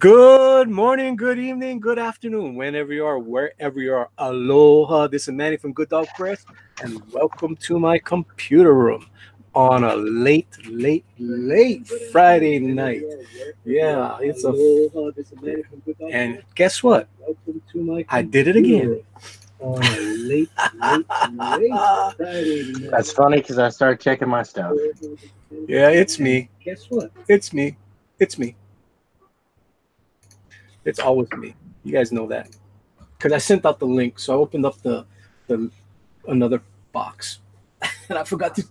Good morning, good evening, good afternoon, whenever you are, wherever you are. Aloha. This is Manny from GoodDogPress, and welcome to my computer room on a late Friday night. Yeah, it's a. And guess what? I did it again. On a late Friday night. That's funny because I started checking my stuff. Yeah, it's me. Guess what? It's me. It's me. It's always me. You guys know that. Because I sent out the link, so I opened up the another box, and I forgot to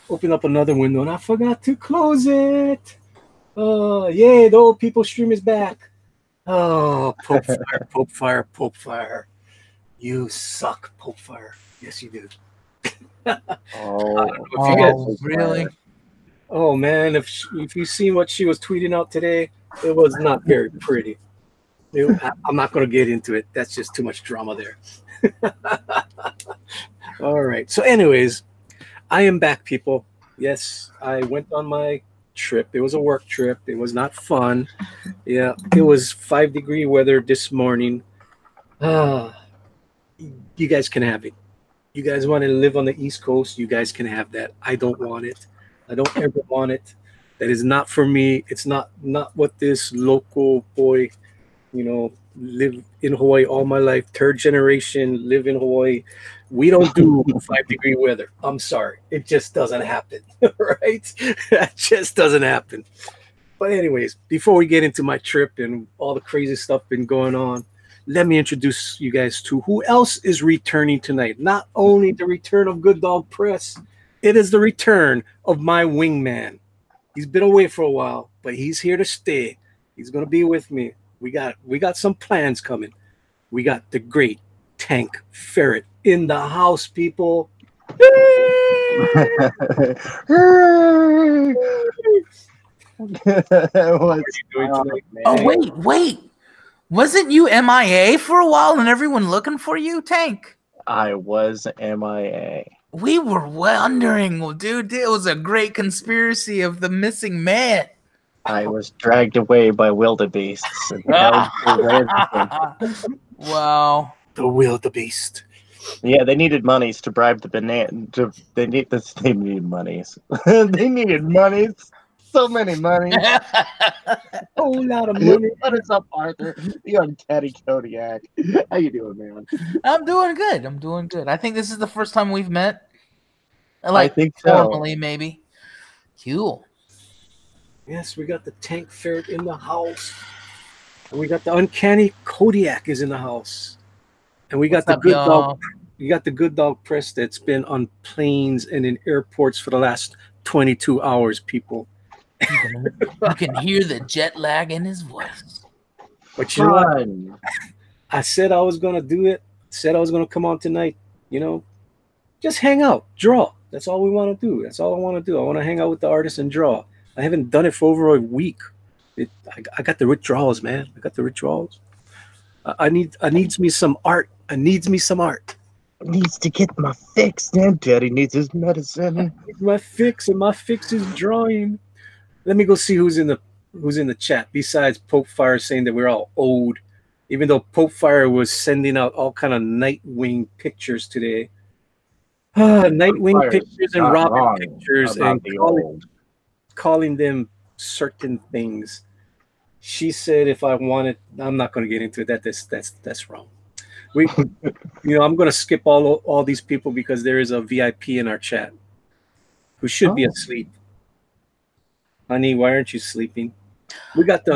open up another window, and I forgot to close it. Oh, yay! The old people stream is back. Oh, Pope Fire, Pope Fire, Pope Fire. You suck, Pope Fire. Yes, you do. Really? Oh man, if you seen what she was tweeting out today, it was not very pretty. I'm not going to get into it. That's just too much drama there. All right. So, anyways, I am back, people. Yes, I went on my trip. It was a work trip. It was not fun. Yeah, it was 5-degree weather this morning. You guys can have it. You guys want to live on the East Coast? You guys can have that. I don't want it. I don't ever want it. That is not for me. It's not what this local boy, live in Hawaii all my life, third generation, live in Hawaii. We don't do 5-degree weather. I'm sorry. It just doesn't happen, right? That just doesn't happen. But anyways, before we get into my trip and all the crazy stuff been going on, let me introduce you guys to who else is returning tonight. Not only the return of Good Dog Press, it is the return of my wingman. He's been away for a while, but he's here to stay. He's going to be with me. We got some plans coming. We got the great Tank Ferret in the house, people. Wait. Wasn't you MIA for a while and everyone looking for you, Tank? I was MIA. We were wondering, dude, it was a great conspiracy of the missing man. I was dragged away by wildebeests. Wow. The wildebeest. Yeah, they needed monies to bribe the banana. They needed monies. They needed monies. So many money. Whole lot of money. What is up, Arthur? You're Teddy Kodiak. How you doing, man? I'm doing good. I think this is the first time we've met. I think so. Formally, maybe. Cool. Yes, we got the Tank Ferret in the house. And we got the uncanny Kodiak is in the house. And we got the good dog. You got the Good Dog Press that's been on planes and in airports for the last 22 hours, people. You can hear the jet lag in his voice. But you know what? I said I was gonna do it. Said I was gonna come on tonight. Just hang out, draw. That's all we want to do. That's all I want to do. I want to hang out with the artists and draw. I haven't done it for over a week. I got the withdrawals, man. I got the withdrawals. I needs me some art. I needs me some art. Needs to get my fix. Then Daddy needs his medicine. My fix, and my fix is drawing. Let me go see who's in the chat. Besides Pope Fire saying that we're all old, even though Pope Fire was sending out all kind of Nightwing pictures today. Nightwing pictures and Robin pictures and calling them certain things. She said if I wanted, I'm not going to get into it. That's wrong. I'm going to skip all these people because there is a VIP in our chat who should be asleep. Honey, why aren't you sleeping? We got the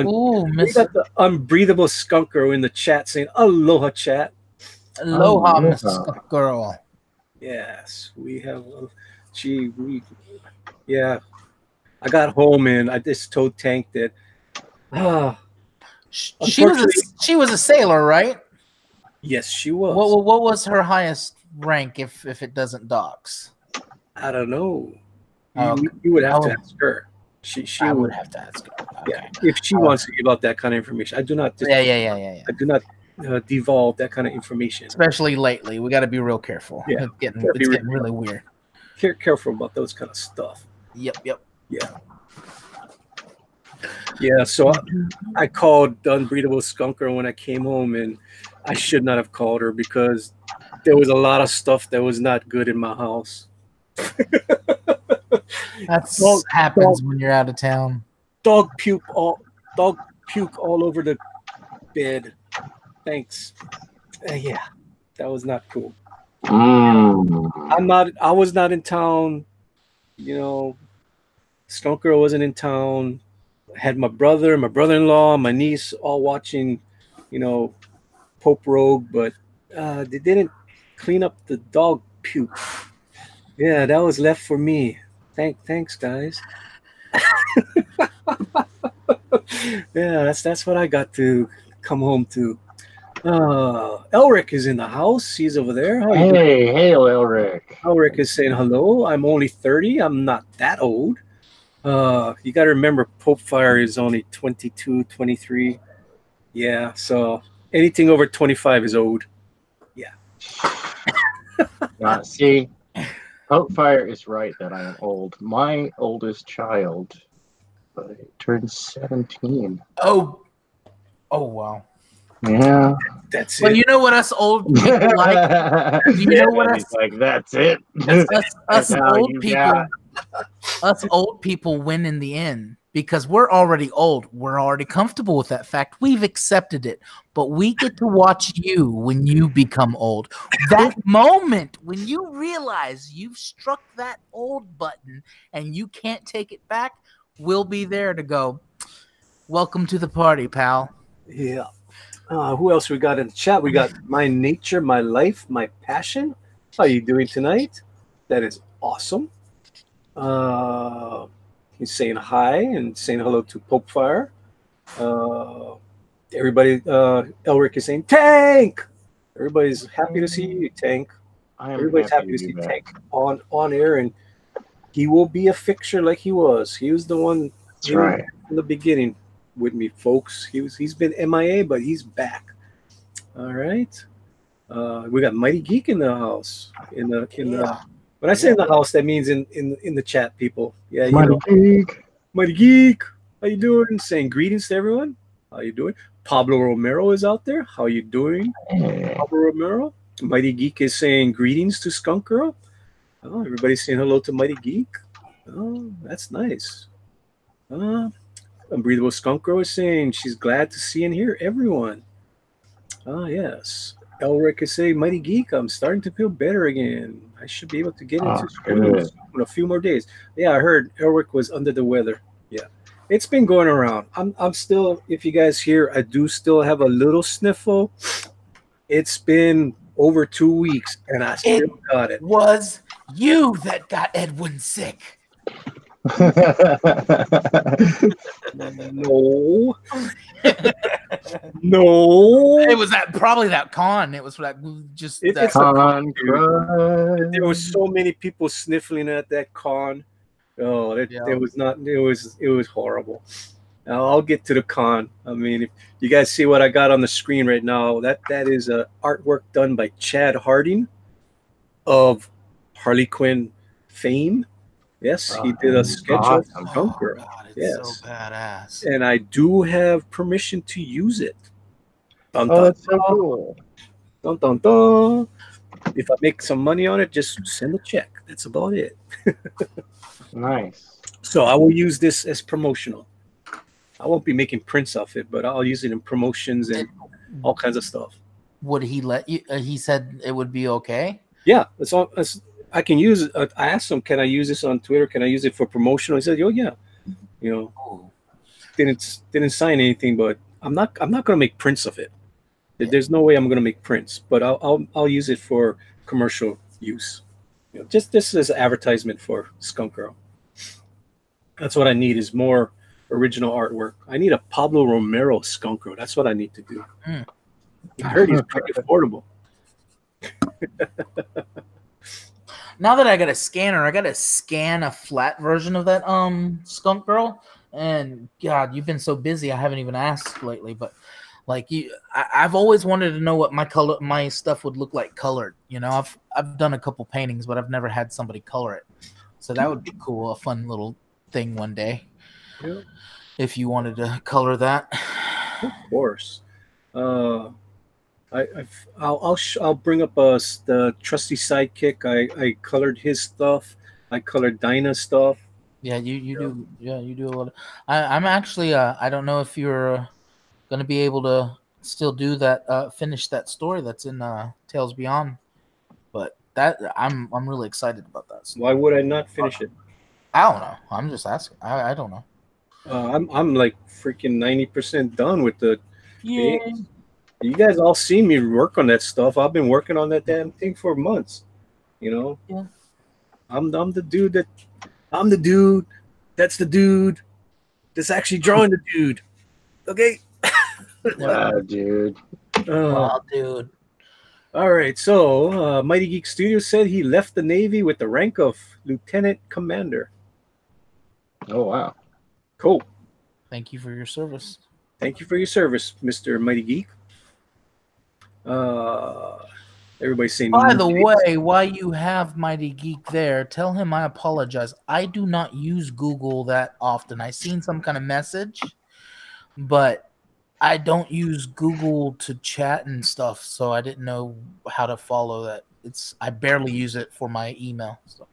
unbreathable SkunkGirl in the chat saying aloha, chat. Aloha, Miss SkunkGirl. Yes, we have. I got home and I just told Tank that. She was a sailor, right? Yes, she was. What was her highest rank if it doesn't dox? I don't know. You would have to ask her. I would have to ask her. Okay. Yeah, if she wants to give out that kind of information. I do not. Yeah. I do not devolve that kind of information. Especially lately, we got to be real careful. Yeah, it's getting really weird. Careful about those kind of stuff. Yep. Yeah. Yeah, so I called the Unbreedable Skunker when I came home, and I should not have called her because there was a lot of stuff that was not good in my house. That's Dog, happens dog, when you're out of town. dog dog puke all over the bed. Thanks. Yeah, that was not cool. I was not in town. You know, Skunk Girl wasn't in town. I had my brother, my brother-in-law, my niece all watching, you know, Pope Rogue, but they didn't clean up the dog puke. Yeah, that was left for me. Thanks, guys. Yeah, that's what I got to come home to. Elric is in the house. He's over there. How you doing? Hey, Elric. Elric is saying hello. I'm only 30. I'm not that old. You got to remember, Pope Fire is only 22, 23. Yeah, so anything over 25 is old. Yeah. See, Potefire is right that I am old. My oldest child turned 17. Oh wow. Yeah. That's Well, it. you know what us old people like? You know what He's like, that's it. us That's how old you people got. us old people win in the end because we're already old. We're already comfortable with that fact. We've accepted it. But we get to watch you when you become old. That moment when you realize you've struck that old button and you can't take it back, we'll be there to go, welcome to the party, pal. Yeah. Who else we got in the chat? We got My Nature, My Life, My Passion. How you doing tonight? That is awesome. He's saying hi and saying hello to Pope Fire. Everybody, Elric is saying Tank. Everybody's happy to see you, Tank. Everybody's happy to see Tank on air, and he will be a fixture like he was. He was the one right. in the beginning with me, folks. He's been MIA, but he's back. All right. We got Mighty Geek in the house. When I say in the house, that means in the chat, people. Yeah, you know. Geek. Mighty Geek, how you doing? Saying greetings to everyone. How you doing? Pablo Romero is out there. How you doing, Pablo Romero? Mighty Geek is saying greetings to Skunk Girl. Oh, everybody's saying hello to Mighty Geek. Oh, that's nice. Unbreathable Skunk Girl is saying she's glad to see and hear everyone. Ah, yes. Elric is saying, Mighty Geek, I'm starting to feel better again. I should be able to get into school in a few more days. Yeah, I heard Elric was under the weather. Yeah. It's been going around. I'm still, if you guys hear, I do still have a little sniffle. It's been over 2 weeks, and I still got it. Was you that got Edwin sick? No. No. It was probably that con. It was that just that con. There were so many people sniffling at that con. Oh, it was horrible. Now, I'll get to the con. I mean, if you guys see what I got on the screen right now, that is artwork done by Chad Harding of Harley Quinn fame. Yes, he did a sketch of Skunk Girl. Yes, so badass. And I do have permission to use it. Dun, that's so cool. Dun, dun, dun. If I make some money on it, just send a check. That's about it. Nice. So I will use this as promotional. I won't be making prints of it, but I'll use it in promotions and all kinds of stuff. Would he let you? He said it would be okay. Yeah, I can use it. I asked him, "Can I use this on Twitter? Can I use it for promotional?" He said, "Oh yeah." You know, didn't sign anything, but I'm not going to make prints of it. There's no way I'm going to make prints, but I'll use it for commercial use. You know, just this as advertisement for Skunk Girl. That's what I need is more original artwork. I need a Pablo Romero Skunk Girl. That's what I need to do. I heard he's pretty affordable. Now that I got a scanner, I got to scan a flat version of that Skunk Girl. And God, you've been so busy, I haven't even asked lately. But like I've always wanted to know what my stuff would look like colored. You know, I've done a couple paintings, but I've never had somebody color it. So that would be cool, a fun little thing one day. if you wanted to color that. Of course. I'll bring up the trusty sidekick. I colored his stuff. I colored Dinah's stuff. Yeah, you do. Yeah, you do a lot. I'm actually. I don't know if you're gonna be able to still do that. Finish that story that's in Tales Beyond. But that I'm really excited about that. Why would I not finish it? I don't know. I'm just asking. I don't know. I'm like freaking 90% done with the. Yeah. You guys all see me work on that stuff. I've been working on that damn thing for months. You know. Yeah. I'm the dude that. I'm the dude. That's the dude. That's actually drawing the dude. Okay. Wow, dude. Wow, dude. All right. So, Mighty Geek Studios said he left the Navy with the rank of Lieutenant Commander. Oh, wow. Cool. Thank you for your service. Thank you for your service, Mr. Mighty Geek. Everybody's saying. By the way, while you have Mighty Geek there, tell him I apologize. I do not use Google that often. I seen some kind of message, but I don't use Google to chat and stuff, so I didn't know how to follow that. I barely use it for my email. So.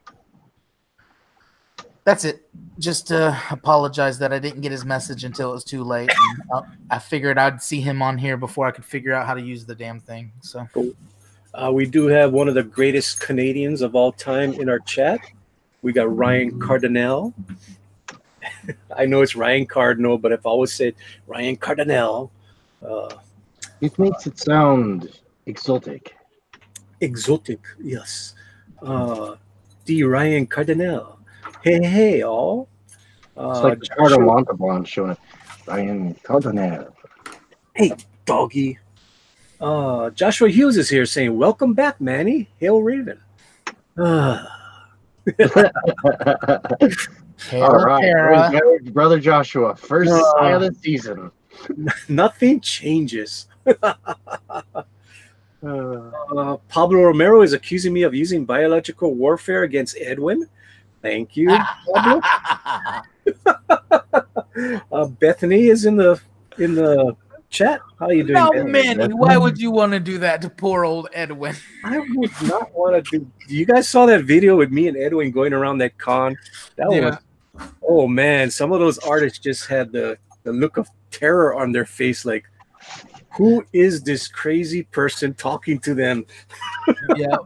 That's it. Just to apologize that I didn't get his message until it was too late. And, I figured I'd see him on here before I could figure out how to use the damn thing. So. Cool. We do have one of the greatest Canadians of all time in our chat. We got Ryan Cardinal. I know it's Ryan Cardinal, but I've always said Ryan Cardinal. It makes it sound exotic. Exotic, yes. The Ryan Cardinal. Hey, all. It's like Ricardo Montalban showing it. Ryan Cardinal. Hey, doggy. Joshua Hughes is here saying, "Welcome back, Manny. Hail Raven." All right, brother Joshua, first sign of the season. Nothing changes. Pablo Romero is accusing me of using biological warfare against Edwin. Thank you, Pablo. Bethany is in the chat. How you doing? No, Manny, why would you want to do that to poor old Edwin? I would not want to do. You guys saw that video with me and Edwin going around that con? That was. Oh man, some of those artists just had the look of terror on their face, like, who is this crazy person talking to them? Yeah.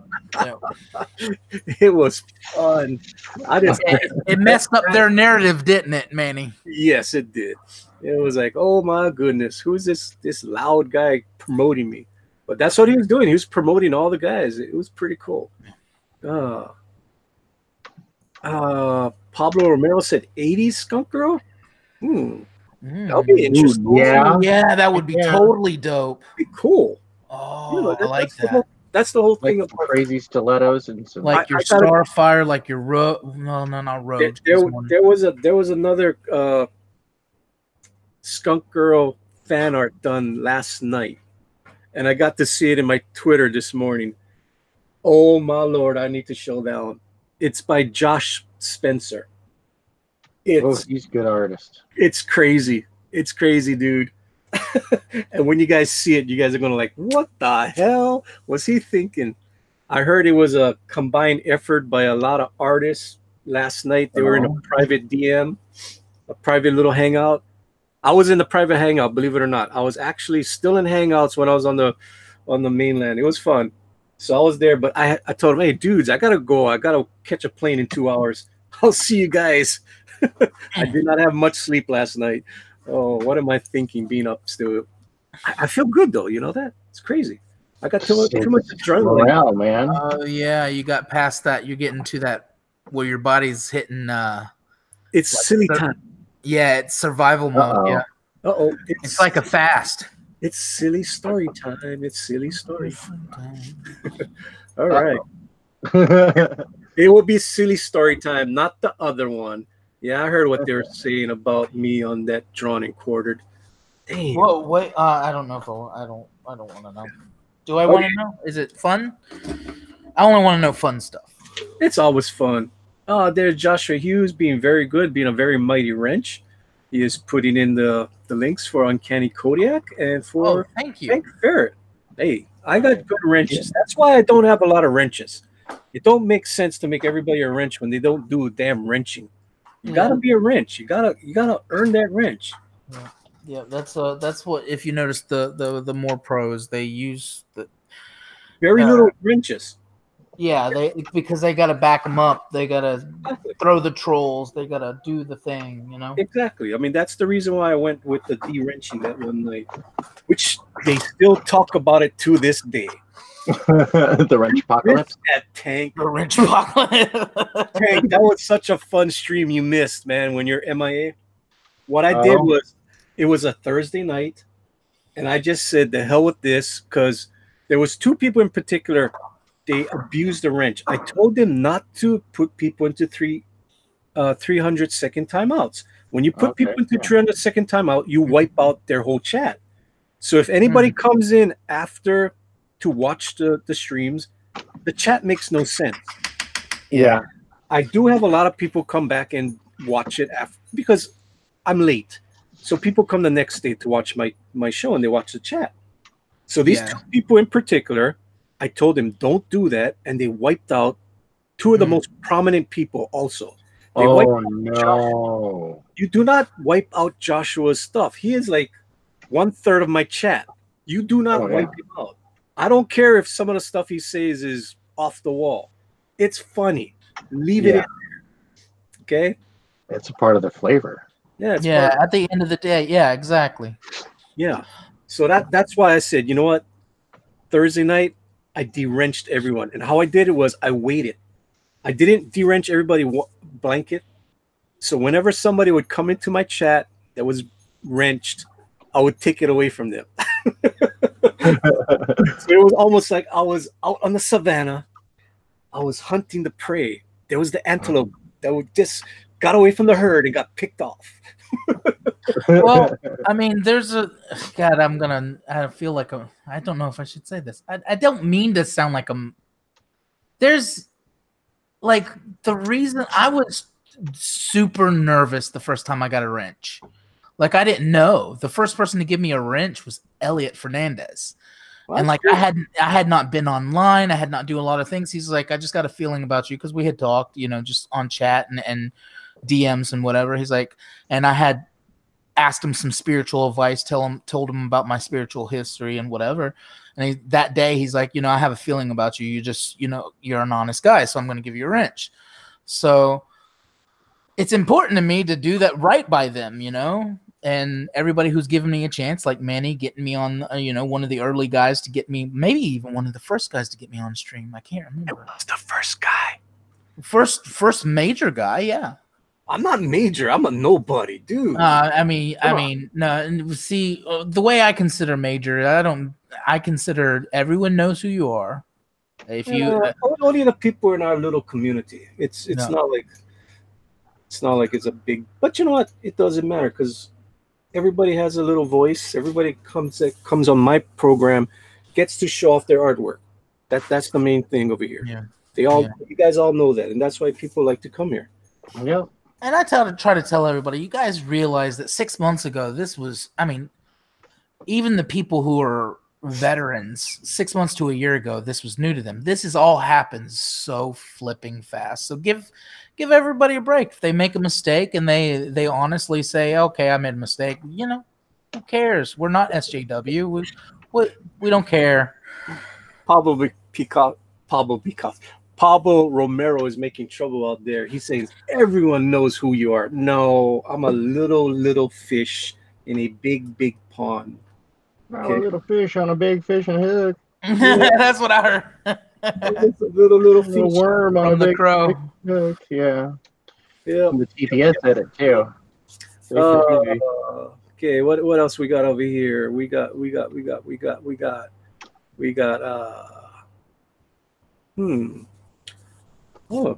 It was fun. It messed up their narrative, didn't it, Manny? Yes, it did. It was like, oh my goodness, who's this loud guy promoting me? But that's what he was doing. He was promoting all the guys. It was pretty cool. Pablo Romero said 80s Skunk Girl. That would be interesting. Yeah, that would be totally dope. Be cool. Oh, I like that. That's the whole thing of crazy stilettos and some like your Starfire, like your not Rogue. There was another Skunk Girl fan art done last night, and I got to see it in my Twitter this morning. Oh my lord, I need to show that one. It's by Josh Spencer. He's a good artist. It's crazy. It's crazy, dude. And when you guys see it, you guys are going to like, what the hell was he thinking? I heard it was a combined effort by a lot of artists last night. They were in a private DM, a private little hangout. I was in the private hangout, believe it or not. I was actually still in hangouts when I was on the mainland. It was fun. So I was there, but I told them, hey, dudes, I got to go. I got to catch a plane in 2 hours. I'll see you guys. I did not have much sleep last night. Oh, what am I thinking being up still? I feel good, though. You know that? It's crazy. I got too much adrenaline. Morale, man. Oh, yeah. You got past that. You're getting to that where your body's hitting. It's like silly time. Yeah, it's survival mode. Yeah. Uh-oh. It's like a fast. It's silly story time. It's silly story time. All right. It will be silly story time, not the other one. Yeah, I heard what they were saying about me on that drawn and quartered. Damn. Whoa, wait. I don't know if I don't want to know. Do I want to know? Is it fun? I only want to know fun stuff. It's always fun. There's Joshua Hughes being very good, being a very mighty wrench. He is putting in the links for Uncanny Kodiak and for thank you. Hank Ferret. Hey, I got good wrenches. That's why I don't have a lot of wrenches. It don't make sense to make everybody a wrench when they don't do damn wrenching. You gotta be a wrench. You gotta earn that wrench. Yeah, that's what, if you notice the more pros, they use the very little wrenches. Yeah, because they gotta back them up. They gotta throw the trolls. They gotta do the thing, you know. Exactly. I mean, that's the reason why I went with the de-wrenching that one night, which they still talk about it to this day. The wrench apocalypse. That Tank. The wrench apocalypse. Tank, that was such a fun stream you missed, man. When you're MIA, what I did was, it was a Thursday night, and I just said, "The hell with this," because there was two people in particular. They abused the wrench. I told them not to put people into 300-second timeouts. When you put people into 300-second timeout, you wipe out their whole chat. So if anybody comes in after to watch the streams, the chat makes no sense. Yeah. I do have a lot of people come back and watch it after, because I'm late. So people come the next day to watch my show, and they watch the chat. So these two people in particular, I told them don't do that, and they wiped out two of the most prominent people also. They wiped out Joshua. You do not wipe out Joshua's stuff. He is like 1/3 of my chat. You do not wipe him out. I don't care if some of the stuff he says is off the wall. It's funny. Leave it in there. Okay? It's a part of the flavor. Yeah. At the end of the day, exactly. Yeah. So that's why I said, you know what? Thursday night, I de-wrenched everyone. And how I did it was I waited. I didn't de-wrench everybody blanket. So whenever somebody would come into my chat that was wrenched, I would take it away from them. So it was almost like I was out on the savannah. I was hunting the prey. There was the antelope that would just got away from the herd and got picked off. Well, I mean, there's a God. I feel like I don't know if I should say this. I don't mean to sound like there's like the reason I was super nervous the first time I got a wrench. Like I didn't know. The first person to give me a wrench was Elliot Fernandez. And like I had not been online. I had not doing a lot of things. He's like, I just got a feeling about you because we had talked, just on chat and DMs and whatever. He's like, and I had asked him some spiritual advice, told him about my spiritual history and whatever. And that day he's like, I have a feeling about you. You just, you're an honest guy, so I'm going to give you a wrench. So it's important to me to do that right by them, and everybody who's given me a chance, like Manny getting me on, one of the early guys to get me, maybe even one of the first guys to get me on stream. I can't remember. It's the first guy. First major guy, yeah. I'm not major. I'm a nobody, dude. No. See, the way I consider major, I consider everyone knows who you are. If you only the people in our little community. It's not like it's a big. But you know what? It doesn't matter because everybody has a little voice. Everybody comes on my program gets to show off their artwork. That's the main thing over here. Yeah. You guys all know that, and that's why people like to come here. Yeah. And I try to tell everybody, you guys realize that 6 months ago, this was, even the people who are veterans, 6 months to a year ago, this was new to them. This has all happened so flipping fast. So give everybody a break. If they make a mistake and they honestly say, okay, I made a mistake, who cares? We're not SJW. We don't care. Pablo Romero is making trouble out there. He says everyone knows who you are. No, I'm a little fish in a big pond. Okay. A little fish on a big fishing hook. That's what I heard. It's a little fish. Worm on a big hook. Yeah. The TPS said it too. Okay, what else we got over here? We got Oh,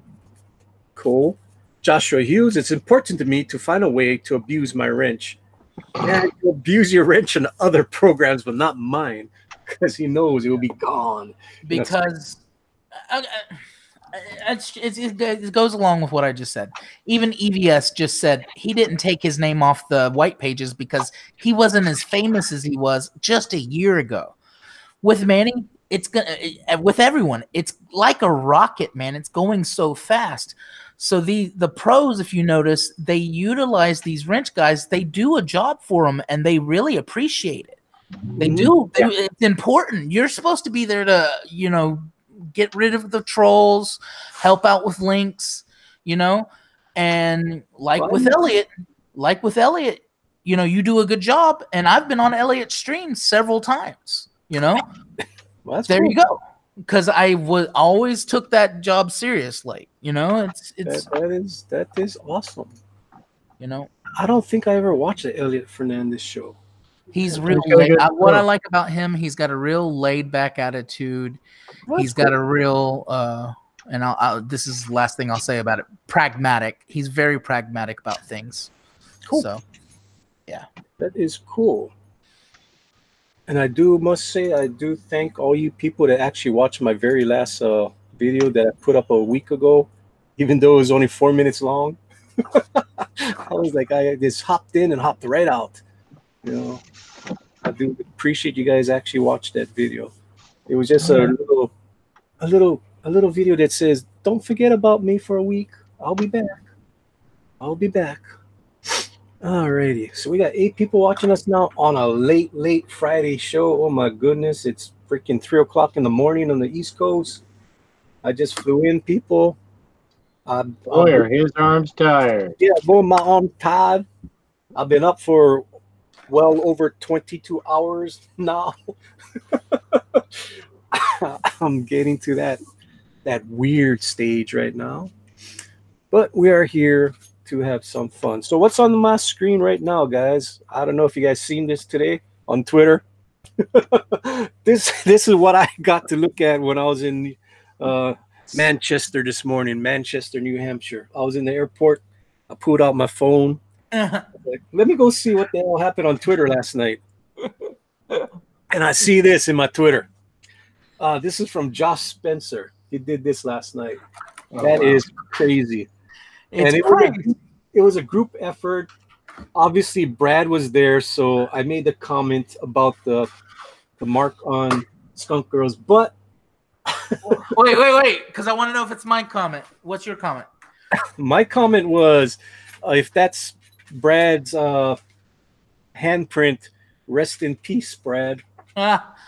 cool. Joshua Hughes, it's important to me to find a way to abuse my wrench. Yeah, you abuse your wrench in other programs, but not mine, because he knows it will be gone. Because it goes along with what I just said. Even EVS just said he didn't take his name off the white pages because he wasn't as famous as he was just a year ago. With Manny, it's gonna with everyone. It's like a rocket, man. It's going so fast. So the pros, if you notice, they utilize these wrench guys. They do a job for them, and they really appreciate it. They do. Yeah. It's important. You're supposed to be there to, get rid of the trolls, help out with links, and like with Elliot, you do a good job. And I've been on Elliot's stream several times, Well, there cool. you go. Because I always took that job seriously, it's that is awesome. I don't think I ever watched the Elliot Fernandez show. He's real. What I like about him, he's got a real laid back attitude. He's got a real, and this is the last thing I'll say about it. Pragmatic. He's very pragmatic about things. Cool. So, yeah, that is cool. And I must say, I do thank all you people that actually watched my very last video that I put up a week ago, even though it was only 4 minutes long. I was like, I just hopped in and hopped right out. I do appreciate you guys actually watched that video. It was just a little video that says, "Don't forget about me for a week. I'll be back. I'll be back." Alrighty, so we got 8 people watching us now on a late Friday show. Oh my goodness, it's freaking 3 o'clock in the morning on the East Coast. I just flew in, people. Boy, his arm's tired. Yeah, boy, my arm tired. I've been up for well over 22 hours now. I'm getting to that weird stage right now, but we are here to have some fun. So what's on my screen right now, guys? I don't know if you guys seen this today on Twitter. This is what I got to look at when I was in Manchester this morning, Manchester, New Hampshire. I was in the airport. I pulled out my phone. Like, let me go see what the hell happened on Twitter last night. And I see this in my Twitter. This is from Josh Spencer. He did this last night. That is crazy. And it was a group effort. Obviously, Brad was there, so I made the comment about the mark on Skunk Girls. But wait, because I want to know if it's my comment. What's your comment? My comment was, if that's Brad's handprint, rest in peace, Brad.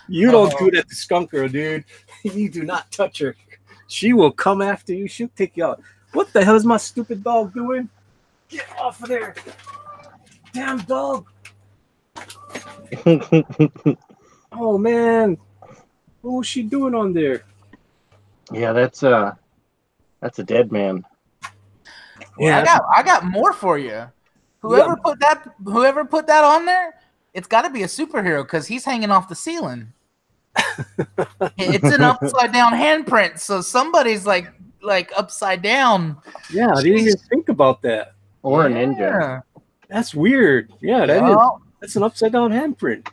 You don't do that to Skunk Girl, dude. You do not touch her. She will come after you. She'll take you out. What the hell is my stupid dog doing? Get off of there. Damn dog. Oh, man. What was she doing on there? Yeah, that's a dead man. Yeah, I got more for you. Whoever put that on there, it's got to be a superhero because he's hanging off the ceiling. It's an upside down handprint, so somebody's like upside down. Yeah, I didn't even think about that. Or a ninja. That's weird. Yeah, that's an upside down handprint.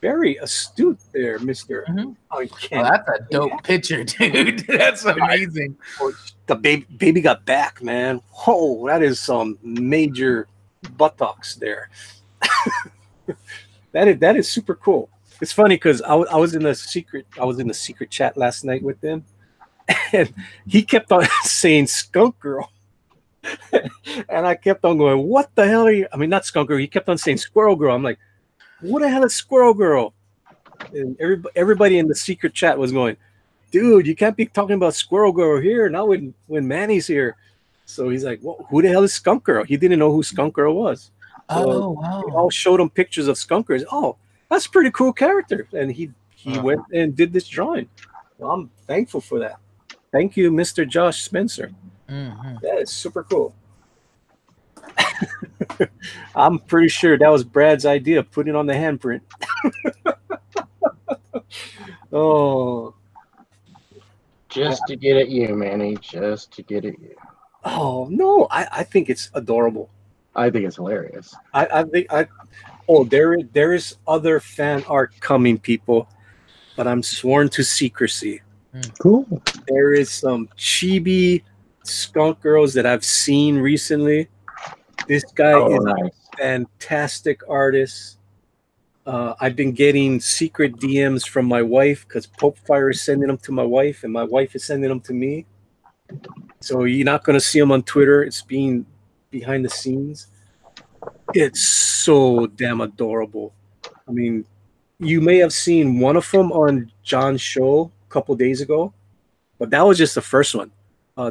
Very astute there, Mister. Mm-hmm. That's a dope picture, dude. That's amazing. The baby got back, man. Oh, that is some major buttocks there. That is super cool. It's funny because I was in the secret chat last night with them, and he kept on saying "Skunk Girl," and I kept on going, "What the hell are you?" I mean, not Skunk Girl. He kept on saying "Squirrel Girl." I'm like, "What the hell is Squirrel Girl?" And everybody in the secret chat was going, "Dude, you can't be talking about Squirrel Girl here now when Manny's here." So he's like, "Well, who the hell is Skunk Girl?" He didn't know who Skunk Girl was. So wow! We all showed him pictures of Skunk Girls. Oh, that's a pretty cool character, and he went and did this drawing. Well, I'm thankful for that. Thank you, Mr. Josh Spencer. Mm-hmm. That is super cool. I'm pretty sure that was Brad's idea, putting on the handprint. Oh. Just to get at you, Manny. Just to get at you. Oh, no. I think it's adorable. I think it's hilarious. There is other fan art coming, people, but I'm sworn to secrecy. Cool. There is some chibi skunk girls that I've seen recently. This guy is a Nice. fantastic artist. I've been getting secret DMs from my wife because Pope Fire is sending them to my wife, and my wife is sending them to me. So you're not going to see them on Twitter. It's being behind the scenes. It's so damn adorable. I mean, you may have seen one of them on John's show a couple days ago, but that was just the first one.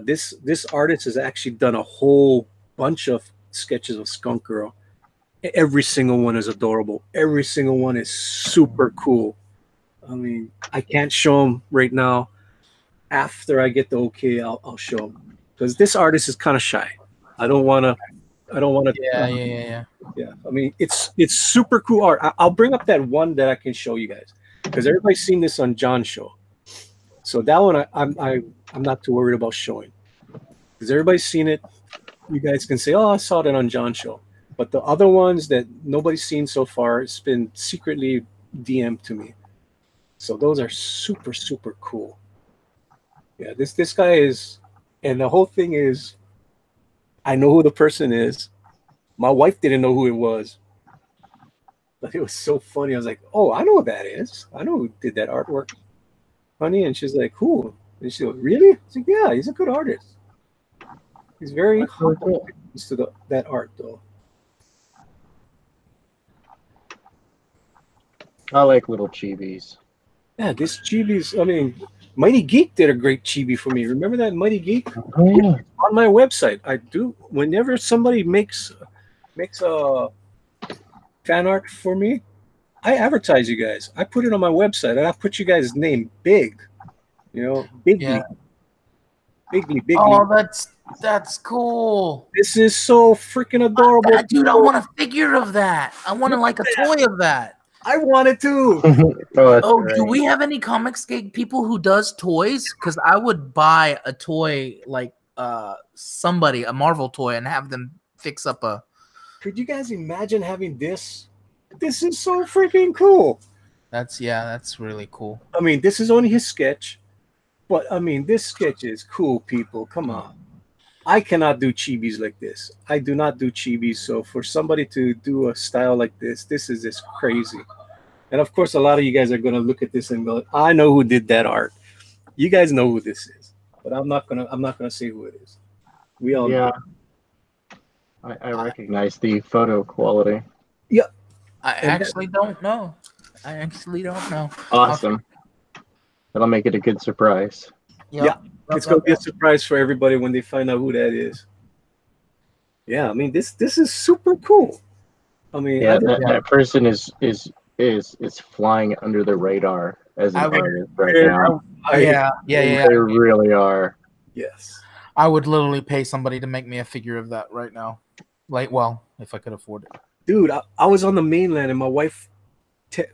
This artist has actually done a whole bunch of sketches of Skunk Girl. Every single one is adorable. Every single one is super cool. I mean, I can't show them right now. After I get the okay, I'll show them because this artist is kind of shy. I don't want to. Yeah. Yeah. I mean, it's super cool art. I'll bring up that one that I can show you guys because everybody's seen this on John's show. So that one I'm not too worried about showing because everybody's seen it. You guys can say, "Oh, I saw that on John's show." But the other ones that nobody's seen so far, it's been secretly DM'd to me. So those are super, super cool. Yeah, this guy is, and the whole thing is, I know who the person is. My wife didn't know who it was. But it was so funny. I was like, oh, I know what that is. I know who did that artwork, honey. And she's like, who? And she goes, really? I was like, yeah, he's a good artist. He's very humble to that art, though. I like little chibis. Yeah, this chibi's, I mean, Mighty Geek did a great chibi for me. Remember that Mighty Geek? Oh, yeah. On my website, I do, whenever somebody makes a fan art for me, I advertise you guys. I put it on my website, and I put you guys' name big. You know, bigly. Yeah. Bigly. Oh, that's cool. This is so freaking adorable. Dude, I want a figure of that. I want like a toy of that. I want it too. Oh, do we have any Comics Gig people who does toys? Because I would buy a toy like somebody, a Marvel toy, and have them fix up a. Could you guys imagine having this? This is so freaking cool. That's really cool. I mean, this is only his sketch, but I mean, this sketch is cool, people. Come on. I cannot do chibis like this. I do not do chibis. So for somebody to do a style like this is just crazy. And of course, a lot of you guys are going to look at this and go, I know who did that art. You guys know who this is, but I'm not gonna say who it is. We all know. I recognize the photo quality. Yeah. I actually don't know. Awesome. That'll make it a good surprise. Yep. Yeah. It's going to be a surprise for everybody when they find out who that is. Yeah, I mean, this is super cool. I mean, that person is flying under the radar as an artist right now. Yeah. They really are. Yes. I would literally pay somebody to make me a figure of that right now. Like, well, if I could afford it. Dude, I was on the mainland and my wife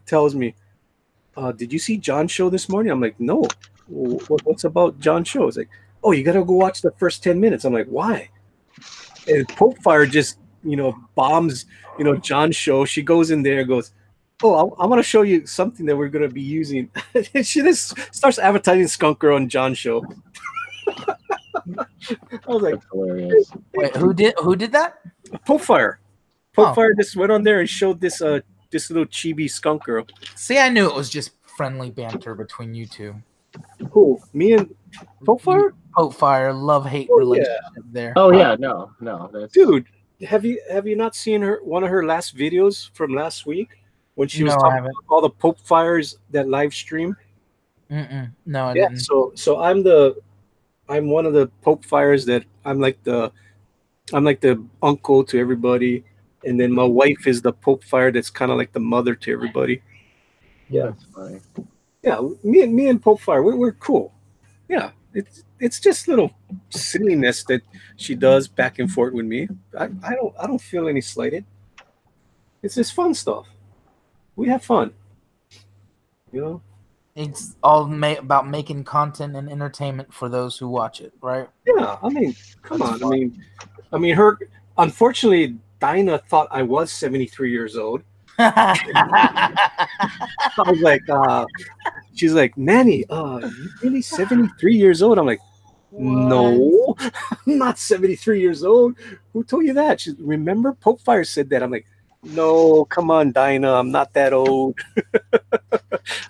tells me, did you see John's show this morning? I'm like, no. What's about John's show? It's like, oh, you got to go watch the first 10 minutes. I'm like, why? And Pope Fire just, bombs, John's show. She goes in there and goes, oh, I want to show you something that we're going to be using. And she just starts advertising Skunk Girl and John's show. I was like, that's hilarious. Wait, who did that? Pope Fire. Pope Fire just went on there and showed this little chibi Skunk Girl. See, I knew it was just friendly banter between you two. Who? Me and Pope Fire? Pope Fire, love-hate relationship there. Oh yeah, no. That's... Dude, have you not seen one of her last videos from last week when she was talking about all the Pope Fires that live stream? No, I didn't. So I'm one of the Pope Fires that I'm like the uncle to everybody, and then my wife is the Pope Fire that's kind of like the mother to everybody. Yeah, that's funny. Yeah, me and Pope Fire, we're cool. Yeah, it's just little silliness that she does back and forth with me. I don't feel any slighted. It's just fun stuff. We have fun. It's all about making content and entertainment for those who watch it, right? Yeah, I mean, come on. I mean, her. Unfortunately, Dinah thought I was 73 years old. I was like, she's like, Manny, you really 73 years old? I'm like, no, I'm not 73 years old. Who told you that? She, remember Pope Fire said that. I'm like, no, come on, Dinah, I'm not that old.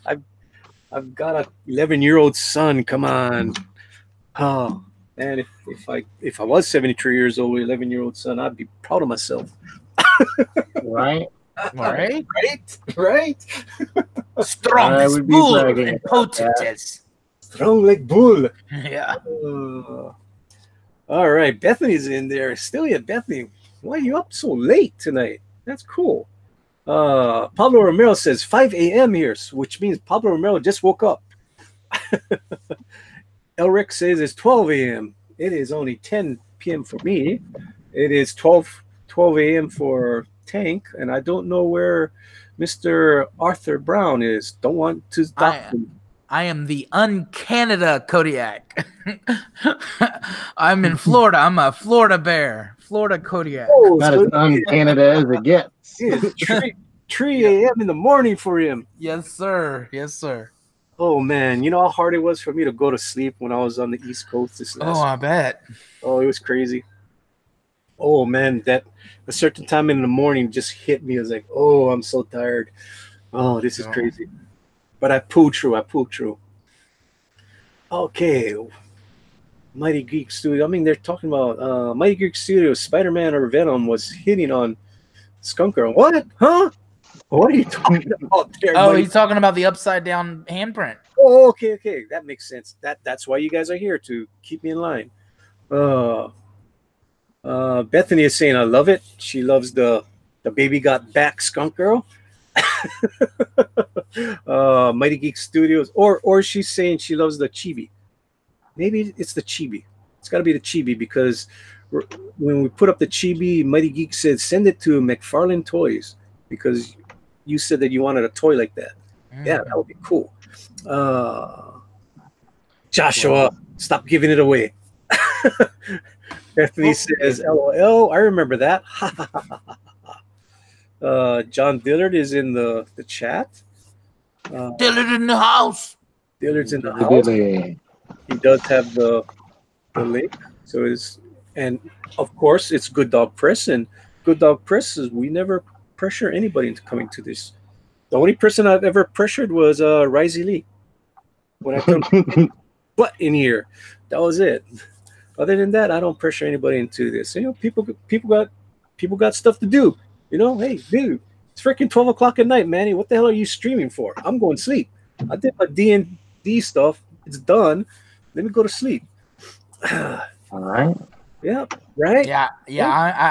I've got a 11-year-old son. Come on. Oh man, if I was 73 years old, 11-year-old son, I'd be proud of myself. Right? Right? Right. Strong I as would be bull bragging and about potent that. as. Strong like bull. Yeah. All right, Bethany's in there. Still yet, Bethany. Why are you up so late tonight? That's cool. Pablo Romero says 5 a.m. here, which means Pablo Romero just woke up. Elric says it's 12 a.m. It is only 10 p.m. for me. It is 12 a.m. for Tank, and I don't know where Mr. Arthur Brown is. Don't want to stop him. I am the un-Canada Kodiak. I'm in Florida. I'm a Florida bear. Florida Kodiak. Oh, Not as un-Canada as it gets. it's 3 a.m. in the morning for him. Yes, sir. Yes, sir. Oh man, you know how hard it was for me to go to sleep when I was on the East Coast this last I bet. Oh, it was crazy. Oh man, that a certain time in the morning just hit me. I was like, oh, I'm so tired. Oh, this is crazy. But I pulled through. Okay. Mighty Geek Studio. I mean, they're talking about Mighty Geek Studio, Spider-Man or Venom was hitting on SkunkGirl. What? Huh? What are you talking about there? Oh, Mighty? he's talking about the upside down handprint. Oh, okay. That makes sense. That's why you guys are here, to keep me in line. Bethany is saying I love it. She loves the baby got back SkunkGirl. Mighty Geek Studios, or she's saying she loves the chibi. Maybe it's the chibi. It's got to be the chibi, because when we put up the chibi, Mighty Geek said send it to McFarlane Toys, because you said that you wanted a toy like that. Yeah, that would be cool. Joshua, stop giving it away. Bethany says, LOL. I remember that. John Dillard is in the chat. Dillard in the house. Dillard's in the house. He does have the link. So and of course it's Good Dog Press, and Good Dog Press is, we never pressure anybody into coming to this. The only person I've ever pressured was Risey Lee. When I come butt in here. That was it. Other than that, I don't pressure anybody into this. You know, people got stuff to do. You know, hey, dude, it's freaking 12 o'clock at night, Manny. What the hell are you streaming for? I'm going to sleep. I did my D&D stuff. It's done. Let me go to sleep. All right. Yeah. Right. Yeah.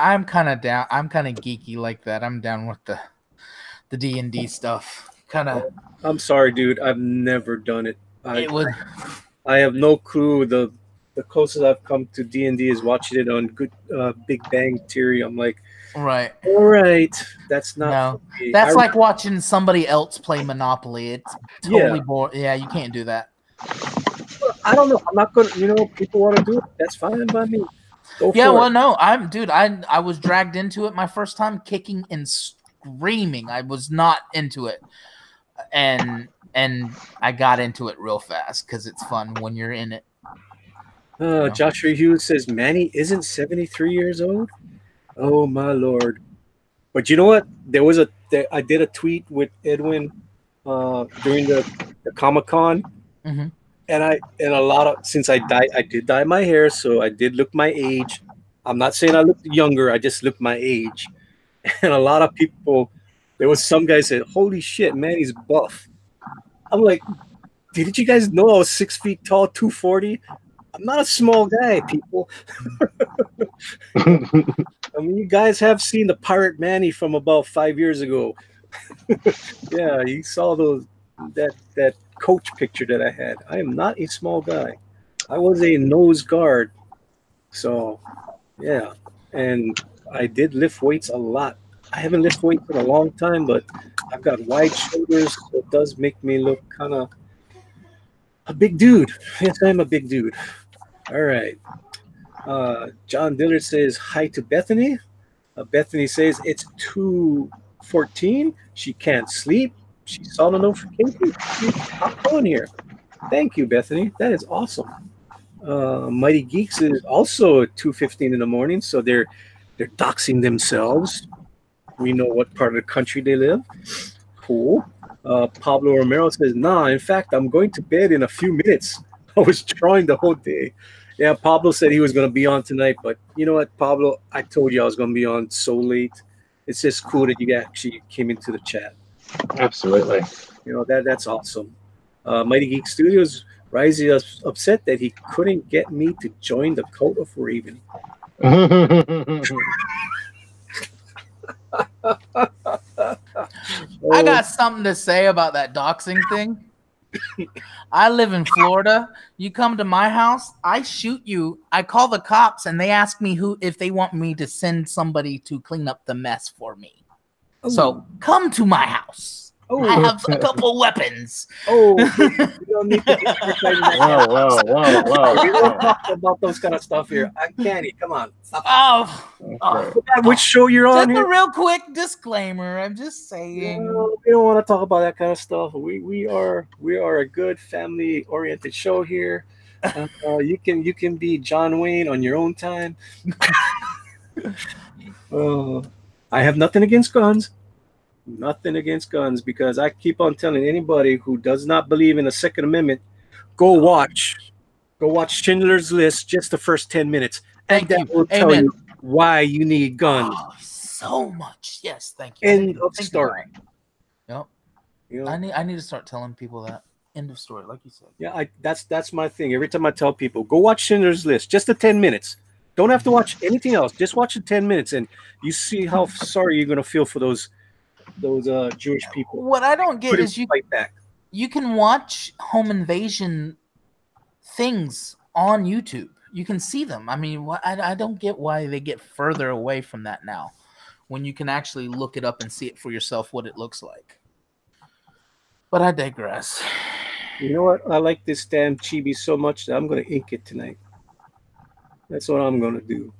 I'm kind of down. I'm kind of geeky like that. I'm down with the D&D stuff. Kind of. I'm sorry, dude. I've never done it. I have no clue. The closest I've come to D&D is watching it on Big Bang Theory. I'm like, right. All right. That's not. No. That's like watching somebody else play Monopoly. It's totally boring. Yeah, you can't do that. I don't know. I'm not gonna. You know, people want to do it. That's fine by me. No. I was dragged into it my first time, kicking and screaming. I was not into it, and I got into it real fast because it's fun when you're in it. Joshua Hughes says Manny isn't 73 years old. Oh my lord! But you know what? I did a tweet with Edwin during the Comic-Con, mm-hmm. and a lot of, since I did dye my hair, so I did look my age. I'm not saying I looked younger. I just looked my age, and a lot of people. There was some guy said, "Holy shit, Manny's buff." I'm like, didn't you guys know I was 6 feet tall, 240? I'm not a small guy, people. I mean, you guys have seen the Pirate Manny from about 5 years ago. Yeah, you saw that coach picture that I had. I am not a small guy. I was a nose guard. So, yeah. And I did lift weights a lot. I haven't lifted weights in a long time, but I've got wide shoulders, so it does make me look kind of a big dude. Yes, I'm a big dude. All right. John Dillard says hi to Bethany. Bethany says it's 2:14. She can't sleep. she saw the notification. I'm on here. Thank you, Bethany. That is awesome. Mighty Geeks is also at 2:15 in the morning, so they're doxing themselves. We know what part of the country they live. Cool. Pablo Romero says, "Nah, in fact, I'm going to bed in a few minutes. I was drawing the whole day." Yeah, Pablo said he was going to be on tonight, but you know what, Pablo? I told you I was going to be on so late. It's just cool that you actually came into the chat. Absolutely. You know, that's awesome. Mighty Geek Studios, Risey is upset that he couldn't get me to join the cult of Raven. I got something to say about that doxing thing. I live in Florida. You come to my house, I shoot you. I call the cops, and they ask me if they want me to send somebody to clean up the mess for me. So come to my house. I have a couple weapons. You don't need to be advertising that. Whoa. We don't talk about those kind of stuff here. Candy, come on. Stop. Okay. Which show you're on Just here? a real quick disclaimer. I'm just saying. No, we don't want to talk about that kind of stuff. We are a good family oriented show here. You can be John Wayne on your own time. I have nothing against guns. Nothing against guns, because I keep on telling anybody who does not believe in the Second Amendment, go watch Schindler's List, just the first 10 minutes. And that will tell you why you need guns. Oh, so much. Yes, thank you. End of story. Yep. You know? I need to start telling people that. End of story, like you said. Yeah, that's my thing. Every time I tell people, go watch Schindler's List, just the 10 minutes. Don't have to watch anything else. Just watch the 10 minutes, and you see how sorry you're gonna feel for those Jewish people. What I don't get is fight back. You can watch home invasion things on YouTube. You can see them. I mean, I don't get why they get further away from that now, when you can actually look it up and see it for yourself what it looks like. But I digress. You know what? I like this damn chibi so much that I'm going to ink it tonight. That's what I'm going to do.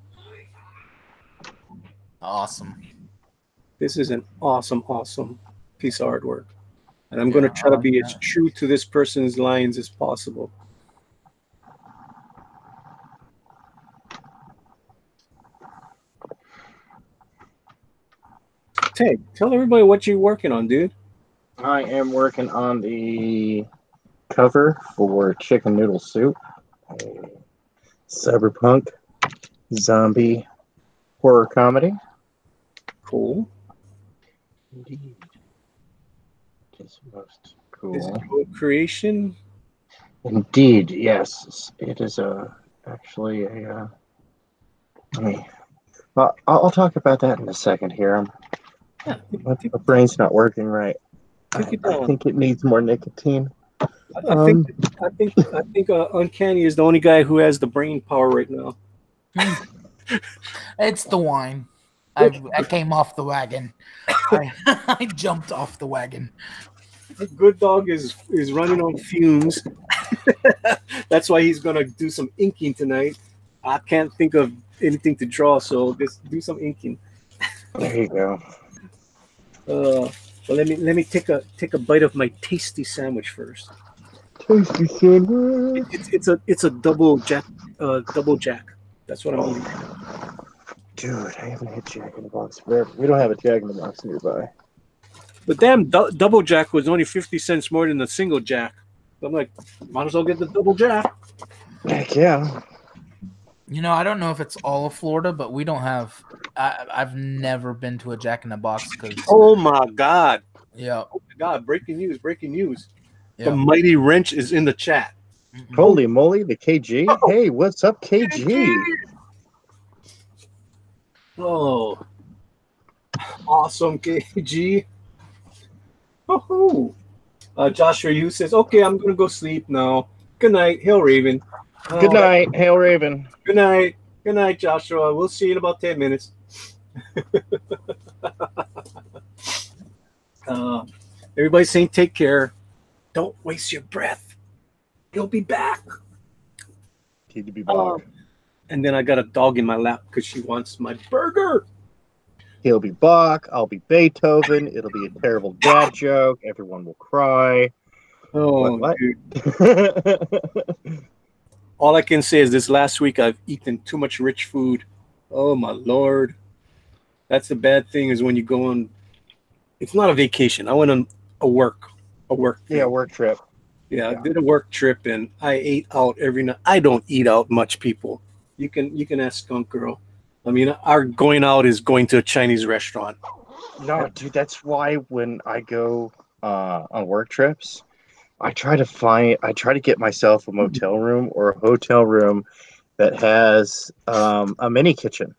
Awesome. This is an awesome piece of artwork. And I'm going to try to be as true to this person's lines as possible. Ted, tell everybody what you're working on, dude. I am working on the cover for Chicken Noodle Soup, a cyberpunk zombie horror comedy. Cool. Indeed. Just most cool. Is it your creation? Indeed, yes. It is actually a. I'll talk about that in a second here. My brain's not working right. I think it needs more nicotine. I think Uncanny is the only guy who has the brain power right now. It's the wine. I came off the wagon. I jumped off the wagon. Good Dog is running on fumes. That's why he's gonna do some inking tonight. I can't think of anything to draw, so just do some inking. There you go. Well, let me take a bite of my tasty sandwich first. Tasty sandwich. It's a double jack. That's what I'm eating. Dude, I haven't had Jack in the Box forever. We don't have a Jack in the Box nearby. The damn double jack was only 50 cents more than the single jack. So I'm like, might as well get the double jack. Heck yeah. You know, I don't know if it's all of Florida, but we don't have. I've never been to a Jack in the Box because. Oh my God! Yeah. Oh my God! Breaking news! Breaking news! Yeah. The Mighty Wrench is in the chat. Mm-hmm. Holy moly! The KG. Oh. Hey, what's up, KG? Oh, awesome, KG. Oh, Joshua Hughes says, "Okay, I'm gonna go sleep now. Good night, Hail Raven." Good night, Hail Raven. Good night. Good night, Joshua. We'll see you in about 10 minutes. Everybody's saying take care. Don't waste your breath. You'll be back. Need to be back. And then I got a dog in my lap because she wants my burger. He'll be Bach. I'll be Beethoven. It'll be a terrible dad joke. Everyone will cry. Oh, What? dude. All I can say is this last week I've eaten too much rich food. Oh my Lord. That's the bad thing is when you go on, it's not a vacation. I went on a work thing. Yeah, work trip. Yeah, I did a work trip and I ate out every night. I don't eat out much, people. You can ask Skunk Girl. I mean, our going out is going to a Chinese restaurant. No, dude, that's why when I go on work trips, I try to get myself a motel room or a hotel room that has a mini kitchen.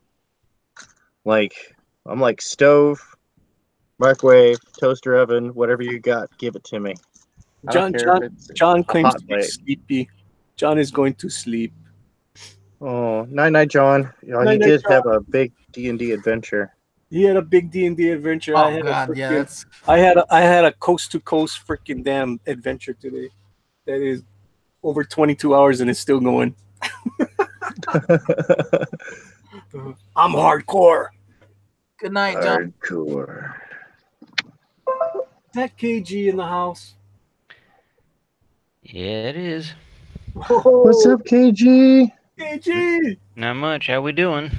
Like I'm like stove, microwave, toaster oven, whatever you got, give it to me. I don't care if it's John a claims hot to be plate. sleepy. John is going to sleep. Oh, night, John. He Night, did John. have a big D&D adventure. He had a big D&D adventure. Oh God, yeah, that's I had a coast to coast freaking damn adventure today. That is over 22 hours and it's still going. I'm hardcore. good night, John. Hardcore. Is that KG in the house? Yeah, it is. What's up, KG? KG? Not much. How we doing?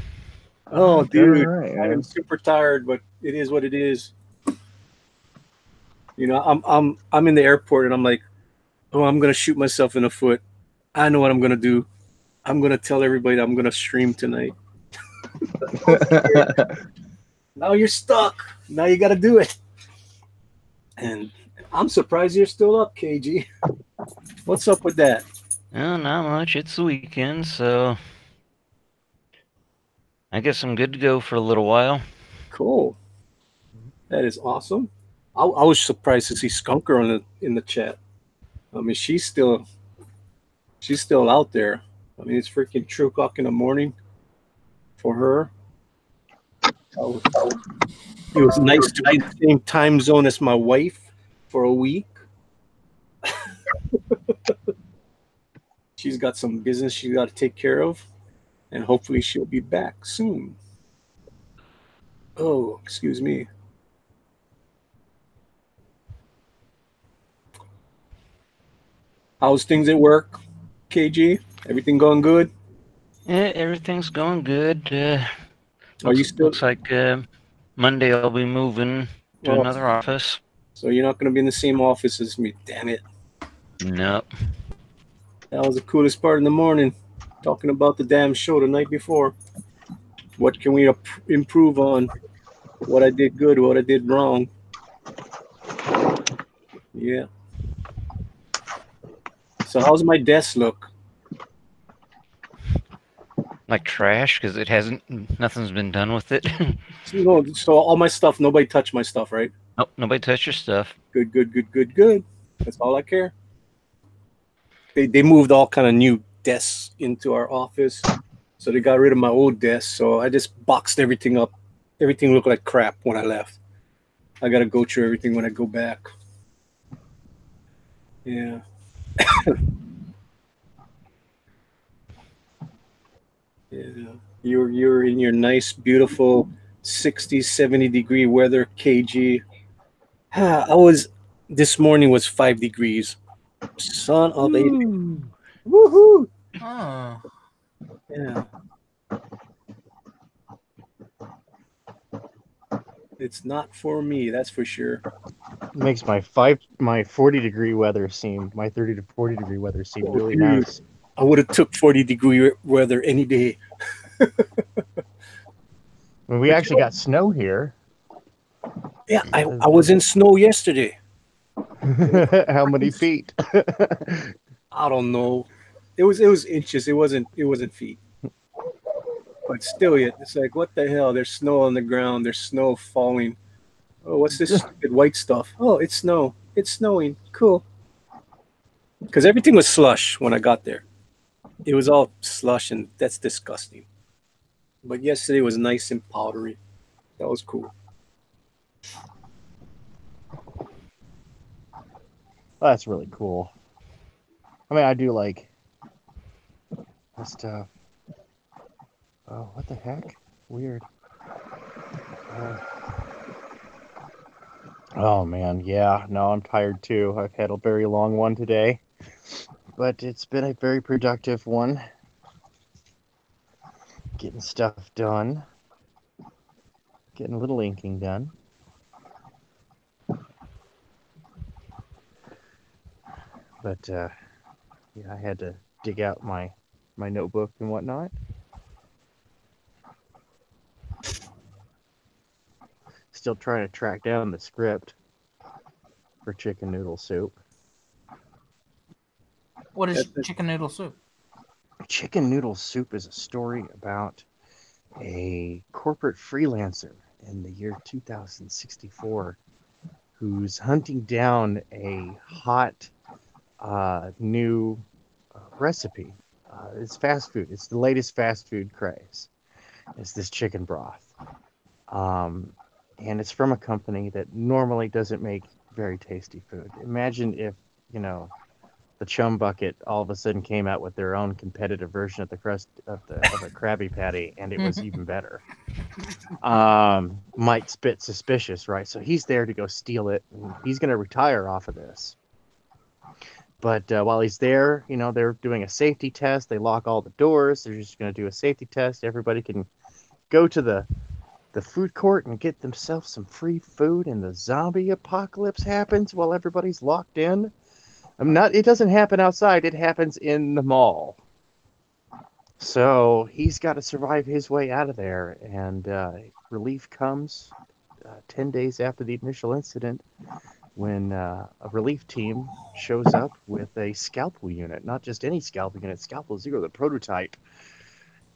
Oh, dude, All right, I am super tired, but it is what it is. You know, I'm in the airport and I'm like, oh, I'm gonna shoot myself in the foot. I know what I'm gonna do. I'm gonna tell everybody that I'm gonna stream tonight. Now you're stuck. Now you gotta do it. And I'm surprised you're still up, KG. What's up with that? Oh, not much. It's the weekend, so I guess I'm good to go for a little while. Cool. That is awesome. I was surprised to see SkunkGirl in the chat. I mean, she's still out there. I mean, it's freaking 2 o'clock in the morning for her. It was nice to be in the same time zone as my wife for a week. She's got some business she's got to take care of, and hopefully she'll be back soon. Oh, excuse me. How's things at work, KG? Everything going good? Yeah, everything's going good. Are you still? Looks like Monday I'll be moving to Oh, another office. so you're not going to be in the same office as me. Damn it. Nope. That was the coolest part in the morning, talking about the damn show the night before. What can we improve on? What I did good, what I did wrong. Yeah. So how's my desk look? Like trash because nothing's been done with it. So all my stuff, nobody touched my stuff, right? Nope, nobody touched your stuff. Good. That's all I care. They moved all kind of new desks into our office. So they got rid of my old desk. So I just boxed everything up. Everything looked like crap when I left. I got to go through everything when I go back. Yeah. Yeah. You're in your nice, beautiful 60, 70 degree weather, KG. This morning was 5 degrees. Son of a. Woohoo! Oh, Yeah. It's not for me, that's for sure. Makes my 40-degree weather seem, my 30 to 40-degree weather seem really Dude. nice. I would have took 40-degree weather any day. I mean, we actually got snow here. Yeah, I was in snow yesterday. How many feet? I don't know. It was inches. It wasn't feet. But still, it's like, what the hell? There's snow on the ground. There's snow falling. Oh, what's this stupid white stuff? Oh, it's snow. It's snowing. Cool. Because everything was slush when I got there. It was all slush, and that's disgusting. But yesterday was nice and powdery. That was cool. That's really cool. I mean, I do like this stuff. Oh, what the heck? Weird. Oh man, yeah. No, I'm tired too. I've had a very long one today, but it's been a very productive one. Getting stuff done, getting a little inking done. But yeah, I had to dig out my notebook and whatnot. Still trying to track down the script for chicken noodle soup. What is chicken noodle soup? Chicken noodle soup is a story about a corporate freelancer in the year 2064 who's hunting down a hot new recipe. It's fast food. It's the latest fast food craze. It's this chicken broth. And it's from a company that normally doesn't make very tasty food. Imagine if, the Chum Bucket all of a sudden came out with their own competitive version of the crust of a Krabby Patty, and it was even better. Might spit suspicious, right? So he's there to go steal it, and he's going to retire off of this. But while he's there, they're doing a safety test. They lock all the doors. They're just going to do a safety test. Everybody can go to the food court and get themselves some free food, and the zombie apocalypse happens while everybody's locked in. It doesn't happen outside. It happens in the mall. So he's got to survive his way out of there, and relief comes 10 days after the initial incident when a relief team shows up with a scalpel unit. Not just any scalpel unit, Scalpel Zero, the prototype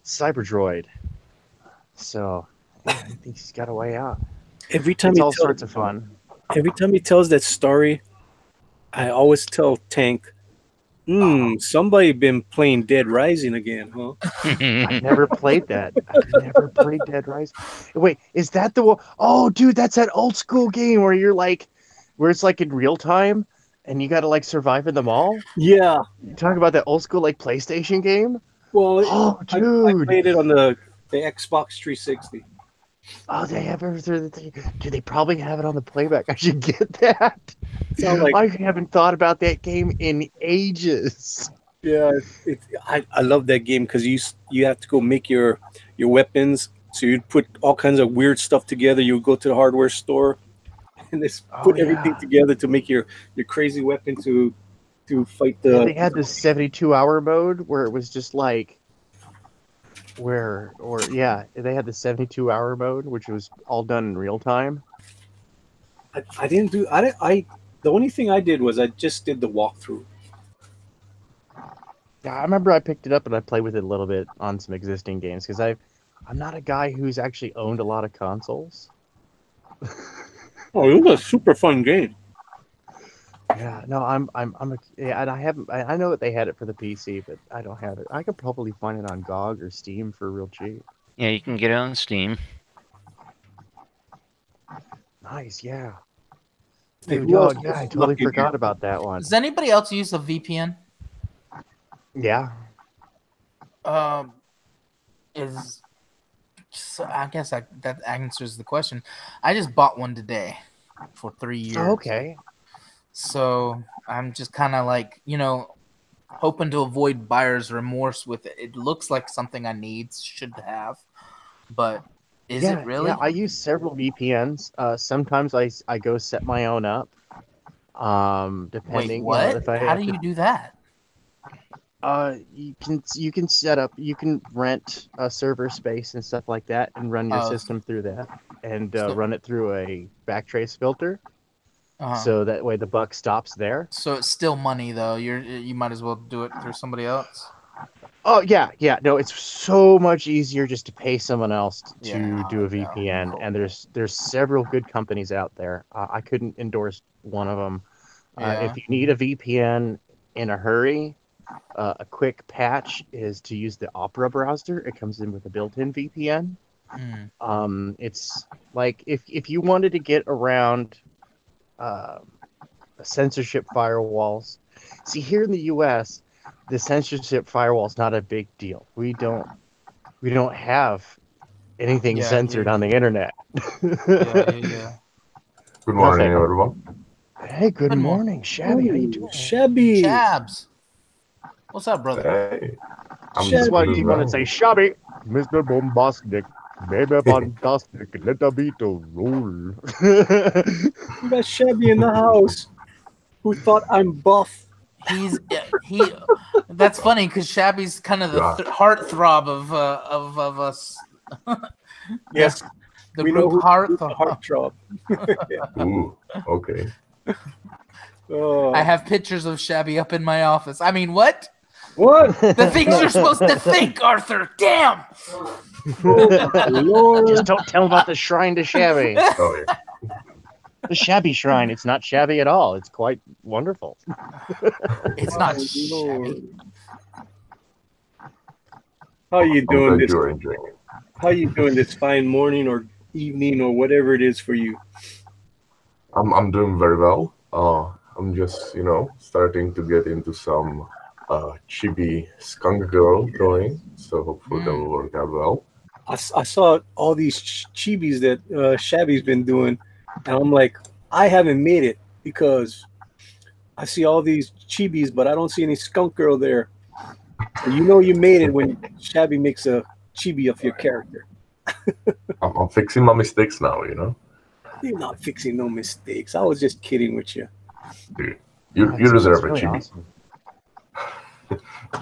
cyber droid. So yeah, I think he's got a way out. Every time it's all sorts of fun. Every time he tells that story, I always tell Tank, somebody been playing Dead Rising again, huh? I've never played that. I've never played Dead Rising. Wait, is that the one? Oh, dude, that's that old school game where it's like in real time and you got to like survive in the mall? Yeah. You talk about that old school like PlayStation game? Well, dude. I played it on the Xbox 360. Oh, they have everything. Do they probably have it on the playback? I should get that. Like, I haven't thought about that game in ages. Yeah, I love that game because you have to go make your weapons. So you'd put all kinds of weird stuff together. You would go to the hardware store and just put everything together to make your crazy weapon to fight the. Yeah, they had this 72-hour mode where it was just like. They had the 72-hour mode, which was all done in real time. I didn't do. The only thing I did was I just did the walkthrough. Yeah, I remember I picked it up and I played with it a little bit on some existing games because I'm not a guy who's actually owned a lot of consoles. Oh, it was a super fun game. Yeah, no, and I know that they had it for the PC, but I don't have it. I could probably find it on GOG or Steam for real cheap. Yeah, you can get it on Steam. Nice, yeah. Dude, I totally forgot about that one. Does anybody else use a VPN? Yeah. I guess that answers the question. I just bought one today for 3 years. Oh, okay. So I'm just kind of like, hoping to avoid buyer's remorse with it. It looks like something I should have, but is it really? Yeah, I use several VPNs. Sometimes I go set my own up. Depending. Wait, what? If I How do you do that? You can rent a server space and stuff like that, and run your system through that, and run it through a backtrace filter. So that way the buck stops there. So it's still money though. You might as well do it through somebody else. Oh yeah. No, it's so much easier just to pay someone else to do a VPN, and there's several good companies out there. I couldn't endorse one of them. If you need a VPN in a hurry, a quick patch is to use the Opera browser. It comes in with a built-in VPN. It's like if you wanted to get around censorship firewalls. See, here in the U.S., the censorship firewall is not a big deal. We don't have anything Yeah, censored yeah. on the internet. Yeah. Good morning, Nothing. everyone. Hey, good Good morning, Shabby. How you Ooh, doing? Shabby. Chabs. What's up, brother? Hey, I'm That's why doing you well. want to say Shabby, Mr. Bombastic, baby fantastic, let the beat roll. We got Shabby in the house. Who thought I'm buff? He. That's funny because Shabby's kind of the God. heartthrob of us. Yes, The we know group who's the heartthrob. heartthrob. Ooh, okay. Oh, I have pictures of Shabby up in my office. I mean, what? what? The things you're supposed to think, Arthur. Damn. Oh, Lord. Just don't tell about the shrine to Shabby. Oh, yeah. The Shabby shrine. It's not shabby at all. It's quite wonderful. It's not Oh, Shabby. Lord. How you I'm doing glad this? you're enjoying it. How you doing this fine morning or evening or whatever it is for you? I'm doing very well. I'm just, starting to get into some chibi SkunkGirl drawing, so hopefully that will work out well. I saw all these chibis that Shabby's been doing, and I'm like, I haven't made it because I see all these chibis, but I don't see any skunk girl there. And you know you made it when Shabby makes a chibi of your character. I'm fixing my mistakes now, You're not fixing no mistakes. I was just kidding with you. Dude, you deserve a chibi. Awesome.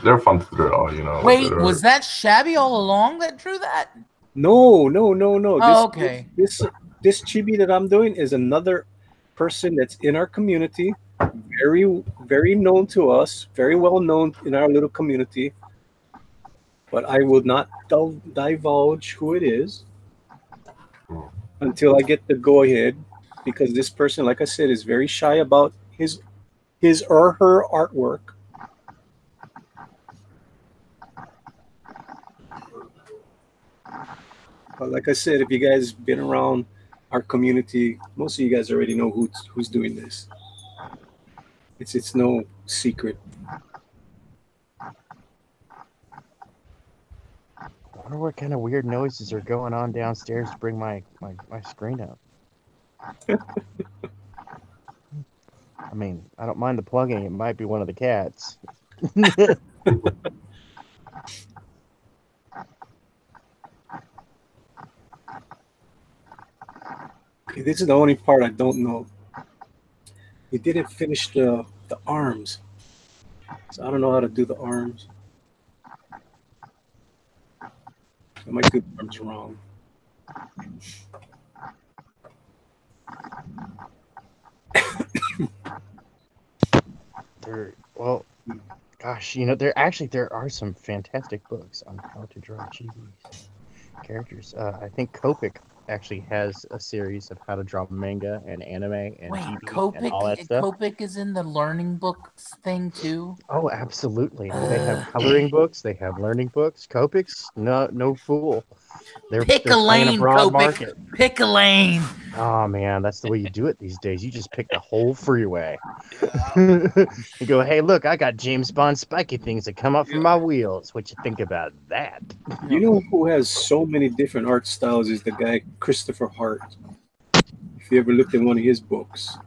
They're fun to draw, Wait, was that Shabby all along that drew that? No. Oh, okay. This chibi that I'm doing is another person that's in our community, very very known to us, very well known in our little community. But I will not divulge who it is until I get the go ahead, because this person, like I said, is very shy about his or her artwork. But like I said, if you guys been around our community, most of you guys already know who's doing this. It's no secret. I wonder what kind of weird noises are going on downstairs to bring my screen up. I mean, I don't mind the plugging. It might be one of the cats. Okay, this is the only part I don't know. He didn't finish the arms, so I don't know how to do the arms. I might do the arms wrong. Well, gosh, there are some fantastic books on how to draw chibis characters. I think Copic actually has a series of how to draw manga and anime and Wait, chibi and all that stuff. Copic is in the learning books thing too? Oh, absolutely. They have coloring books. They have learning books. Copic's no fool. They're Pick a playing lane, a broad Copic. market. Pick a lane. Oh man, that's the way you do it these days. You just pick the whole freeway. You go, hey, look, I got James Bond spiky things that come up from my wheels. What you think about that? You know who has so many different art styles is the guy Christopher Hart. If you ever looked at one of his books,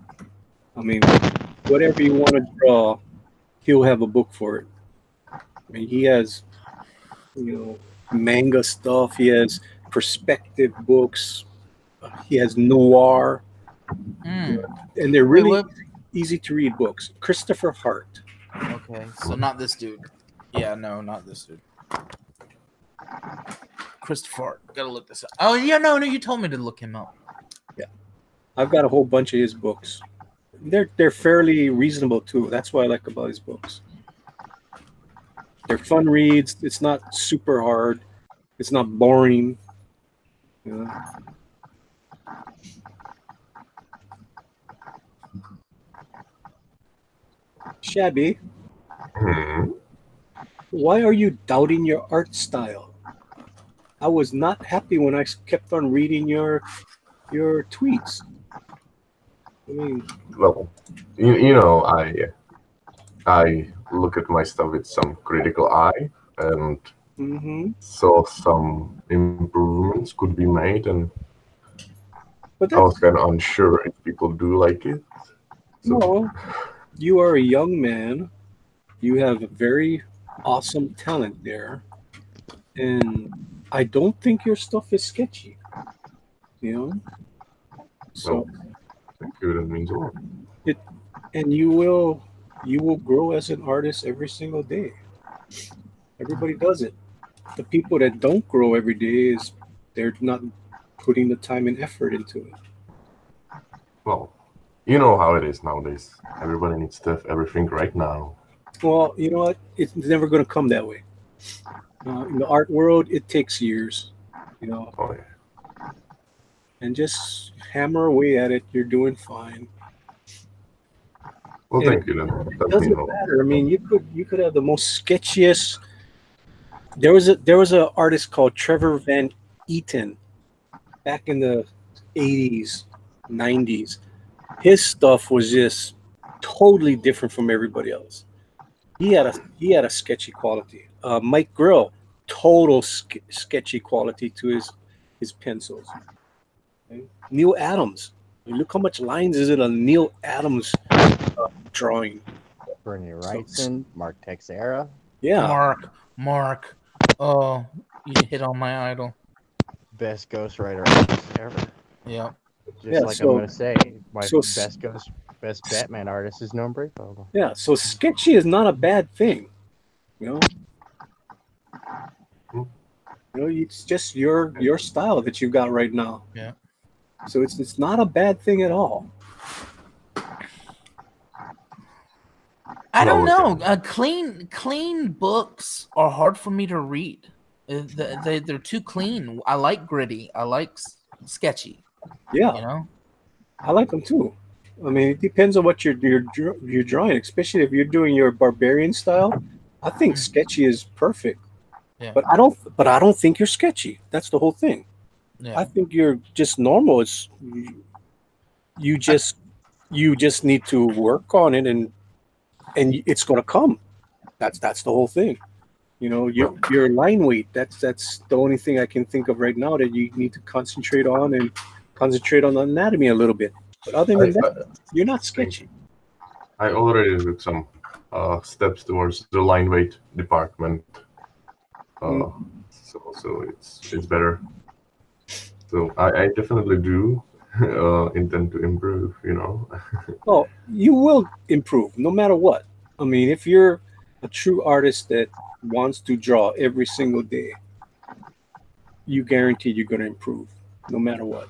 I mean, whatever you want to draw, he'll have a book for it. I mean, he has, manga stuff. He has perspective books. He has noir, and they're really easy to read books. Christopher Hart. Okay, so not this dude. Yeah, no, not this dude. Christopher Hart. Gotta look this up. Oh yeah, no, you told me to look him up. Yeah, I've got a whole bunch of his books. They're fairly reasonable too. That's what I like about his books. They're fun reads. It's not super hard. It's not boring. Shabby, why are you doubting your art style? I was not happy when I kept on reading your tweets. I mean, Well, I look at my stuff with some critical eye, and So some improvements could be made, and But I was that's kind of unsure if people do like it. So no. You are a young man. You have a very awesome talent there, and I don't think your stuff is sketchy. You know, so well, thank you. That means a lot. it and you will grow as an artist every single day. Everybody does it. The people that don't grow every day is they're not putting the time and effort into it. Well, you know how it is nowadays. Everybody needs to have everything right now. Well, you know what? It's never going to come that way. In the art world, it takes years, you know, Oh yeah. and just hammer away at it. You're doing fine, Well, and thank you. Then it that means doesn't a lot. matter. I mean, you could have the most sketchiest. There was a artist called Trevor Van Eaton back in the 80s, 90s. His stuff was just totally different from everybody else. He had a sketchy quality. Mike Grill, total sketchy quality to his pencils. Okay? Neil Adams, look how much lines is it on Neil Adams drawing? Bernie So Wrightson, Mark Texera, yeah, Mark. Oh, you hit on my idol. best ghostwriter artist ever. Yep. Just yeah. like I'm gonna say, my So best Batman artist is Noam Brayfogle. yeah, so sketchy is not a bad thing. You know, it's just your style that you've got right now. Yeah. So it's not a bad thing at all. I don't No, know. Clean books are hard for me to read. They're too clean. I like gritty. I like sketchy. Yeah, You know. I like them too. I mean, it depends on what you're drawing, especially if you're doing your barbarian style. I think sketchy is perfect. Yeah. But I don't think you're sketchy. That's the whole thing. Yeah. I think you're just normal. It's you just you just need to work on it, and it's gonna come. That's the whole thing. You know, your line weight. That's the only thing I can think of right now that you need to concentrate on and concentrate on the anatomy a little bit. But other I, than that, I, you're not sketchy. I already took some steps towards the line weight department. Uh, so it's better. So I definitely do intend to improve. You know. Oh, you will improve no matter what. I mean, if you're a true artist that wants to draw every single day, you guarantee you're going to improve no matter what.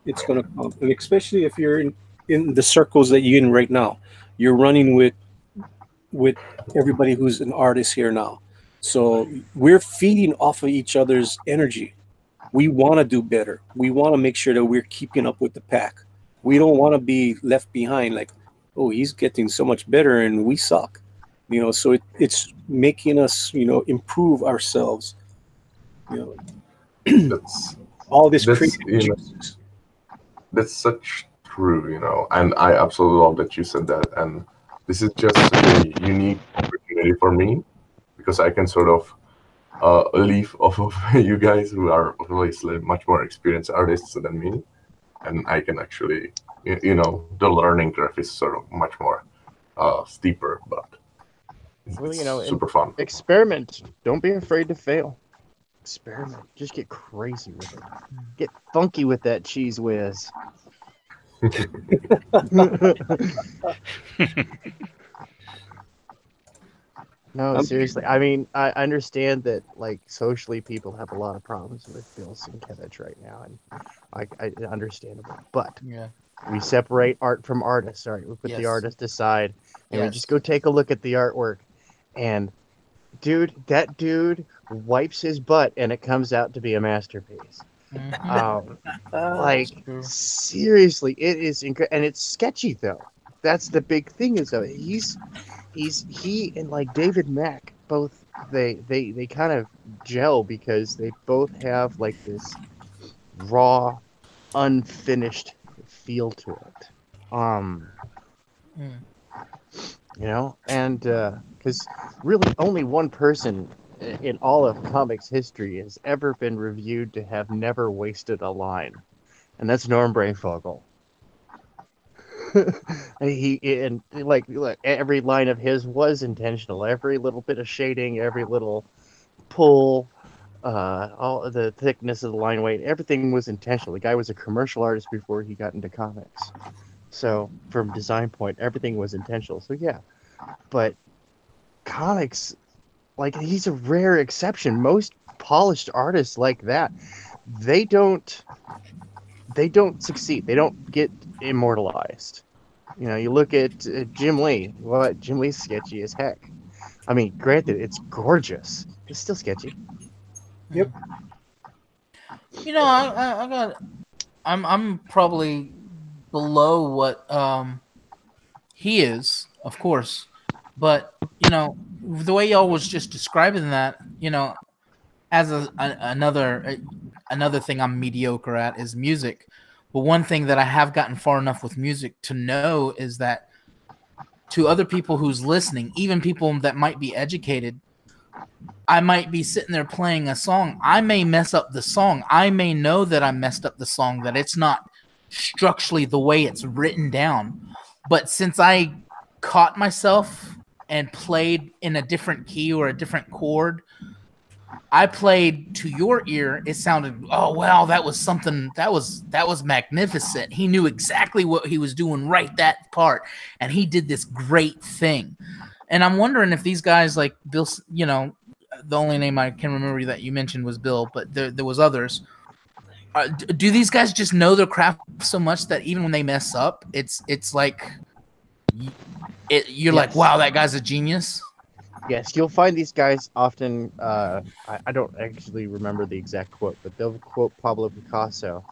It's going to come. And especially if you're in the circles that you're in right now. You're running with everybody who's an artist here now. So we're feeding off of each other's energy. We want to do better. We want to make sure that we're keeping up with the pack. We don't want to be left behind like, oh, he's getting so much better and we suck. So it's making us, improve ourselves. You know, That's all this that's creative you know juices. that's such true. And I absolutely love that you said that. And this is just such a unique opportunity for me because I can sort of leave off of you guys who are obviously much more experienced artists than me, and I can actually, the learning curve is sort of much more steeper, but Well, it's and super fun. experiment. Don't be afraid to fail. Experiment. Just get crazy with it. Get funky with that cheese whiz. No, I'm, seriously. I mean, I understand that, like, socially, people have a lot of problems with Bill Sienkiewicz right now, and I understandable. But Yeah. we separate art from artists. All right, we put the Yes. artist aside, and we Yes. just go take a look at the artwork. And that dude wipes his butt, and it comes out to be a masterpiece. Mhm. Like, True. seriously, it is and it's sketchy though. That's the big thing is though he and like David Mack both they kind of gel because they both have like this raw, unfinished feel to it. Mm. And because really only one person in all of comics history has ever been reviewed to have never wasted a line, and that's Norm Brayfogle. And like every line of his was intentional. Every little bit of shading, every little pull, all the thickness of the line weight, everything was intentional. The guy was a commercial artist before he got into comics. So from design point, everything was intentional. So yeah, but comics, like, he's a rare exception. Most polished artists like that, they don't succeed. They don't get immortalized. You know, you look at Jim Lee. What, Jim Lee's sketchy as heck. I mean, granted, it's gorgeous. It's still sketchy. Yep. You know, I'm probably below what he is, of course, but you know, the way y'all was just describing that, you know, as another thing I'm mediocre at is music. But one thing that I have gotten far enough with music to know is that to other people who's listening, even people that might be educated, I might be sitting there playing a song. I may mess up the song. I may know that I messed up the song, that it's not structurally the way it's written down. But since I caught myself and played in a different key or a different chord, I played to your ear. It sounded, oh wow, that was something, that was magnificent. He knew exactly what he was doing right that part, and he did this great thing. And I'm wondering if these guys like Bill, you know, the only name I can remember that you mentioned was Bill, but there was others. Do these guys just know their craft so much that even when they mess up, it's like you're like, wow, that guy's a genius? Yes, you'll find these guys often. I don't actually remember the exact quote, but they'll quote Pablo Picasso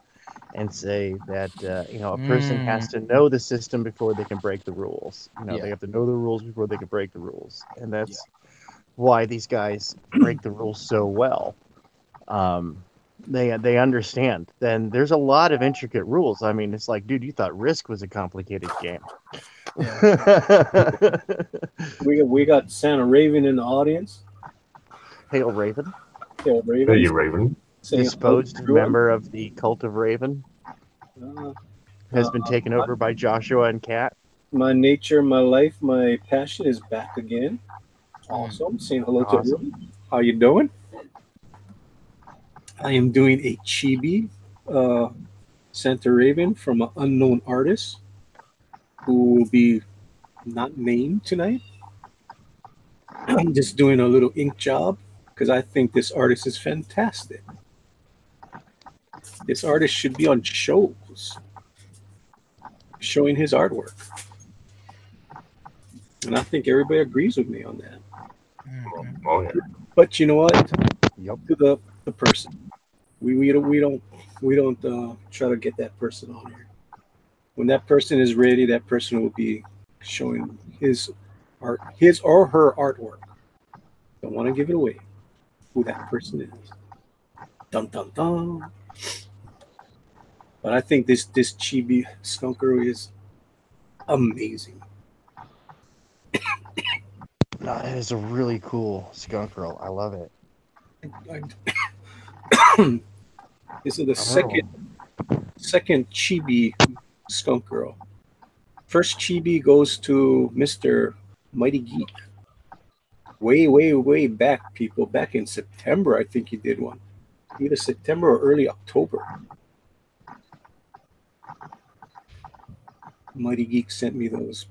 and say that you know, a person has to know the system before they can break the rules. You know, they have to know the rules before they can break the rules, and that's why these guys break the rules so well. They understand. Then there's a lot of intricate rules. I mean, it's like, dude, you thought Risk was a complicated game. Yeah. we got Santa Raven in the audience. Hail Raven. Hail Raven. Hey, Raven. Disposed member of the cult of Raven. Has been taken over by Joshua and Kat. My nature, my life, my passion is back again. Awesome. Saying hello to everyone. How you doing? I am doing a chibi Santa Raven from an unknown artist who will be not named tonight. I'm just doing a little ink job because I think this artist is fantastic. This artist should be on shows showing his artwork. And I think everybody agrees with me on that. Oh yeah. But you know what? Yep. To the person. We don't try to get that person on here. When that person is ready, that person will be showing his art, his or her artwork. Don't want to give it away who that person is. Dun dun dun. But I think this chibi SkunkGirl is amazing. No, it is a really cool SkunkGirl. I love it. This is the second chibi SkunkGirl. First chibi goes to Mr. Mighty Geek. Way back, people. Back in September, I think he did one. Either September or early October. Mighty Geek sent me those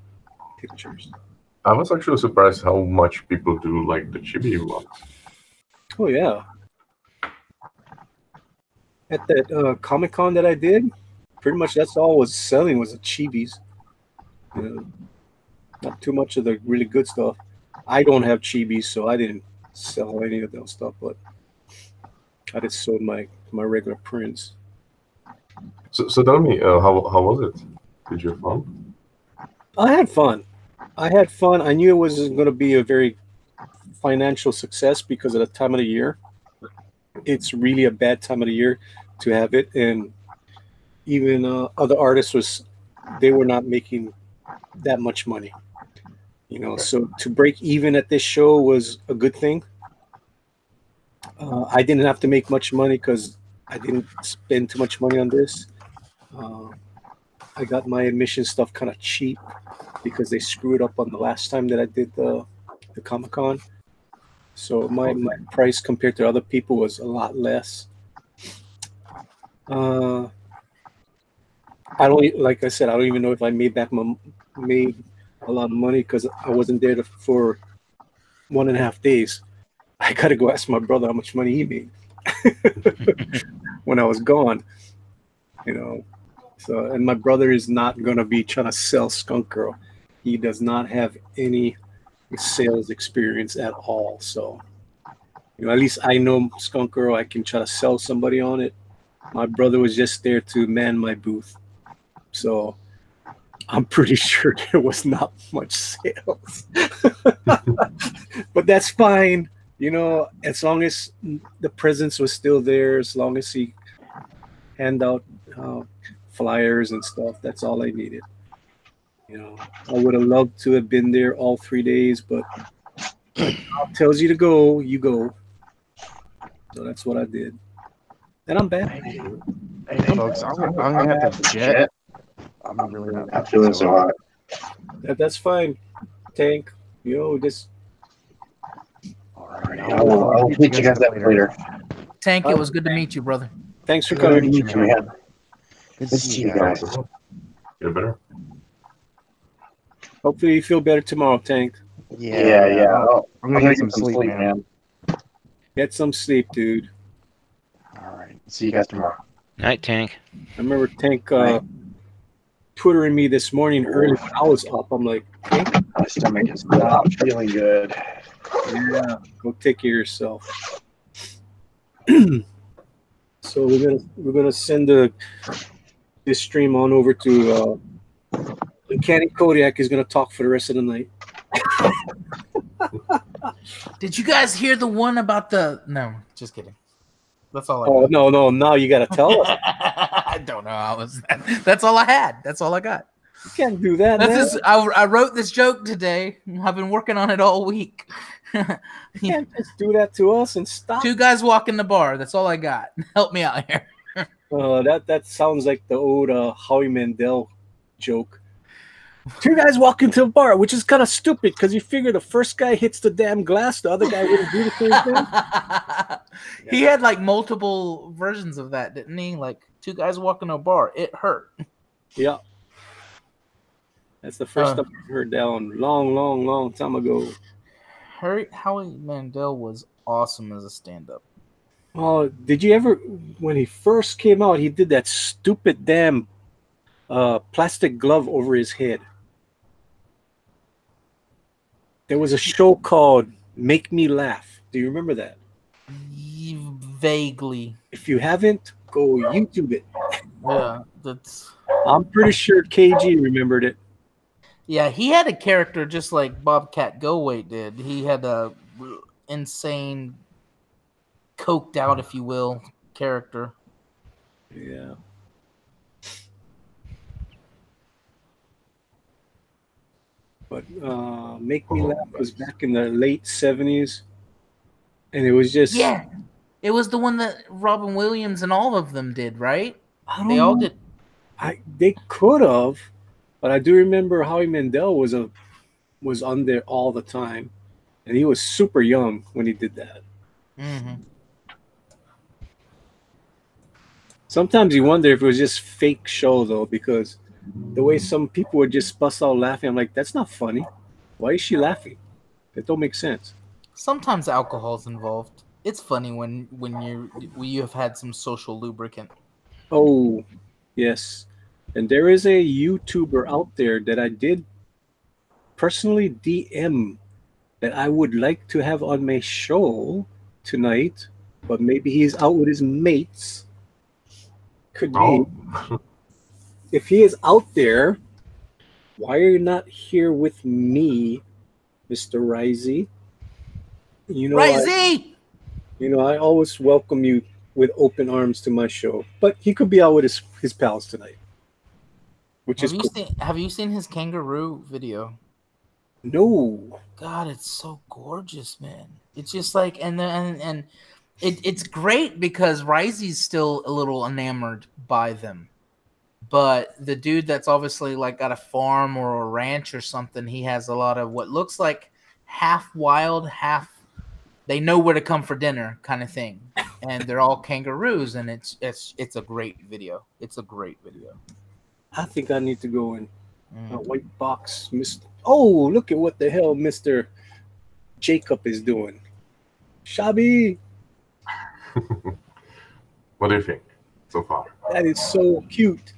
pictures. I was actually surprised how much people do like the chibi ones. Oh yeah. At that Comic-Con that I did, pretty much that's all I was selling was the chibis. Not too much of the really good stuff. I don't have chibis, so I didn't sell any of that stuff, but I just sold my regular prints. So tell me, how was it? Did you have fun? I had fun. I knew it was going to be a very financial success because of the time of the year. It's really a bad time of the year to have it, and even other artists they were not making that much money. So to break even at this show was a good thing. I didn't have to make much money because I didn't spend too much money on this. Uh, I got my admission stuff kind of cheap because they screwed up on the last time that I did the Comic Con. So my price compared to other people was a lot less. I don't like I said I don't even know if I made a lot of money because I wasn't there for 1.5 days. I gotta go ask my brother how much money he made when I was gone. You know, so and my brother is not gonna be trying to sell Skunk Girl. He does not have any sales experience at all. So at least I know Skunk Girl. I can try to sell somebody on it. My brother was just there to man my booth. So I'm pretty sure there was not much sales. But that's fine. As long as the presence was still there, as long as he hand out flyers and stuff, that's all I needed. I would have loved to have been there all 3 days, but when God tells you to go, you go. So that's what I did. And I'm back. Hey, folks, I'm gonna have to jet. I'm really not feeling so hot. That's fine. Tank, just. All right, I'll meet you guys up later. Tank, it was good to meet you, brother. Thanks for Good to coming. meet you, man. Good Good to see you guys. Get better. Hopefully you feel better tomorrow, Tank. Yeah. I'm gonna get some sleep, man. Get some sleep, dude. All right. See you guys tomorrow. Night, Tank. I remember Tank Twittering me this morning early when I was up. I'm like, Tank, My stomach is not feeling good. yeah, go take care of yourself. So we're gonna send this stream on over to Uncanny Kodiak is gonna talk for the rest of the night. Did you guys hear the one about the? No, just kidding. That's all I Oh got. no! Now you gotta tell us. I don't know how was that. That's all I had. That's all I got. You can't do that, That's man. just, I wrote this joke today. I've been working on it all week. You can't just do that to us and stop. 2 guys walk in the bar. That's all I got. Help me out here. That sounds like the old Howie Mandel joke. 2 guys walk into a bar, which is kind of stupid because you figure the first guy hits the damn glass, the other guy wouldn't do the same thing. He had like multiple versions of that, didn't he? Like 2 guys walk in a bar. It hurt. Yeah. That's the first time I heard that one long time ago. Howie Mandel was awesome as a stand-up. Oh, did you ever, when he first came out, he did that stupid damn plastic glove over his head. There was a show called Make Me Laugh. Do you remember that? Vaguely. If you haven't, go YouTube it. Yeah, that's. I'm pretty sure KG remembered it. Yeah, he had a character just like Bobcat Goldthwait did. He had a insane, coked out, if you will, character. Yeah. But Make Me Laugh was back in the late 70s. And it was just... Yeah. It was the one that Robin Williams and all of them did, right? They all did. They could have, but I do remember Howie Mandel was on there all the time. And he was super young when he did that. Mm-hmm. Sometimes you wonder if it was just fake show, though, because the way some people would just bust out laughing, I'm like, that's not funny. Why is she laughing? That don't make sense. Sometimes alcohol's involved. It's funny when you have had some social lubricant. Oh, yes. And there is a YouTuber out there that I did personally DM that I would like to have on my show tonight, but maybe he's out with his mates. Could be. If he is out there, why are you not here with me, Mr. Risey? Risey! I always welcome you with open arms to my show, but he could be out with his pals tonight, which is cool. Have you seen his kangaroo video? No. God, it's so gorgeous, man. It's just like and It's great because Risey's still a little enamored by them. But the dude that's obviously like got a farm or a ranch or something, he has a lot of what looks like half wild, half they know where to come for dinner kind of thing. And they're all kangaroos, and it's a great video. It's a great video. I think I need to go in a white box, Mr. Oh, look at what the hell Mr. Jacob is doing. Shabby, What do you think so far? that is so cute.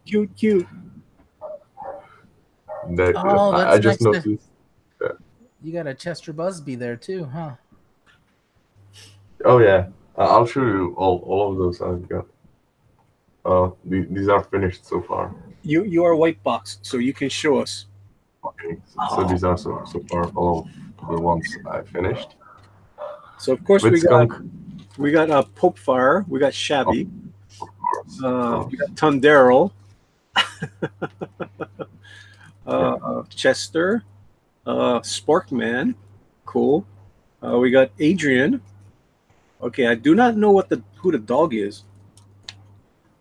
Cute. That, Oh, I that's just next to- noticed. You got a Chester Busby there too, huh? Oh yeah, I'll show you all of those I've got. These are finished so far. You are white box, so you can show us. Okay, so these are so far all of the ones I finished. So of course With we skunk, got Pope Fire, we got Shabby, of course. we got Tundero, Chester, Sporkman, cool. We got Adrian. Okay, I do not know who the dog is.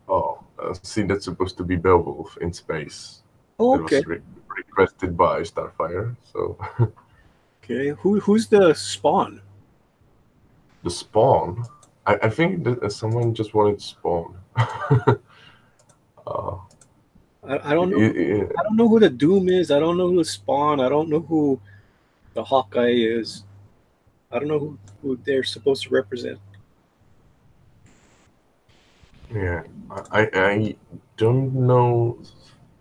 Oh, see, that's supposed to be Beowulf in space. Oh, It okay, was requested by Starfire. So okay. Who's the spawn? the spawn, I think that someone just wanted spawn. I don't know. I don't know who the Doom is. I don't know who the Spawn. I don't know who the Hawkeye is. I don't know who they're supposed to represent. Yeah, I don't know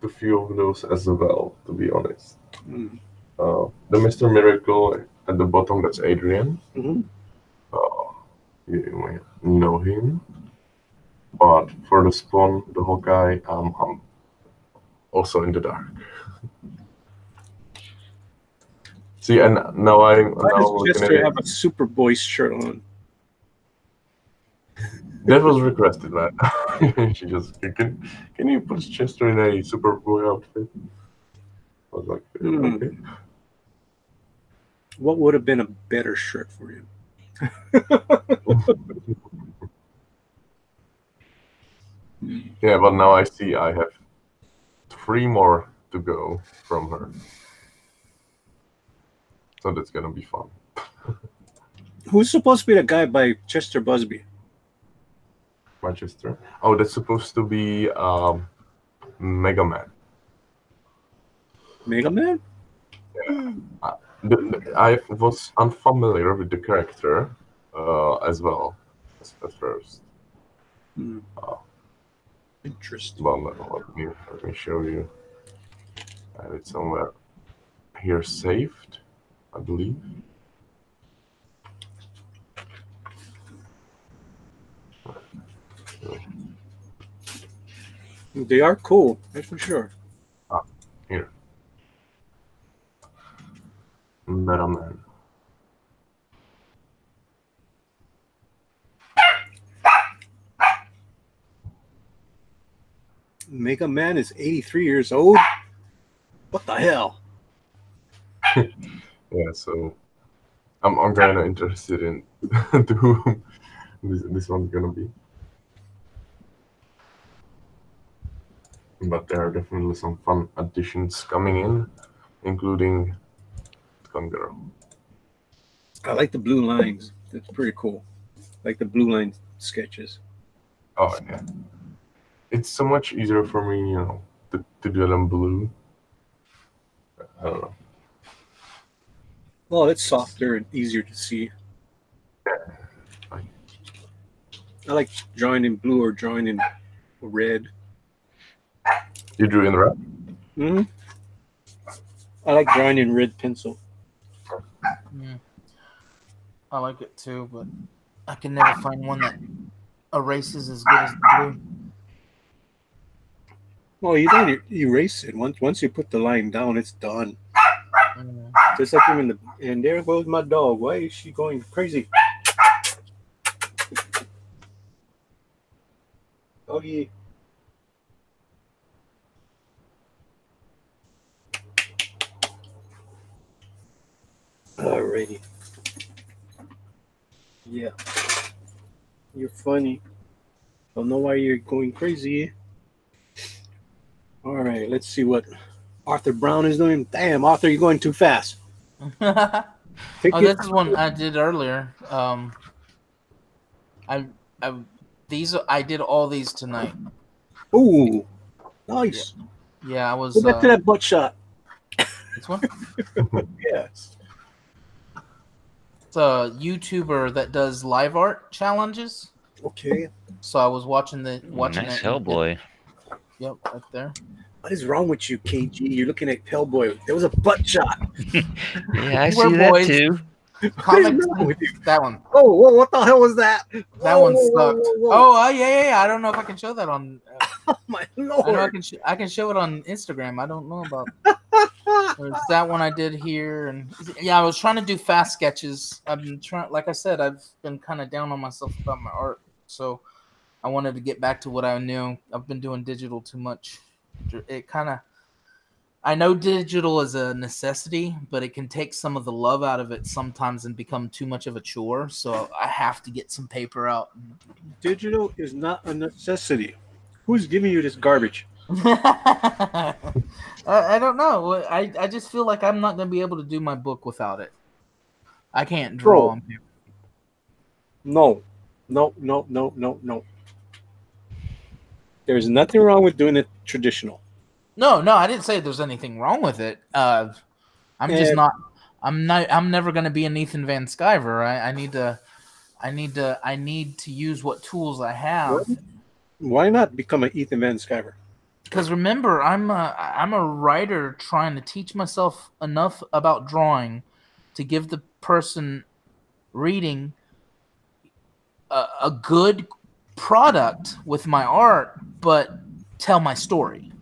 a few of those as well, to be honest. Mm. The Mr. Miracle at the bottom, that's Adrian. Mhm. You might know him. But for the Spawn, the Hawkeye, I'm also in the dark. See, and now I'm Why now does looking at Chester it. have a Superboy shirt on? That was requested, man. She just can you put Chester in a Superboy outfit? I was like, okay. What would have been a better shirt for him? Yeah, but now I see I have 3 more to go from her. So that's gonna be fun. Who's supposed to be the guy by Chester Busby? Manchester. Oh, that's supposed to be Mega Man. Mega Man? I was unfamiliar with the character as well at first. Hmm. Interesting. Well, let me show you. I have it somewhere here saved, I believe. They are cool, that's for sure. Here. Mega Man. Mega Man is 83 years old. What the hell? Yeah, so I'm kind of interested in who this one's gonna be. But there are definitely some fun additions coming in, including SkunkGirl. I like the blue lines. That's pretty cool. Like the blue line sketches. Oh yeah, it's so much easier for me, to do it in blue. I don't know. Well, it's softer and easier to see. I like drawing in blue or drawing in red. You drew in red? Hmm. I like drawing in red pencil. Yeah. I like it too, but I can never find one that erases as good as the blue. Well, you don't erase it. Once you put the line down, it's done. Mm. Just like even and there goes my dog. Why is she going crazy? Doggy. Alrighty. Yeah, you're funny. Don't know why you're going crazy. All right, let's see what Arthur Brown is doing. Damn, Arthur, you're going too fast. Take Oh, your this is one I did earlier. I I did all these tonight. Ooh, nice. Yeah, I was. Go back to that butt shot. This one. Yes. It's a YouTuber that does live art challenges. Okay. So I was watching Nice it. Hellboy. Yep, right there. What is wrong with you, KG? You're looking at Hellboy. There was a butt shot. Yeah, I We're see that boys. too. Comics. wrong with you? That one. Oh, whoa, what the hell was that? That Whoa, one whoa, whoa, sucked. whoa, whoa. Oh, yeah. I don't know if I can show that on. Oh, my I know lord. I can show it on Instagram. I don't know about. There's that one I did here, and yeah, I was trying to do fast sketches. I've been trying, like I said, I've been kind of down on myself about my art, so I wanted to get back to what I knew. I've been doing digital too much. It kind of, I know digital is a necessity, but it can take some of the love out of it sometimes and become too much of a chore. So I have to get some paper out. Digital is not a necessity. Who's giving you this garbage? I don't know. I just feel like I'm not going to be able to do my book without it. I can't draw Bro. on paper. No. No. There's nothing wrong with doing it traditional. No, I didn't say there's anything wrong with it. I'm just not. I'm never going to be an Ethan Van Sciver. I need to use what tools I have. Why not become an Ethan Van Sciver? Because remember, I'm a writer trying to teach myself enough about drawing to give the person reading a good product with my art, but tell my story.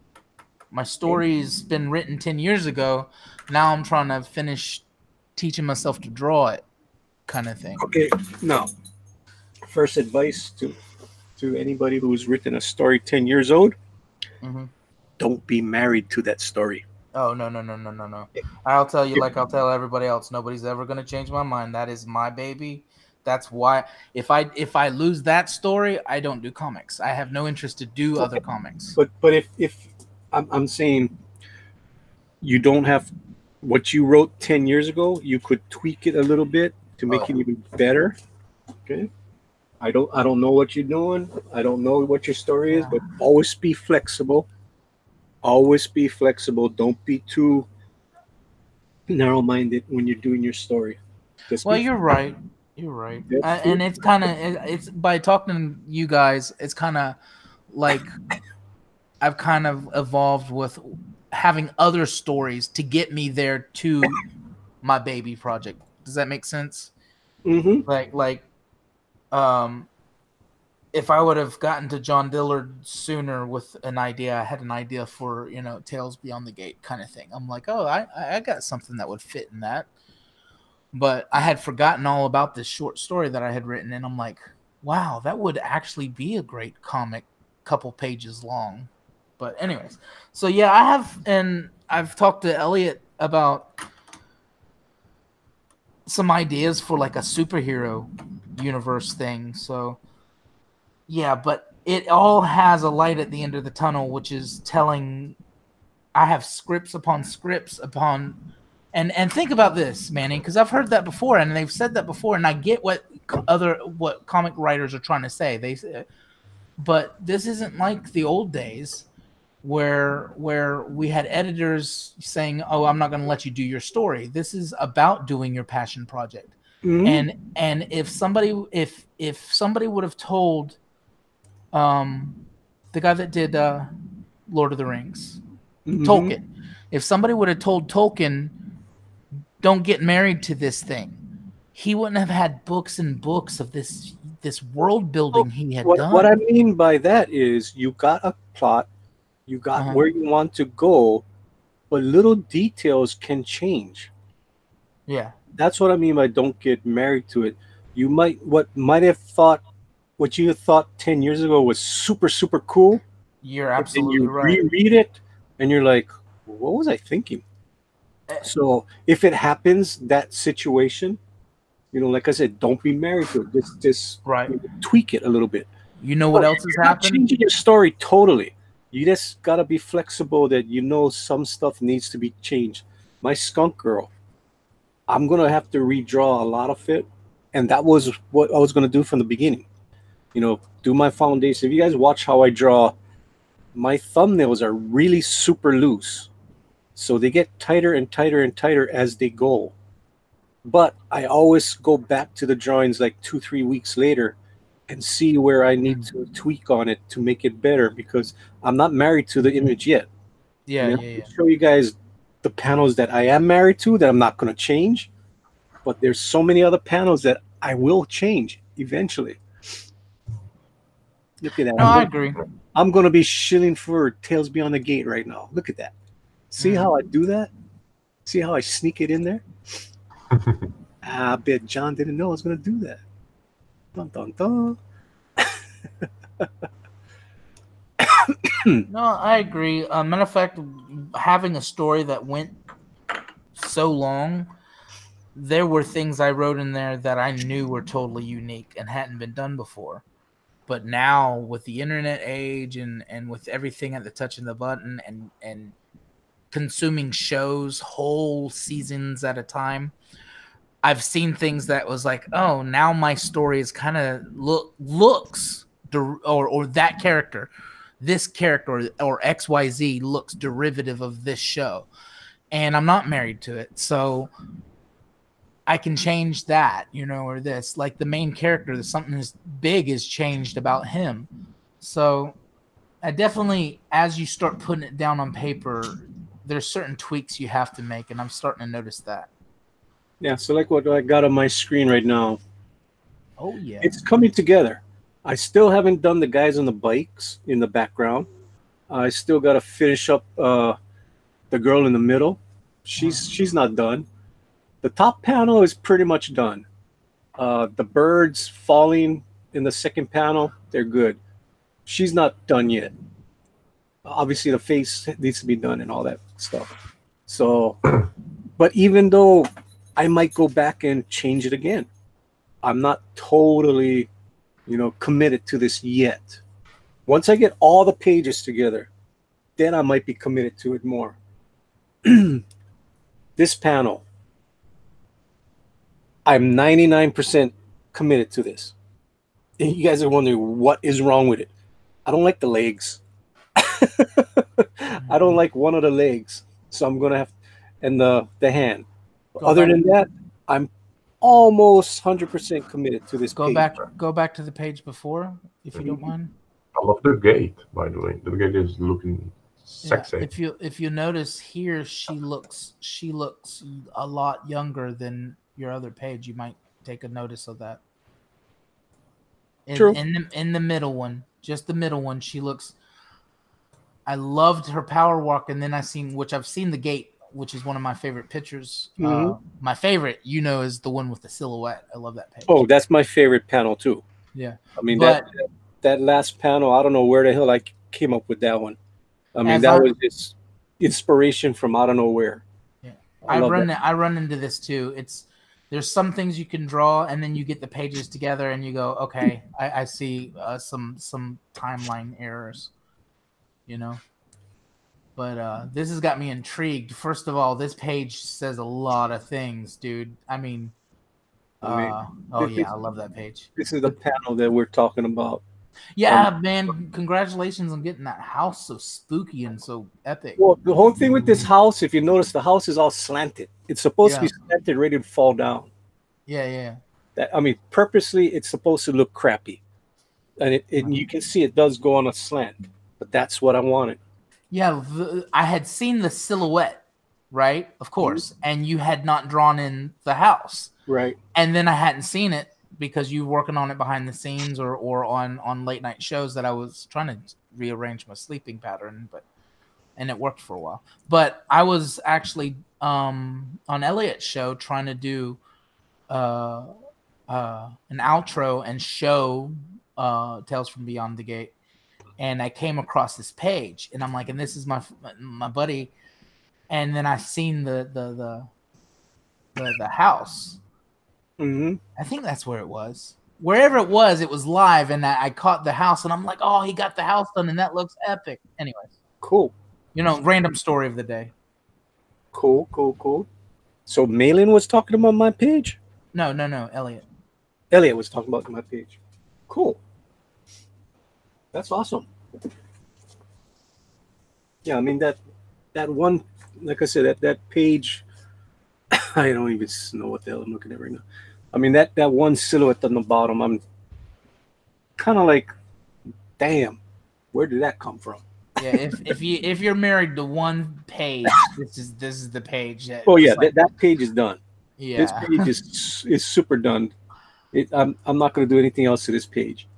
My story's been written 10 years ago. Now I'm trying to finish teaching myself to draw it, kind of thing. Okay, now, first advice to anybody who's written a story 10 years old, don't be married to that story. Oh, no. I'll tell you like I'll tell everybody else. Nobody's ever going to change my mind. That is my baby. That's why if I lose that story, I don't do comics. I have no interest to do other comics. But if I'm saying you don't have what you wrote 10 years ago, you could tweak it a little bit to make it even better. Okay. I don't know what you're doing. I don't know what your story is, but always be flexible. Always be flexible. Don't be too narrow-minded when you're doing your story. Well, you're right. You're right. And it's kind of it's by talking to you guys, it's kind of like I've kind of evolved with having other stories to get me there to my baby project. Does that make sense? Mm-hmm. If I would have gotten to John Dillard sooner with an idea, I had an idea for, Tales Beyond the Gate kind of thing. I'm like, oh, I got something that would fit in that. But I had forgotten all about this short story that I had written, and I'm like, wow, that would actually be a great comic, couple pages long. But anyways, so yeah, I've talked to Elliot about some ideas for like a superhero universe thing. So yeah, but it all has a light at the end of the tunnel, which is telling I have scripts upon scripts upon. And think about this, Manny, because I've heard that before, and they've said that before, and I get what comic writers are trying to say. But this isn't like the old days where we had editors saying, "Oh, I'm not going to let you do your story." This is about doing your passion project. Mm-hmm. And if somebody would have told the guy that did Lord of the Rings, mm-hmm. Tolkien, if somebody would have told Tolkien, don't get married to this thing, he wouldn't have had books and books of this world building he had done. What I mean by that is you got a plot, you got where you want to go, but little details can change. Yeah. That's what I mean by don't get married to it. What you thought 10 years ago was super, super cool. You're absolutely right. You reread it and you're like, what was I thinking? So if it happens, that situation, You know, like I said, don't be married to it. Just Right. tweak it a little bit. You know what else has You're not happened? changing your story totally. You just gotta be flexible that you know some stuff needs to be changed. My Skunk Girl, I'm gonna have to redraw a lot of it, and that was what I was gonna do from the beginning. You know, do my foundation. If you guys watch how I draw, my thumbnails are really super loose, so they get tighter and tighter and tighter as they go. But I always go back to the drawings like 2 3 weeks later and see where I need to tweak on it to make it better because I'm not married to the image yet. Yeah, I mean, yeah, I yeah. can show you guys the panels that I am married to that I'm not going to change, but there's so many other panels that I will change eventually. Look at that. No, I agree. I'm gonna be shilling for Tales Beyond the Gate right now. Look at that. See how I do that? See how I sneak it in there? I bet John didn't know I was gonna do that. Dun, dun, dun. No, I agree. Matter of fact, having a story that went so long, there were things I wrote in there that I knew were totally unique and hadn't been done before. But now with the internet age and with everything at the touch of the button and consuming shows whole seasons at a time, I've seen things that was like, oh, now my story is kind of looks or that character, this character or XYZ looks derivative of this show, and I'm not married to it, so I can change that, you know, or this, like the main character, something as big is changed about him. So I definitely, as you start putting it down on paper, there's certain tweaks you have to make, and I'm starting to notice that. Yeah, so like what I got on my screen right now, Oh yeah, it's coming together. I still haven't done the guys on the bikes in the background. I still got to finish up the girl in the middle. She's not done. The top panel is pretty much done. The birds falling in the second panel, they're good. She's not done yet. Obviously, the face needs to be done and all that stuff. So, but even though I might go back and change it again, I'm not totally, committed to this yet. Once I get all the pages together, then I might be committed to it more. This panel, I'm 99% committed to this. And you guys are wondering what is wrong with it. I don't like the legs. I don't like one of the legs. So I'm gonna have and the hand. Other than that, I'm almost 100% committed to this page. Go back to the page before, if you don't mind. I love the gate, by the way. The gate is looking sexy. Yeah, if you notice here, she looks a lot younger than your other page. You might take a notice of that. True. In the middle one, just the middle one, she looks. I loved her power walk, and then I've seen the gate, which is one of my favorite pictures. My favorite, is the one with the silhouette. I love that page. Oh, that's my favorite panel too. Yeah, I mean that last panel. I don't know where the hell I came up with that one. I mean, that was just inspiration from I don't know where. Yeah, I run into this too. There's some things you can draw, and then you get the pages together, and you go, okay, I see some timeline errors, But this has got me intrigued. First of all, this page says a lot of things, dude. I mean, I love that page. This is the panel that we're talking about. Yeah, man, congratulations on getting that house so spooky and so epic. Well, the whole thing with this house, if you notice, the house is all slanted. It's supposed to be slanted, ready to fall down. Yeah. Purposely, it's supposed to look crappy. And you can see it does go on a slant. But that's what I wanted. Yeah, I had seen the silhouette, right? Of course. And you had not drawn in the house. Right. And then I hadn't seen it because you were working on it behind the scenes or on late night shows that I was trying to rearrange my sleeping pattern, and it worked for a while. But I was actually on Elliot's show trying to do an outro and show Tales from Beyond the Gate. And I came across this page, and I'm like, and this is my buddy. And then I seen the house, Mm-hmm. I think that's where it was. Wherever it was live, and I caught the house, and I'm like, oh, he got the house done, and that looks epic. Anyways, Cool. Random story of the day. Cool. So Malin was talking about my page. No, Elliot. Elliot was talking about my page. Cool. That's awesome. Yeah, I mean that one, like I said, that page. I don't even know what the hell I'm looking at right now. I mean that one silhouette on the bottom. I'm kind of like, damn, where did that come from? Yeah, if you're married to one page, this is the page. Oh yeah, that page is done. Yeah, This page is super done. I'm not going to do anything else to this page.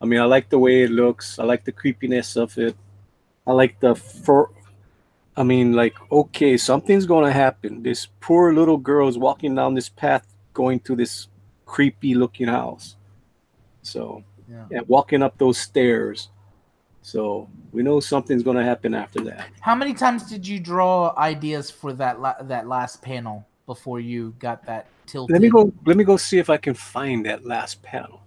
I mean, I like the way it looks. I like the creepiness of it. I like the fur. I mean, like, okay, something's going to happen. This poor little girl is walking down this path going to this creepy looking house. So, and walking up those stairs. So, we know something's going to happen after that. How many times did you draw ideas for that last panel before you got that tilted? Let me go see if I can find that last panel.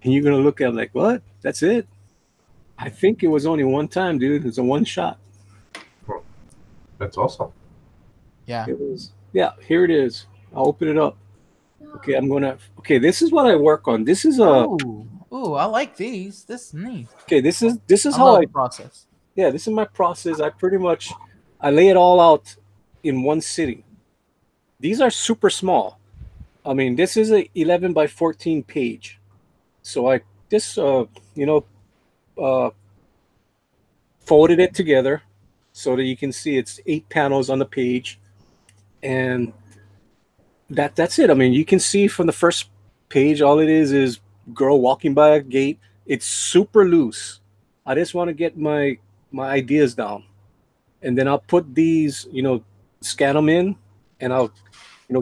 And you're going to look at it like, what? That's it? I think it was only one time, dude. It's a one shot. That's awesome. Yeah. It was. Yeah, here it is. I'll open it up. Okay, okay, this is what I work on. This is a Ooh, I like these. This is neat. Okay, this is how I process. Yeah, this is my process. I lay it all out in one sitting. These are super small. I mean, this is a 11 by 14 page. So I just folded it together so that you can see it's 8 panels on the page, and that's it. I mean, you can see from the first page, all it is girl walking by a gate. It's super loose. I just want to get my ideas down, and then I'll put these, scan them in, and I'll,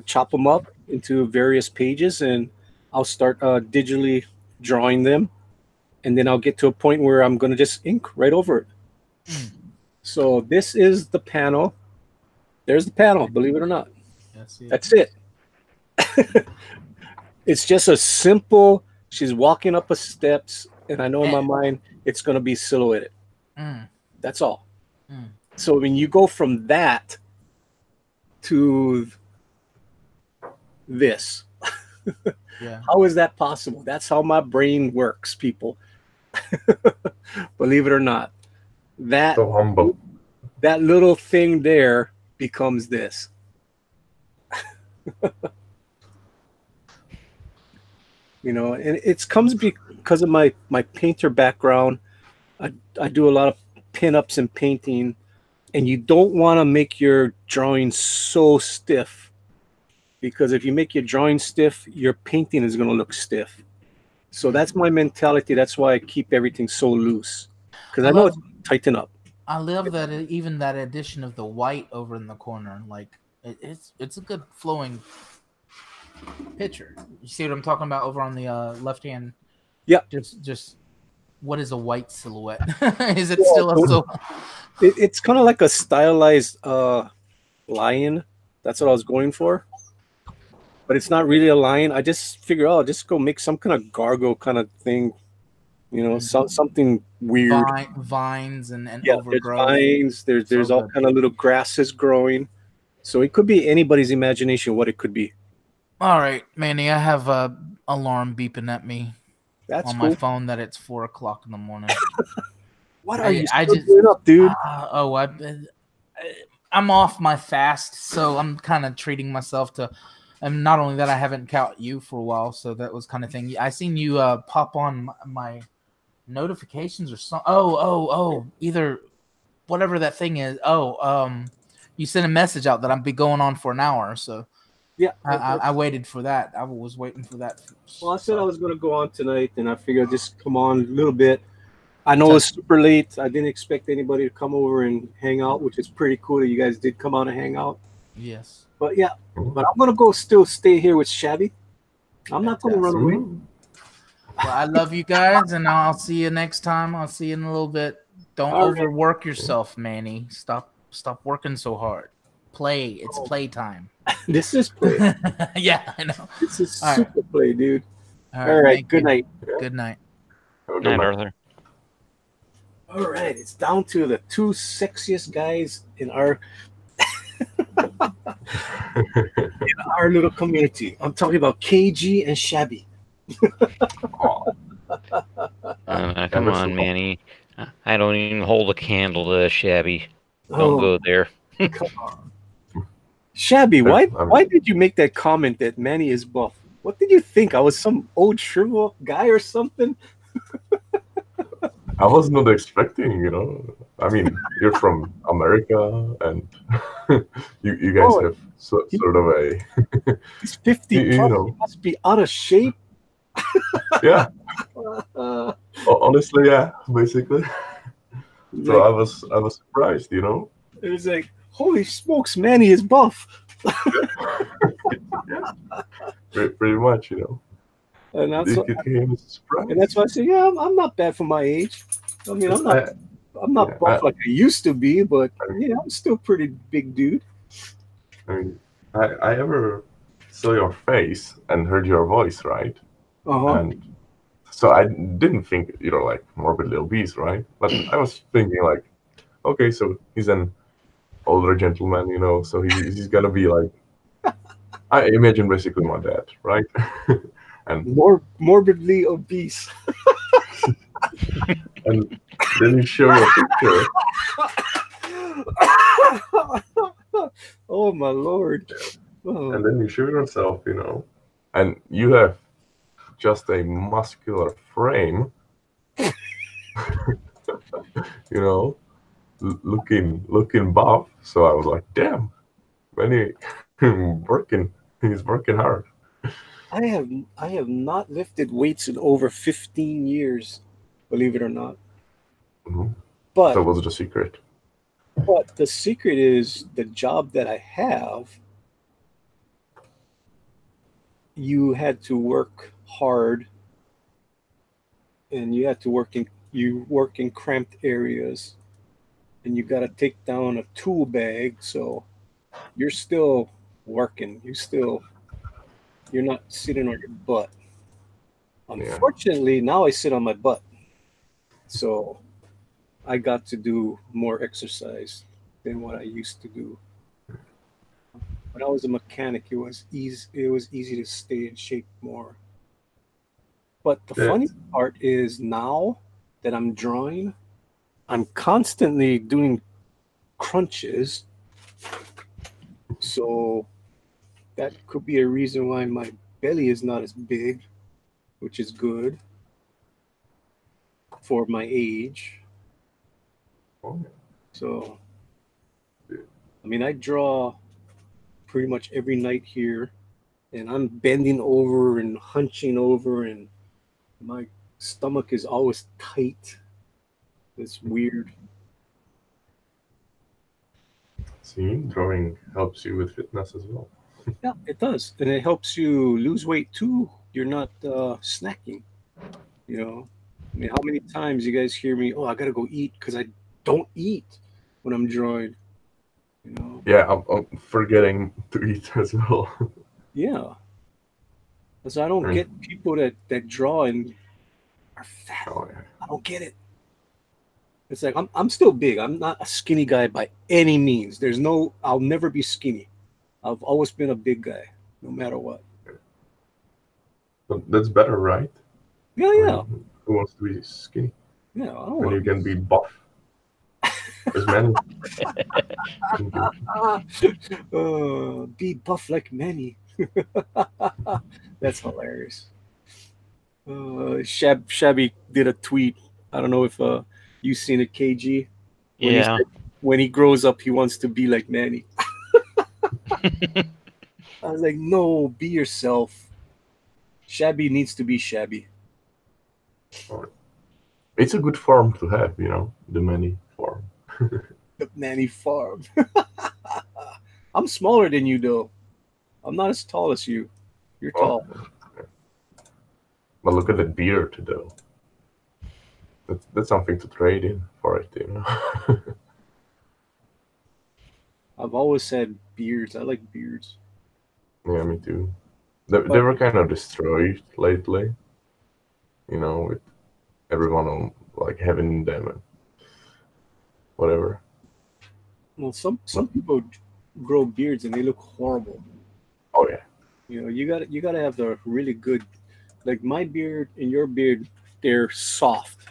chop them up into various pages, and I'll start digitally drawing them, and then I'll get to a point where I'm going to just ink right over it. So this is the panel. There's the panel, believe it or not. That's it. It's just a simple, she's walking up a steps, and I know in my mind it's going to be silhouetted. That's all. So when you go from that to this, how is that possible? That's how my brain works, people. Believe it or not. So humble. That little thing there becomes this. And it comes because of my painter background. I do a lot of pinups and painting, and you don't want to make your drawing so stiff, because if you make your drawing stiff, your painting is going to look stiff. So that's my mentality. That's why I keep everything so loose, because I know it's tighten up. I love that even that addition of the white over in the corner, like it's a good flowing picture. You see what I'm talking about over on the left hand? Yeah. Just what is a white silhouette? Is it still a silhouette? It's kind of like a stylized lion. That's what I was going for. But it's not really a lion. I just figure, I'll just go make some kind of gargoyle kind of thing. Something weird. Vines and overgrowth. There's vines. There's all kind of little grasses growing. So it could be anybody's imagination what it could be. All right, Manny, I have a alarm beeping at me on my phone that it's 4:00 in the morning. What are you doing up, dude? I'm off my fast, so I'm kind of treating myself to. And not only that, I haven't caught you for a while, so that was kind of thing. I seen you pop on my notifications or something. Either whatever that thing is. You sent a message out that I'd be going on for an hour, so. Yeah, I waited for that. I was waiting for that. Well, I said I was going to go on tonight, and I figured I'd just come on a little bit. I know it's super late. I didn't expect anybody to come over and hang out, which is pretty cool that you guys did come out and hang out. Yes. But yeah, I'm going to go still stay here with Shabby. I'm not going to run away. Well, I love you guys, and I'll see you next time. I'll see you in a little bit. Don't overwork yourself, Manny. Stop working so hard. play. It's playtime. This is play. Yeah, I know. This is All right. super play, dude. All All right. thank Good you. night. Good night. Have a good Night, night. Arthur. All right. It's down to the two sexiest guys in our little community. I'm talking about KG and Shabby. Aw, Come Never on, so- Manny. I don't even hold a candle to Shabby. Don't Oh, go there. come on. Shabby, Yeah, why did you make that comment that Manny is buff? What did you think? I was some old shrivel guy or something? I was not expecting, you know. I mean, you're from America, and you guys Oh, have sort of a, he's 50 you plus. know, He must be out of shape. yeah. Uh, Honestly, yeah, basically. So like, I was surprised, you know. it was like, holy smokes, Manny is buff. Yeah, pretty much, you know. And that's what, It came as a surprise. and that's why I say, yeah, I'm not bad for my age. I mean, I'm not yeah, buff like I used to be, but yeah, I'm still pretty big dude. I mean, I ever saw your face and heard your voice, right? Uh-huh. And so I didn't think you're like morbidly obese, right? But I was thinking like, okay, so he's an older gentleman, you know, so he's gonna be like, I imagine basically my dad, right? and Morbidly obese. and then you show your picture, Oh my lord. Oh. and then you show yourself, you know, and you have just a muscular frame, you know, looking buff. So I was like, damn, Benny he's working hard. I have not lifted weights in over 15 years, believe it or not. Mhm. But That was the secret. But the secret is the job that I have, you had to work hard and you work in cramped areas and you got to take down a tool bag, so you're still working. You're not sitting on your butt. Unfortunately, now I sit on my butt. So I got to do more exercise than what I used to do. When I was a mechanic, it was easy to stay in shape more. But the Yeah. funny part is now that I'm drawing, I'm constantly doing crunches. So that could be a reason why my belly is not as big, which is good for my age. Oh, So, I mean, I draw pretty much every night here, and I'm bending over and hunching over, and my stomach is always tight. It's weird. see, drawing helps you with fitness as well. Yeah, it does, and it helps you lose weight too. You're not snacking. You know, I mean, how many times you guys hear me? Oh, I gotta go eat because I don't eat when I'm drawing. You know, Yeah, I'm forgetting to eat as well. yeah. So I don't Right. get people that draw and are fat. Oh, yeah. I don't get it. It's like I'm still big. I'm not a skinny guy by any means. I'll never be skinny. I've always been a big guy, no matter what. But that's better, right? Yeah, I yeah, mean, who wants to be skinny yeah. I don't when want you can be buff? There's many. be buff like Manny. That's hilarious. Shabby did a tweet. I don't know if you seen it, KG. When he Yeah. said, when he grows up, he wants to be like Manny. I was like, no, be yourself. Shabby needs to be shabby. It's a good form to have, you know, the many form. The Manny farm. I'm smaller than you, though. I'm not as tall as you. You're tall. But look at that beard, though. That's something to trade in for it, you know. I've always had beards. I like beards. Yeah, me too. They But were kind of destroyed lately, with everyone on like having them and whatever. well, some But, some people grow beards and they look horrible. oh yeah, You gotta have the really good, like my beard and your beard. They're soft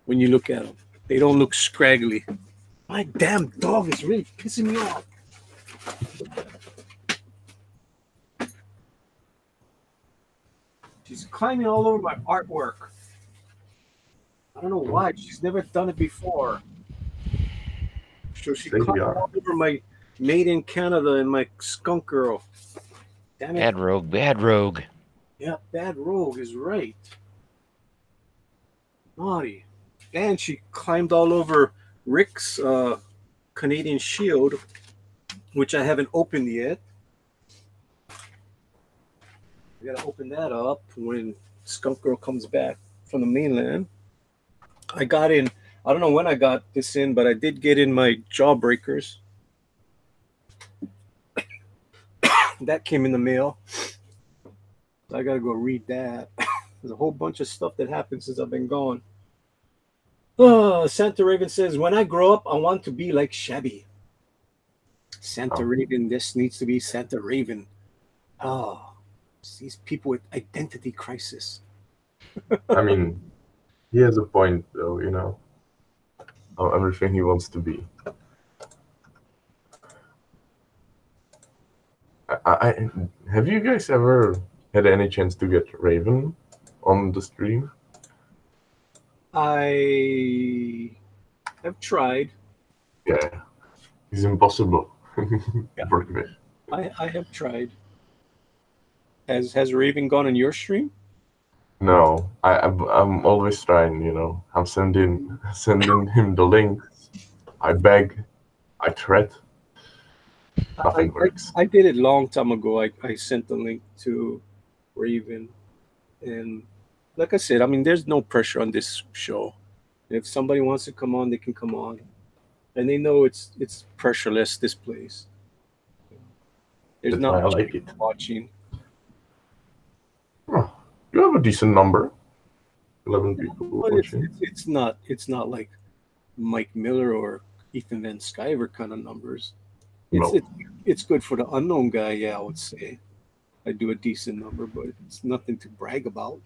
when you look at them. They don't look scraggly. My damn dog is really pissing me off. She's climbing all over my artwork. I don't know why. She's never done it before. So she same climbed VR. all over my Made in Canada and my Skunk Girl. Damn it. Bad rogue, bad rogue. Yeah, Bad Rogue is right. Naughty. And she climbed all over Rick's Canadian Shield, which I haven't opened yet. I gotta open that up when Skunk Girl comes back from the mainland. I got in, I don't know when I got this in, but I did get in my Jawbreakers. That came in the mail. So I gotta go read that. There's a whole bunch of stuff that happened since I've been gone. Oh, Santa Raven says, when I grow up, I want to be like Shabby. Santa Oh. Raven, this needs to be Santa Raven. Oh, these people with identity crisis. I mean, he has a point though, of everything he wants to be. I have you guys ever had any chance to get Raven on the stream? I have tried. Yeah, he's impossible Yeah. to work with. I have tried. Has Raven gone on your stream? No, I'm always trying. I'm sending him the links. I beg, I threat. Nothing works. I did it long time ago. I sent the link to Raven, and like I said, I mean, there's no pressure on this show. If somebody wants to come on, they can come on, and they know it's pressureless. This place, there's That's not why I much like people it. watching. Oh, you have a decent number. 11 people But watching. it's not like Mike Miller or Ethan Van Sciver kind of numbers. No. It's good for the unknown guy. Yeah, I would say I do a decent number, but it's nothing to brag about.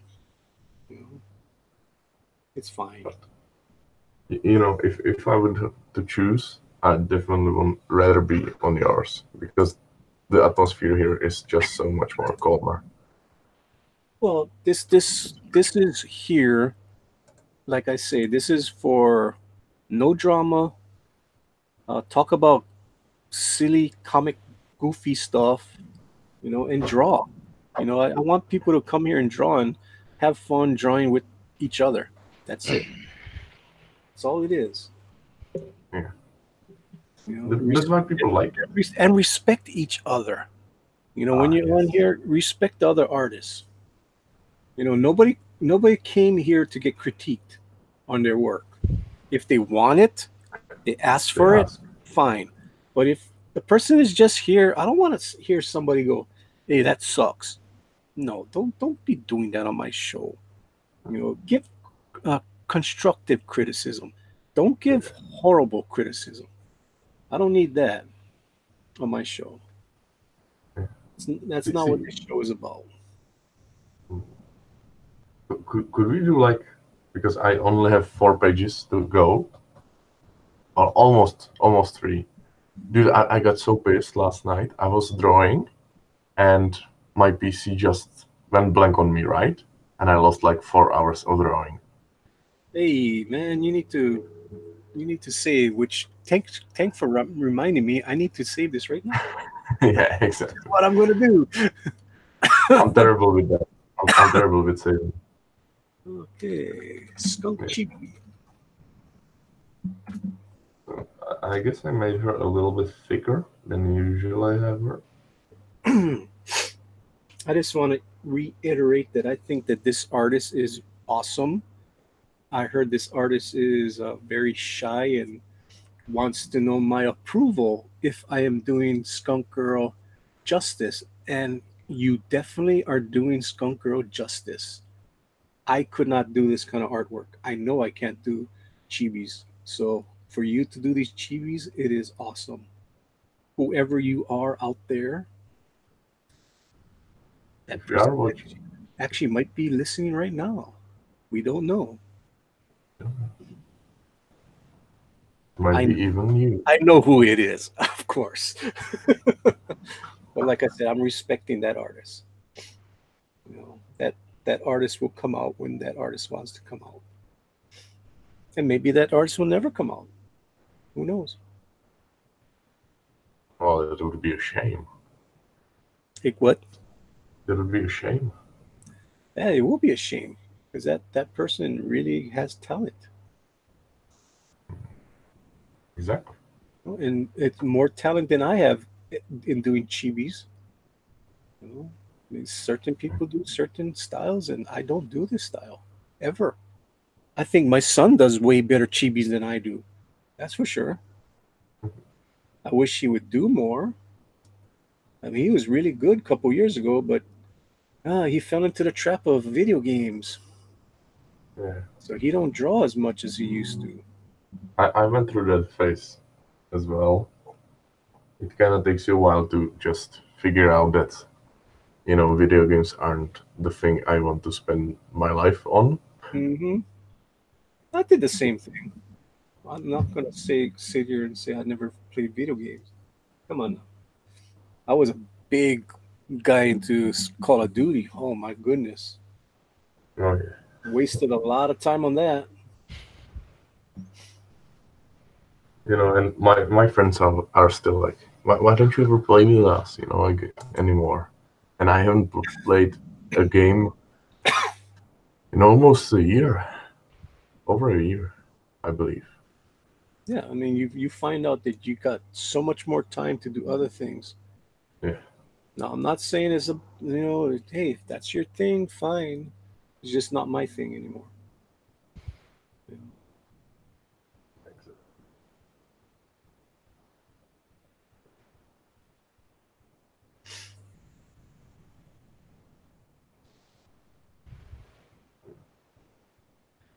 It's fine. If I would have to choose, I'd definitely would rather be on yours because the atmosphere here is just so much more calmer. Well, this is here. Like I say, this is for no drama. Talk about silly comic, goofy stuff, and draw. I want people to come here and draw and have fun drawing with each other. That's it. That's all it is. Yeah. You That's why people like it. and respect each other. When you're on Yes. here, respect the other artists. Nobody came here to get critiqued on their work. If they want it, they ask for it, fine. But if the person is just here, I don't want to hear somebody go, "Hey, that sucks." No, don't be doing that on my show. Give constructive criticism. Don't give horrible criticism. I don't need that on my show. That's not what this show is about. Could we do because I only have 4 pages to go, or almost 3. Dude, I got so pissed last night. I was drawing, and my PC just went blank on me, right? And I lost 4 hours of drawing. Hey man, you need to save. Which thank for reminding me. I need to save this right now. Yeah, exactly. What I'm gonna do? I'm terrible with that. I'm terrible with saving. Okay, Skunk Chibi. I guess I made her a little bit thicker than usual I have her. I just want to reiterate that I think that this artist is awesome. I heard this artist is very shy and wants to know my approval if I am doing Skunk Girl justice. And you definitely are doing Skunk Girl justice. I could not do this kind of artwork. I know I can't do chibis. So for you to do these chibis, it is awesome. Whoever you are out there, that If you are person watching, actually might be listening right now. We don't know. might I be even you. I know who it is, of course. But like I said, I'm respecting that artist. You know, that artist will come out when that artist wants to come out. And maybe that artist will never come out. Who knows? Well, it would be a shame. Like what? It would be a shame. Yeah, it will be a shame because that person really has talent. Exactly. And it's more talent than I have in doing chibis. You know, I mean, certain people do certain styles, and I don't do this style ever. I think my son does way better chibis than I do. That's for sure. I wish he would do more. I mean, he was really good a couple years ago, but he fell into the trap of video games, Yeah. so he don't draw as much as he used to. I went through that phase as well. It kind of takes you a while to just figure out that, video games aren't the thing I want to spend my life on. Hmm. I did the same thing. I'm not gonna sit here and say I never played video games. Come on now. I was a big guy into Call of Duty. Oh my goodness. Oh yeah. Wasted a lot of time on that. And my friends are still like, why don't you ever play with us, like, anymore? And I haven't played a game in almost a year, over a year, I believe. Yeah, I mean you find out that you got so much more time to do other things. Yeah. Now I'm not saying it's hey, if that's your thing, fine. It's just not my thing anymore. You know?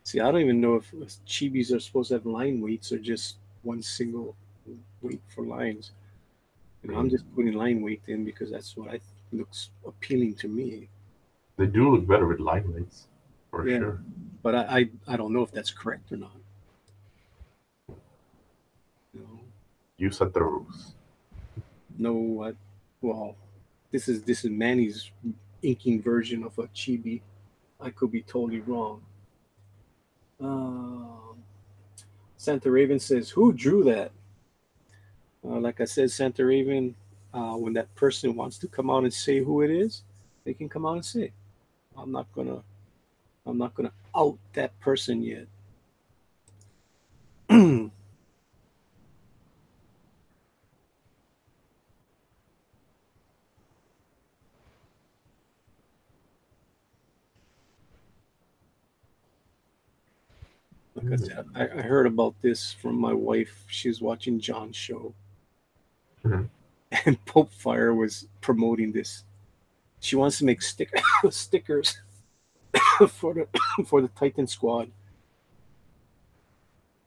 See, I don't even know if chibis are supposed to have line weights or just one single weight for lines. I'm just putting line weight in because that's what looks appealing to me. They do look better with line weights, for Yeah. sure. But I don't know if that's correct or not. You know? You set the rules. No, well, this is Manny's inking version of a chibi. I could be totally wrong. Um Santa Raven says, "Who drew that?" Like I said, Santa Raven. When that person wants to come out and say who it is, they can come out and say. I'm not gonna. I'm not gonna out that person yet. Like I said, I heard about this from my wife. She was watching John's show, Mhm. and Pope Fire was promoting this. She wants to make stickers for the for the Titan Squad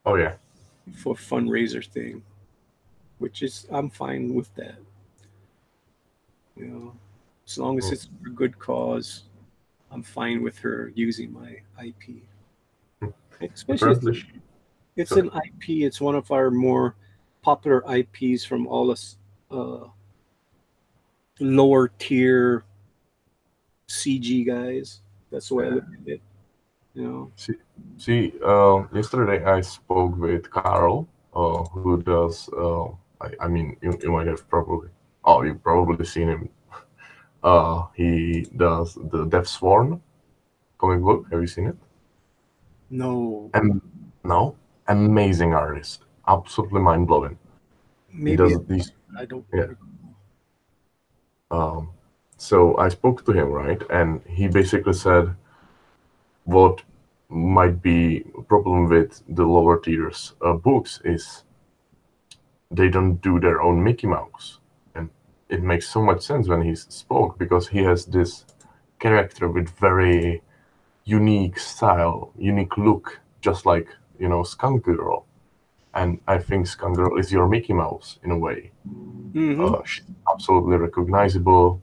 Oh yeah. for fundraiser thing, which is I'm fine with that. You know, as long as it's for a good cause, I'm fine with her using my IP. Especially Apparently, it's sorry. an IP. It's one of our more popular IPs from all us lower tier CG guys. That's the way I look at it. You know. Yesterday I spoke with Carl, who does. I mean, you might have probably. Oh, you've probably seen him. He does the Death Sworn comic book. Have you seen it? No. And no, amazing artist, absolutely mind blowing. He Maybe does these. I don't. Yeah. So I spoke to him, right, and he basically said what might be a problem with the lower tiers books is they don't do their own Mickey Mouse. And it makes so much sense when he spoke, because he has this character with very unique style, unique look, just like, SkunkGirl. And I think SkunkGirl is your Mickey Mouse in a way. She's absolutely recognizable.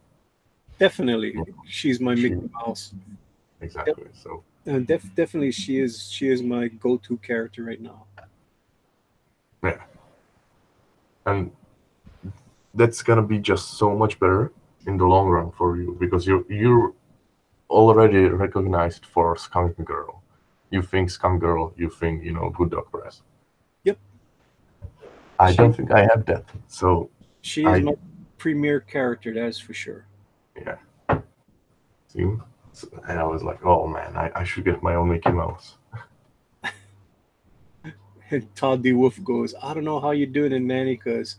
Definitely, she's my She- Mickey Mouse. Exactly. So Definitely, she is my go-to character right now. yeah, and that's gonna be just so much better in the long run for you, because you're already recognized for SkunkGirl. You think SkunkGirl, you think GoodDogPress. Yep. I don't think I have that. So She is my premier character, that is for sure. yeah. See? And I was like, oh man, I should get my own Mickey Mouse. And Todd D. Wolf goes, I don't know how you're doing it, Manny, because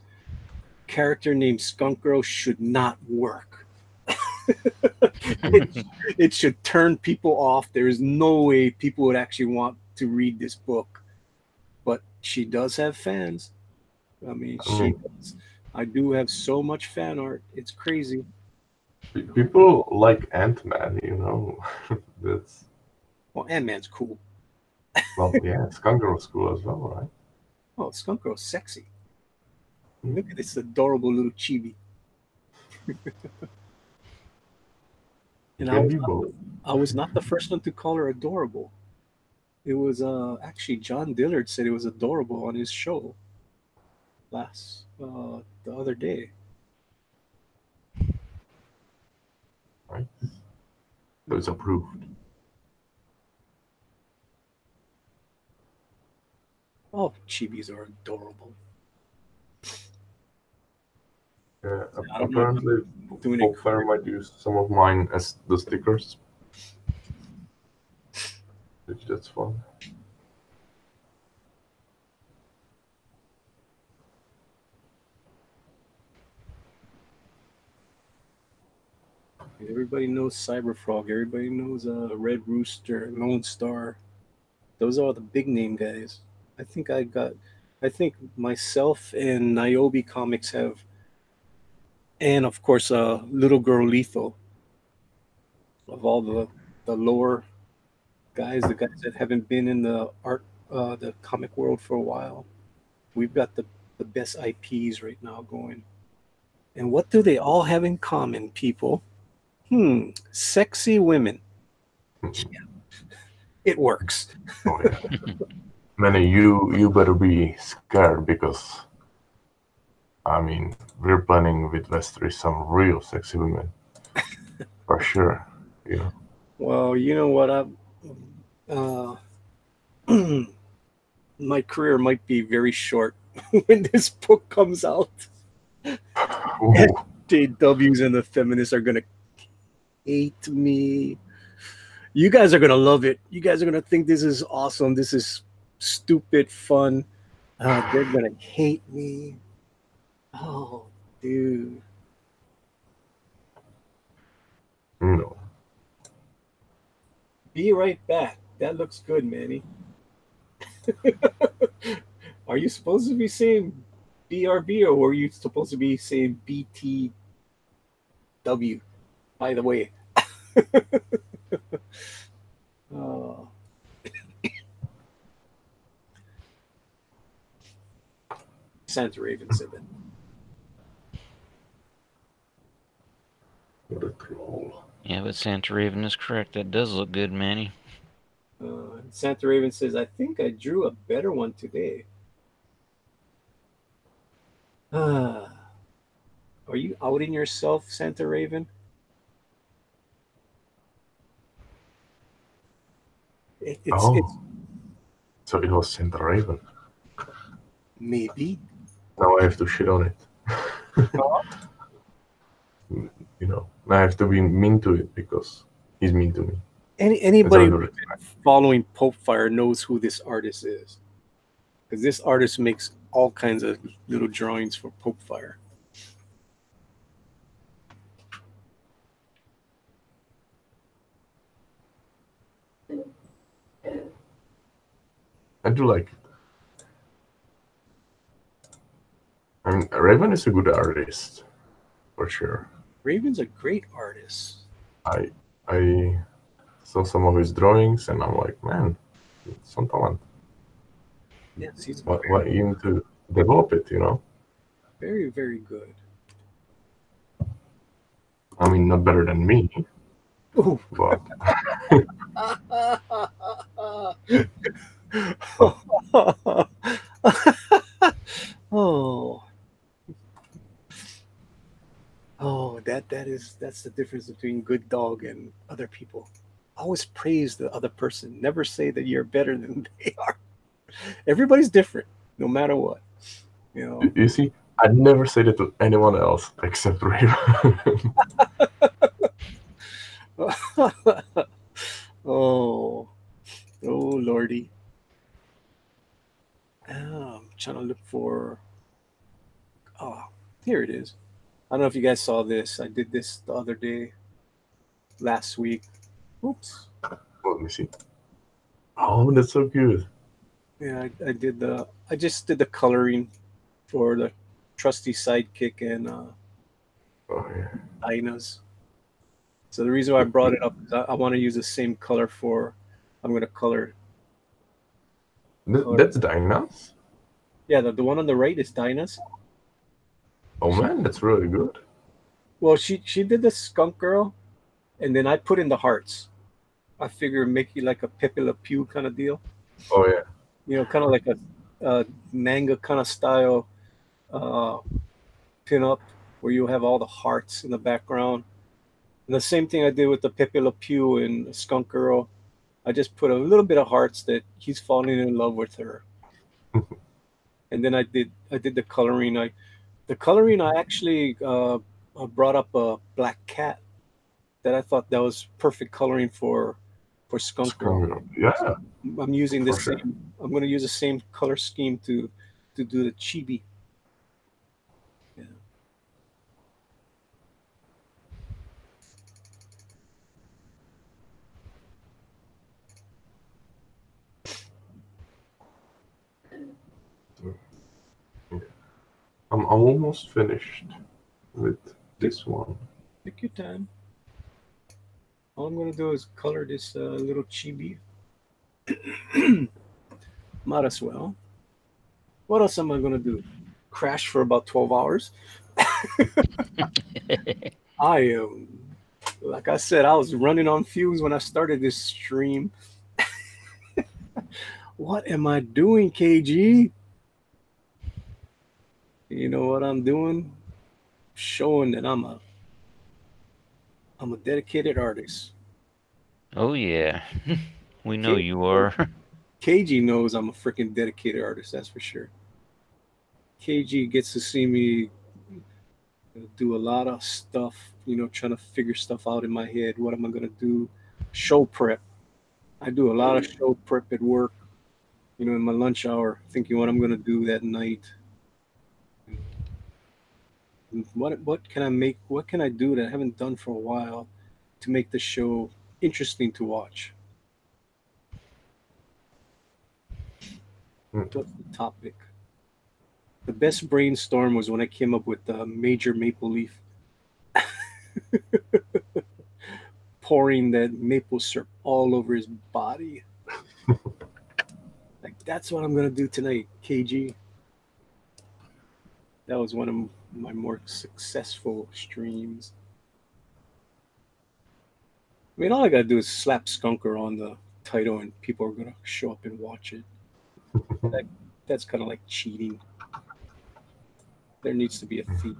character named Skunk Girl should not work. it should turn people off. There is no way people would actually want to read this book. But she does have fans. I mean, she does. I do have so much fan art. It's crazy. People like Ant-Man, That's Well, Ant-Man's cool. well, yeah, SkunkGirl's cool as well, right? Oh, Skunk Girl's sexy. Look at this adorable little chibi. And I was not the first one to call her adorable. It was actually John Dillard said it was adorable on his show the other day. Right? So it's approved. Oh, chibis are adorable. Yeah, I don't know apparently, doing it Folkfare might use some of mine as the stickers, which that's fun. Everybody knows Cyberfrog. Everybody knows Red Rooster, Lone Star. Those are the big name guys. I think myself and Niobe Comics have, and of course, Little Girl Lethal. Of all the lower guys, the guys that haven't been in the comic world for a while, we've got the best IPs right now going. And what do they all have in common, people? Sexy women. Yeah, it works. Oh yeah. Manny, you better be scared, because I mean, we're planning with Vestry some real sexy women. For sure. Well, you know what? My career might be very short when this book comes out. Ooh, JWs and the feminists are gonna hate me. You guys are gonna love it. You guys are gonna think this is awesome. This is stupid fun. They're gonna hate me. Oh, dude. no. Be right back. That looks good, Manny. Are you supposed to be saying BRB, or were you supposed to be saying BTW? By the way. Oh. Santa Raven said that. What a troll. Yeah, but Santa Raven is correct. That does look good, Manny. Santa Raven says, I think I drew a better one today. Are you outing yourself, Santa Raven? It's So it was Santa Raven. maybe. Now I have to shit on it. I have to be mean to it because he's mean to me. Anybody following Pope Fire knows who this artist is, because this artist makes all kinds of little drawings for Pope Fire. I do like it. And Raven is a good artist, for sure. Raven's a great artist. I saw some of his drawings, and I'm like, man, some talent. Yes, he's Why even to develop it, you know? very, very good. I mean, not better than me, Ooh. but Oh, that's the difference between good dog and other people. Always praise the other person. Never say that you're better than they are. Everybody's different, no matter what. You know. you see, I'd never say that to anyone else except Raven. Oh, lordy. I'm trying to look for. Oh, here it is. I don't know if you guys saw this. I did this the other day, last week. Oops. Let me see. Oh, that's so good. Yeah, I just did the coloring for the trusty sidekick and Oh yeah. Dinah's. So the reason why I brought it up is I want to use the same color for. I'm going to color. That's Dinah's? Yeah, the one on the right is Dinah's. Oh man, that's really good. Well, she did the skunk girl, and then I put in the hearts. I figure make it like a Pepe Le Pew kind of deal. Oh yeah. You know, kind of like a manga kind of style pin-up where you have all the hearts in the background. And the same thing I did with the Pepe Le Pew and Skunk Girl. I just put a little bit of hearts that he's falling in love with her. And then I did the coloring. I actually brought up a black cat that I thought that was perfect coloring for Skunk Girl. Yeah. I'm using the For sure. same. I'm going to use the same color scheme to do the chibi. Yeah. I'm almost finished with this one. Take your time. All I'm going to do is color this little chibi. Might as well. What else am I going to do? Crash for about 12 hours? I am, like I said, I was running on fumes when I started this stream. What am I doing, KG? You know what I'm doing? Showing that I'm a dedicated artist. Oh yeah, we know you are. KG knows I'm a freaking dedicated artist. That's for sure. KG gets to see me do a lot of stuff. You know, trying to figure stuff out in my head. What am I gonna do? Show prep. I do a lot of show prep at work. You know, in my lunch hour, thinking what I'm gonna do that night. What can I make? What can I do that I haven't done for a while to make the show interesting to watch? What's the topic? The best brainstorm was when I came up with the Major Maple Leaf. Pouring that maple syrup all over his body. Like, that's what I'm going to do tonight, KG. That was one of my more successful streams. I mean, all I got to do is slap Skunker on the title and people are going to show up and watch it. That's kind of like cheating. There needs to be a fee.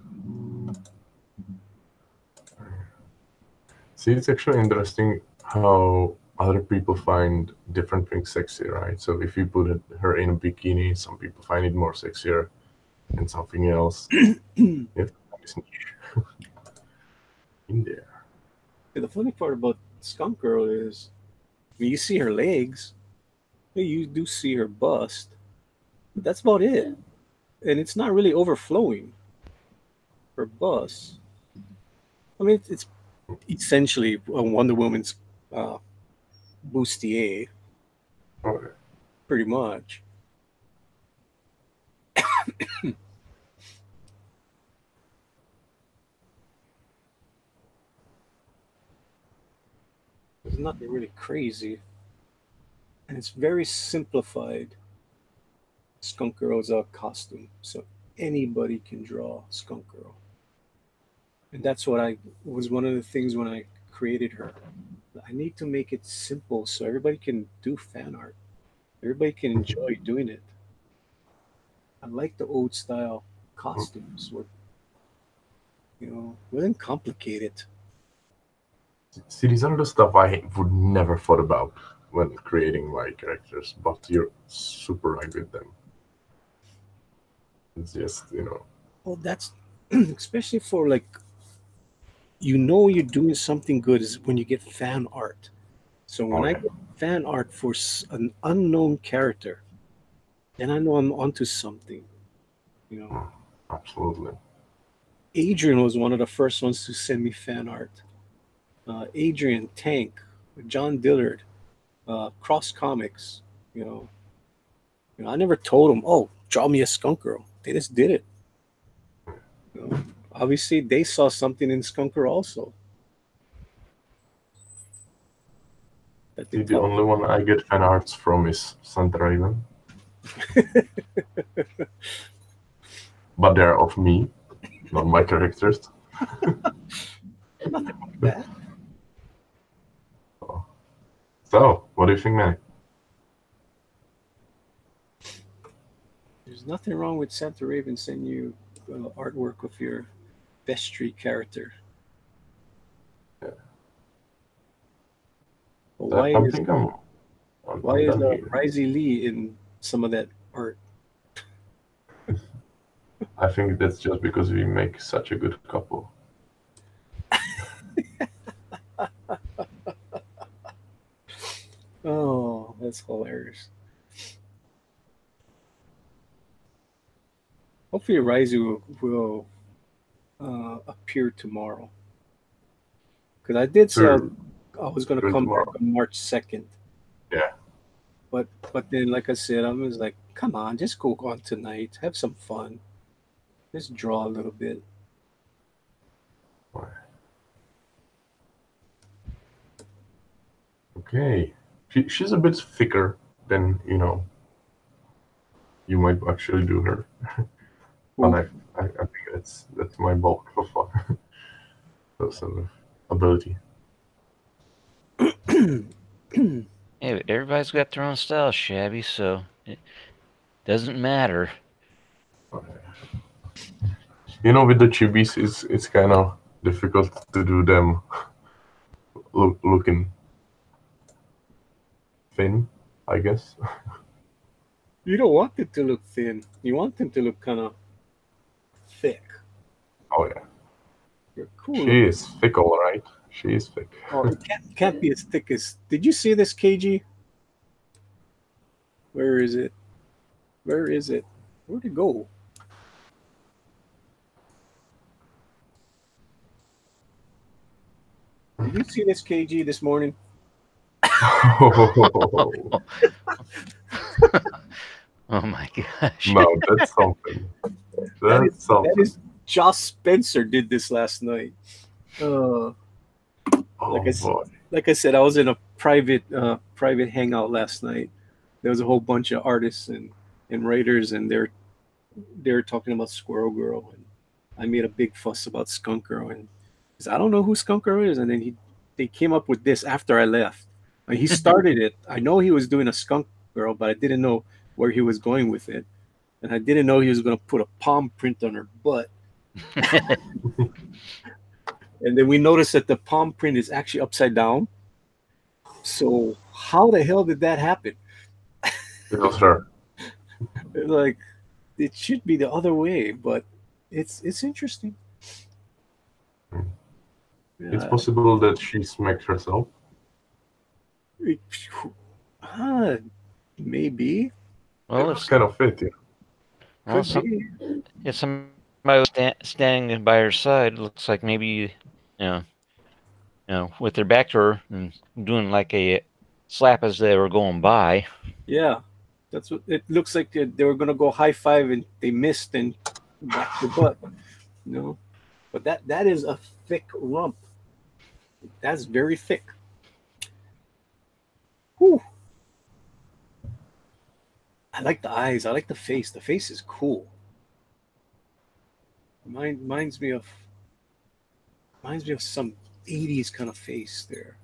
See, it's actually interesting how other people find different things sexy, right? So if you put her in a bikini, some people find it more sexier than something else. It's niche in there. The funny part about Skunk Girl is, I mean, you see her legs, you do see her bust, but that's about it. And it's not really overflowing. Her bust. I mean, it's essentially a Wonder Woman's bustier, Okay. pretty much. nothing really crazy, and it's very simplified. Skunk Girl's a costume, so anybody can draw Skunk Girl, and that's what I was one of the things when I created her. I need to make it simple so everybody can do fan art. Everybody can enjoy doing it. I like the old style costumes where wasn't complicated. See, these are the stuff I would never thought about when creating my characters, but you're super right with them. It's just, Well, that's especially for like you're doing something good is when you get fan art. So when I Okay. get fan art for an unknown character, then I know I'm onto something. You know, Absolutely. Adrian was one of the first ones to send me fan art. Adrian, Tank, John Dillard, Cross Comics. You know, I never told them, "Oh, draw me a Skunk Girl." They just did it. You know, obviously, they saw something in Skunk Girl also. That they See, the thought, only one I get fan arts from is Santa Raven, but they're of me, not my characters. nothing like that. So, what do you think, man? There's nothing wrong with Santa Raven sending you artwork of your vestry character. Yeah. But I think I'm why is done here. Risey Lee in some of that art? I think that's just because we make such a good couple. Oh, that's hilarious. Hopefully, Risey will appear tomorrow. Because I did say Sure. I was going to Sure, come tomorrow. back on March 2nd. Yeah. But then, like I said, I was like, come on, just go on tonight. Have some fun. Just draw a little bit. Okay. She's a bit thicker than, you might actually do her. But I think that's my bulk so far. That sort of ability. Yeah, but everybody's got their own style, Shabby, so it doesn't matter. With the chibis, it's kind of difficult to do them looking thin, I guess. You don't want them to look thin. You want them to look kind of thick. Oh yeah, You're cool. she is thick, all right. She is thick. Oh, it can't be as thick as. Did you see this, KG? Where is it? Where is it? Where'd it go? Did you see this, KG, this morning? Oh my gosh. No, that's something. That's something. That is Josh Spencer did this last night. Oh boy. Like I said, I was in a private hangout last night. There was a whole bunch of artists and writers, and they're talking about Squirrel Girl, and I made a big fuss about Skunk Girl, and because I don't know who Skunk Girl is, and then they came up with this after I left. And he started it. I know he was doing a Skunk Girl, but I didn't know where he was going with it, and I didn't know he was going to put a palm print on her butt. And then we noticed that the palm print is actually upside down. So how the hell did that happen? It was her. Like, it should be the other way, but it's interesting. It's possible that she smacked herself. Maybe. Well, It was kind of fit, yeah. well, if somebody was standing by her side, looks like maybe, with their back to her and doing like a slap as they were going by. Yeah, that's what it looks like. They were gonna go high five and they missed and back the butt. But that is a thick rump. That's very thick. Whew. I like the eyes. I like the face. The face is cool. Reminds me of some 80s kind of face there.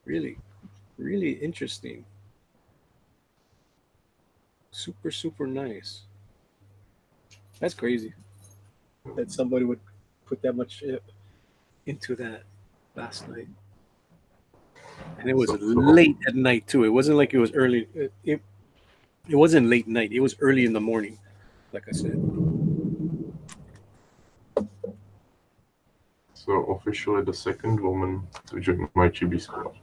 Really, really interesting. Super, super nice. That's crazy that somebody would put that much into that last night. And it was late at night too. It wasn't like it was early. It wasn't late night. It was early in the morning, like I said. So officially the second woman to join my chibi squad.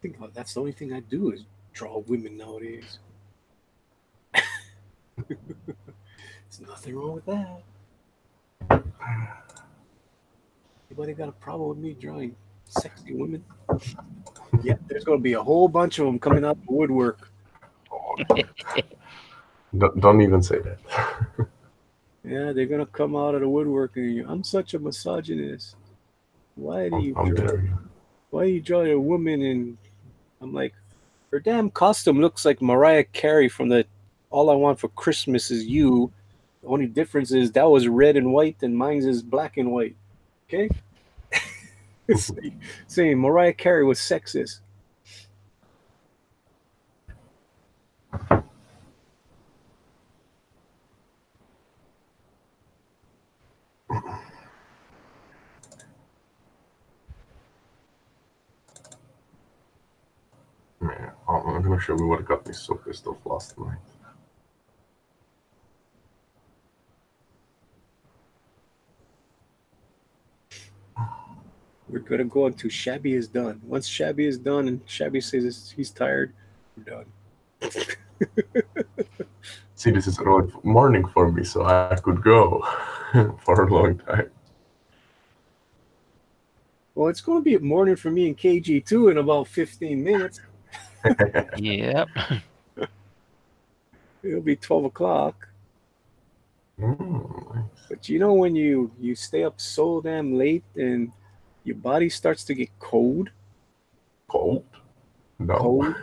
Think about it, that's the only thing I do is draw women nowadays. There's nothing wrong with that. Anybody got a problem with me drawing sexy women? Yeah, there's going to be a whole bunch of them coming out of the woodwork. Don't even say that. Yeah, they're going to come out of the woodwork and I'm such a misogynist. Why do you draw a woman? And I'm like, her damn costume looks like Mariah Carey from the All I Want for Christmas Is You. The only difference is that was red and white and mine's is black and white. Okay? Saying Mariah Carey was sexist. Man, I'm gonna show you what got me so pissed off last night. We're gonna go until Shabby is done. Once Shabby is done and Shabby says he's tired, we're done. See, this is early morning for me, so I could go for a long time. Well, it's going to be morning for me and KG too in about 15 minutes. Yep. It'll be 12 o'clock. Nice. But you know when you stay up so damn late and your body starts to get cold? Cold? No. Cold?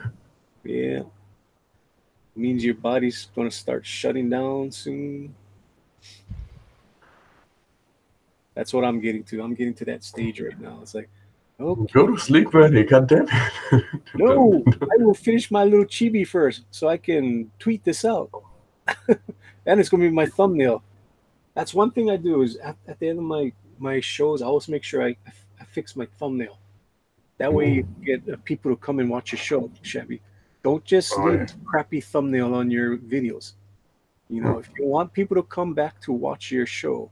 Yeah. Means your body's going to start shutting down soon. That's what I'm getting to. I'm getting to that stage right now. It's like, okay. Go to sleep, Benny. God damn it. No, I will finish my little chibi first so I can tweet this out. And it's going to be my thumbnail. That's one thing I do is at the end of my shows, I always make sure I fix my thumbnail. That way you get people to come and watch your show, Shabby. Don't just leave a crappy thumbnail on your videos. You know, if you want people to come back to watch your show,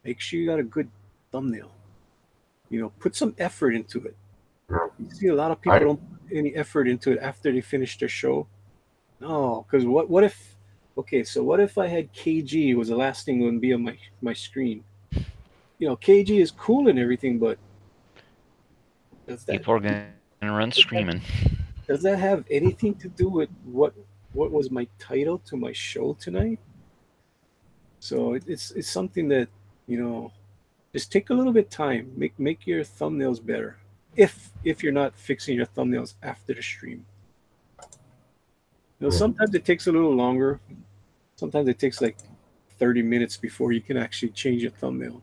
make sure you got a good thumbnail. You know, put some effort into it. You see a lot of people don't put any effort into it after they finish their show. No, because what if, okay, so what if I had KG was the last thing that would be on my screen? You know, KG is cool and everything, but people are going to run screaming. Does that have anything to do with what was my title to my show tonight? So it's something that, you know, just take a little bit of time. Make your thumbnails better. If you're not fixing your thumbnails after the stream. You know, sometimes it takes a little longer. Sometimes it takes like 30 minutes before you can actually change your thumbnail.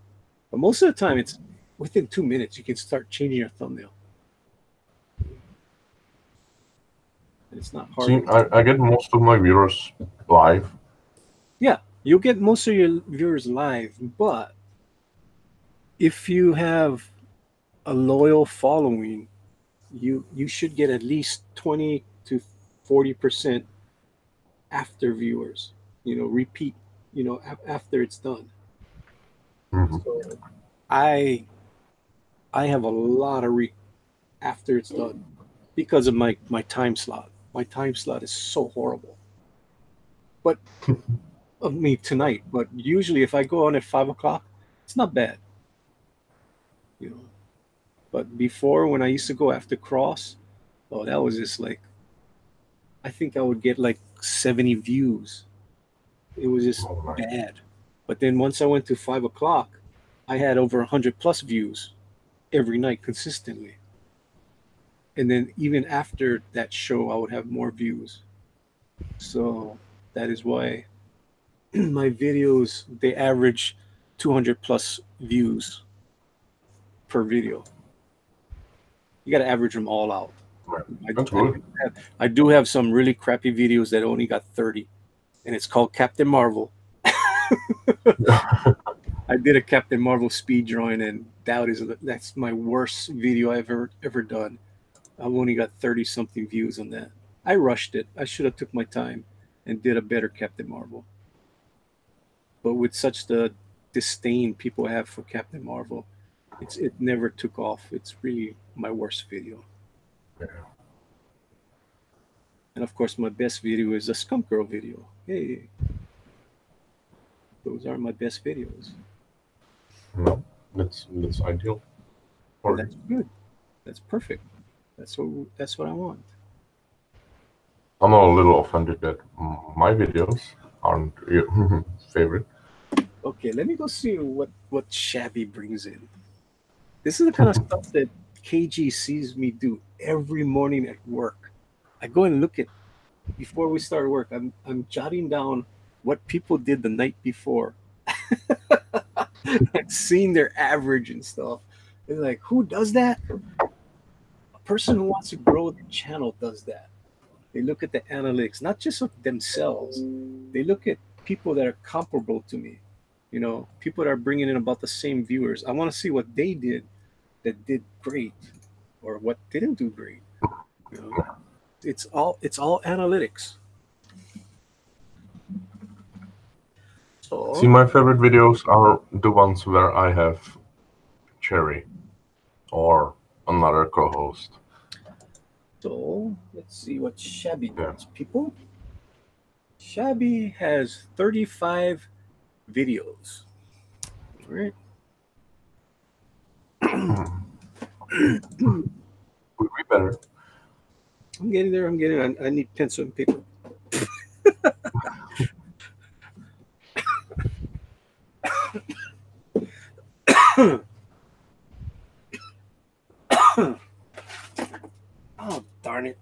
But most of the time, it's within 2 minutes you can start changing your thumbnail. And it's not hard. See, I get most of my viewers live. Yeah, you'll get most of your viewers live, but if you have a loyal following, you should get at least 20 to 40% after viewers. You know, repeat. You know, after it's done. So I have a lot of after it's done because of my time slot. My time slot is so horrible. But of me tonight. But usually, if I go on at 5 o'clock, it's not bad. You know. But before, when I used to go after Cross, oh, that was just like, I think I would get like 70 views. It was just bad. But then once I went to 5 o'clock, I had over 100+ views every night consistently. And then even after that show, I would have more views. So that is why my videos, they average 200+ views per video. You got to average them all out. Right. I, That's I, good. I do have some really crappy videos that only got 30, and it's called Captain Marvel. I did a Captain Marvel speed drawing, and that's my worst video I've ever done. I've only got 30 something views on that. I rushed it. I should have took my time and did a better Captain Marvel. But with such the disdain people have for Captain Marvel, it never took off. It's really my worst video. Yeah. And of course, my best video is a SkunkGirl video. Hey, those are my best videos. No, that's ideal. Or And that's good. That's perfect. That's what I want. I'm a little offended that my videos aren't your favorite. Okay, let me go see what Shabby brings in. This is the kind of stuff that KG sees me do every morning at work. I go and look at before we start work. I'm jotting down what people did the night before. And seeing their average and stuff. It's like, who does that? A person who wants to grow their channel does that. They look at the analytics, not just of themselves. They look at people that are comparable to me. You know, people that are bringing in about the same viewers. I want to see what they did that did great, or what didn't do great. You know, it's all analytics. So See, my favorite videos are the ones where I have Cherry or another co-host. So let's see what Shabby Yeah. does, people. Shabby has 35 videos. All right. Would be better. I'm getting there. I need pencil and paper. Oh, darn it.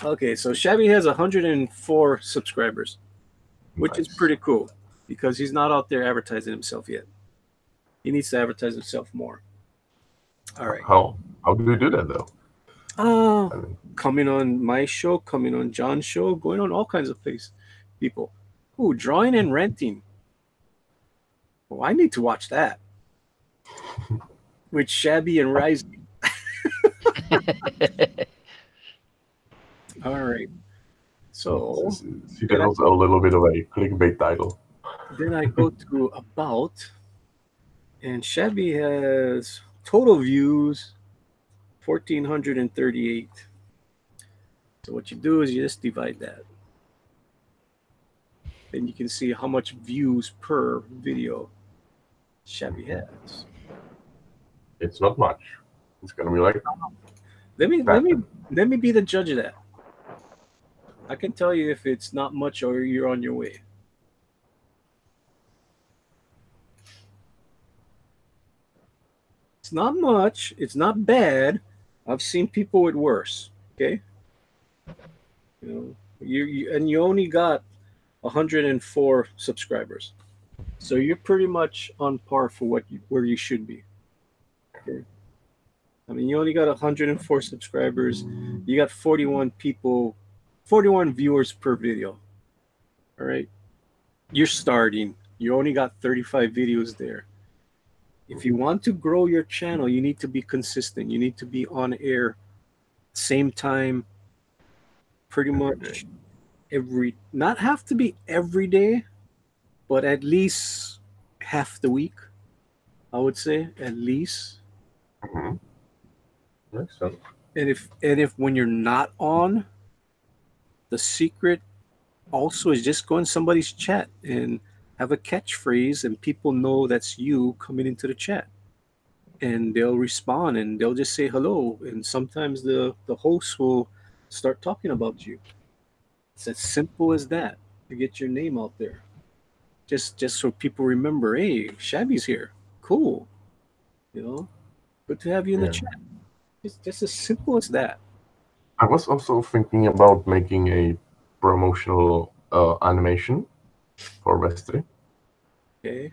Okay, so Shabby has 104 subscribers, which is Nice. pretty cool because he's not out there advertising himself yet. He needs to advertise himself more. All right. How do you do that though? I mean, Coming on my show, coming on John's show, going on all kinds of people. Ooh, drawing and renting. Oh, I need to watch that. With Shabby and Rising. All right. So see, that was a little bit of a clickbait title. then I go to About, and Shabby has total views 1,438. So what you do is you just divide that. Then you can see how much views per video Shabby has. It's not much. It's gonna be like Let me be the judge of that. I can tell you if it's not much or you're on your way. It's not much. It's not bad. I've seen people with worse. Okay, you know, you only got 104 subscribers, so you're pretty much on par for where you should be. Okay, I mean, you only got 104 subscribers. You got 41 people, 41 viewers per video. All right, you're starting. You only got 35 videos there. If you want to grow your channel, you need to be consistent. You need to be on air, same time, pretty much not have to be every day, but at least half the week, I would say, at least. makes sense. And if when you're not on, the secret also is just go in somebody's chat and have a catchphrase, and people know that's you coming into the chat, and they'll respond and they'll just say hello, and sometimes the host will start talking about you. It's as simple as that to get your name out there. just so people remember, hey, Shabby's here. Cool. You know, good to have you in the Yeah. chat. It's just as simple as that. I was also thinking about making a promotional animation for Vestry. Okay.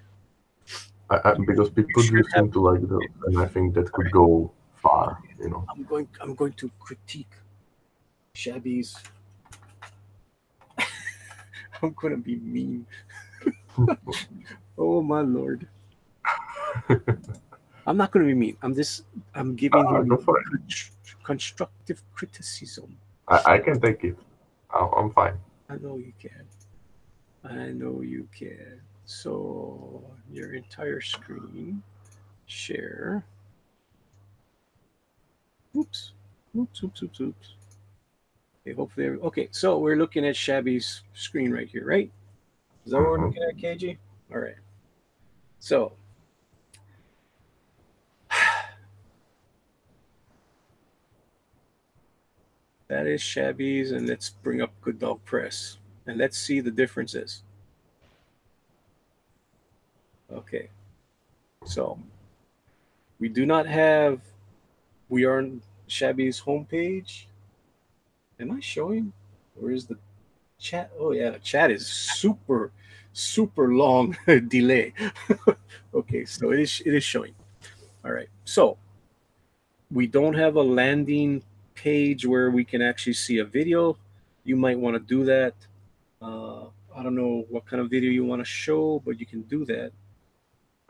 Because You people do should have. seem to like those, and I think that could go far. You know. I'm going to critique Shabby's. I'm going to be mean. Oh my lord. I'm not going to be mean. I'm giving him Go for it. constructive criticism. I can take it. I'm fine. I know you can. I know you can. So your entire screen share. Oops. Oops. Oops. Oops. Oops. Okay, hopefully. Okay, so we're looking at Shabby's screen right here, right? Is that what we're looking at, KG? All right. So that is Shabby's, and let's bring up GoodDogPress, and let's see the differences. Okay. So we do not have. We are on Shabby's homepage. Am I showing? Where is the chat? Oh yeah, chat is super long delay. Okay, so it is showing. All right. So we don't have a landing page where we can actually see a video. You might want to do that. I don't know what kind of video you want to show, but you can do that.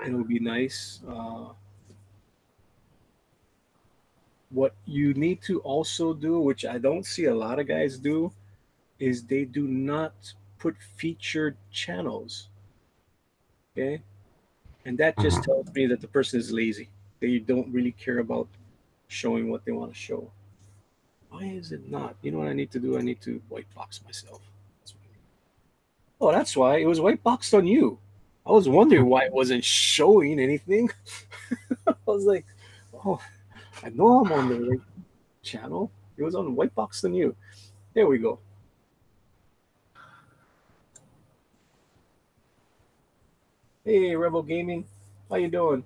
It would be nice. What you need to also do, which I don't see a lot of guys do, is they do not put featured channels. Okay. And that just tells me that the person is lazy. They don't really care about showing what they want to show. Why is it not? You know what I need to do? I need to white box myself. Oh, that's why it was white boxed on you. I was wondering why it wasn't showing anything. I was like, oh, I know I'm on the right channel. It was on white boxed on you. There we go. Hey, Rebel Gaming, how you doing?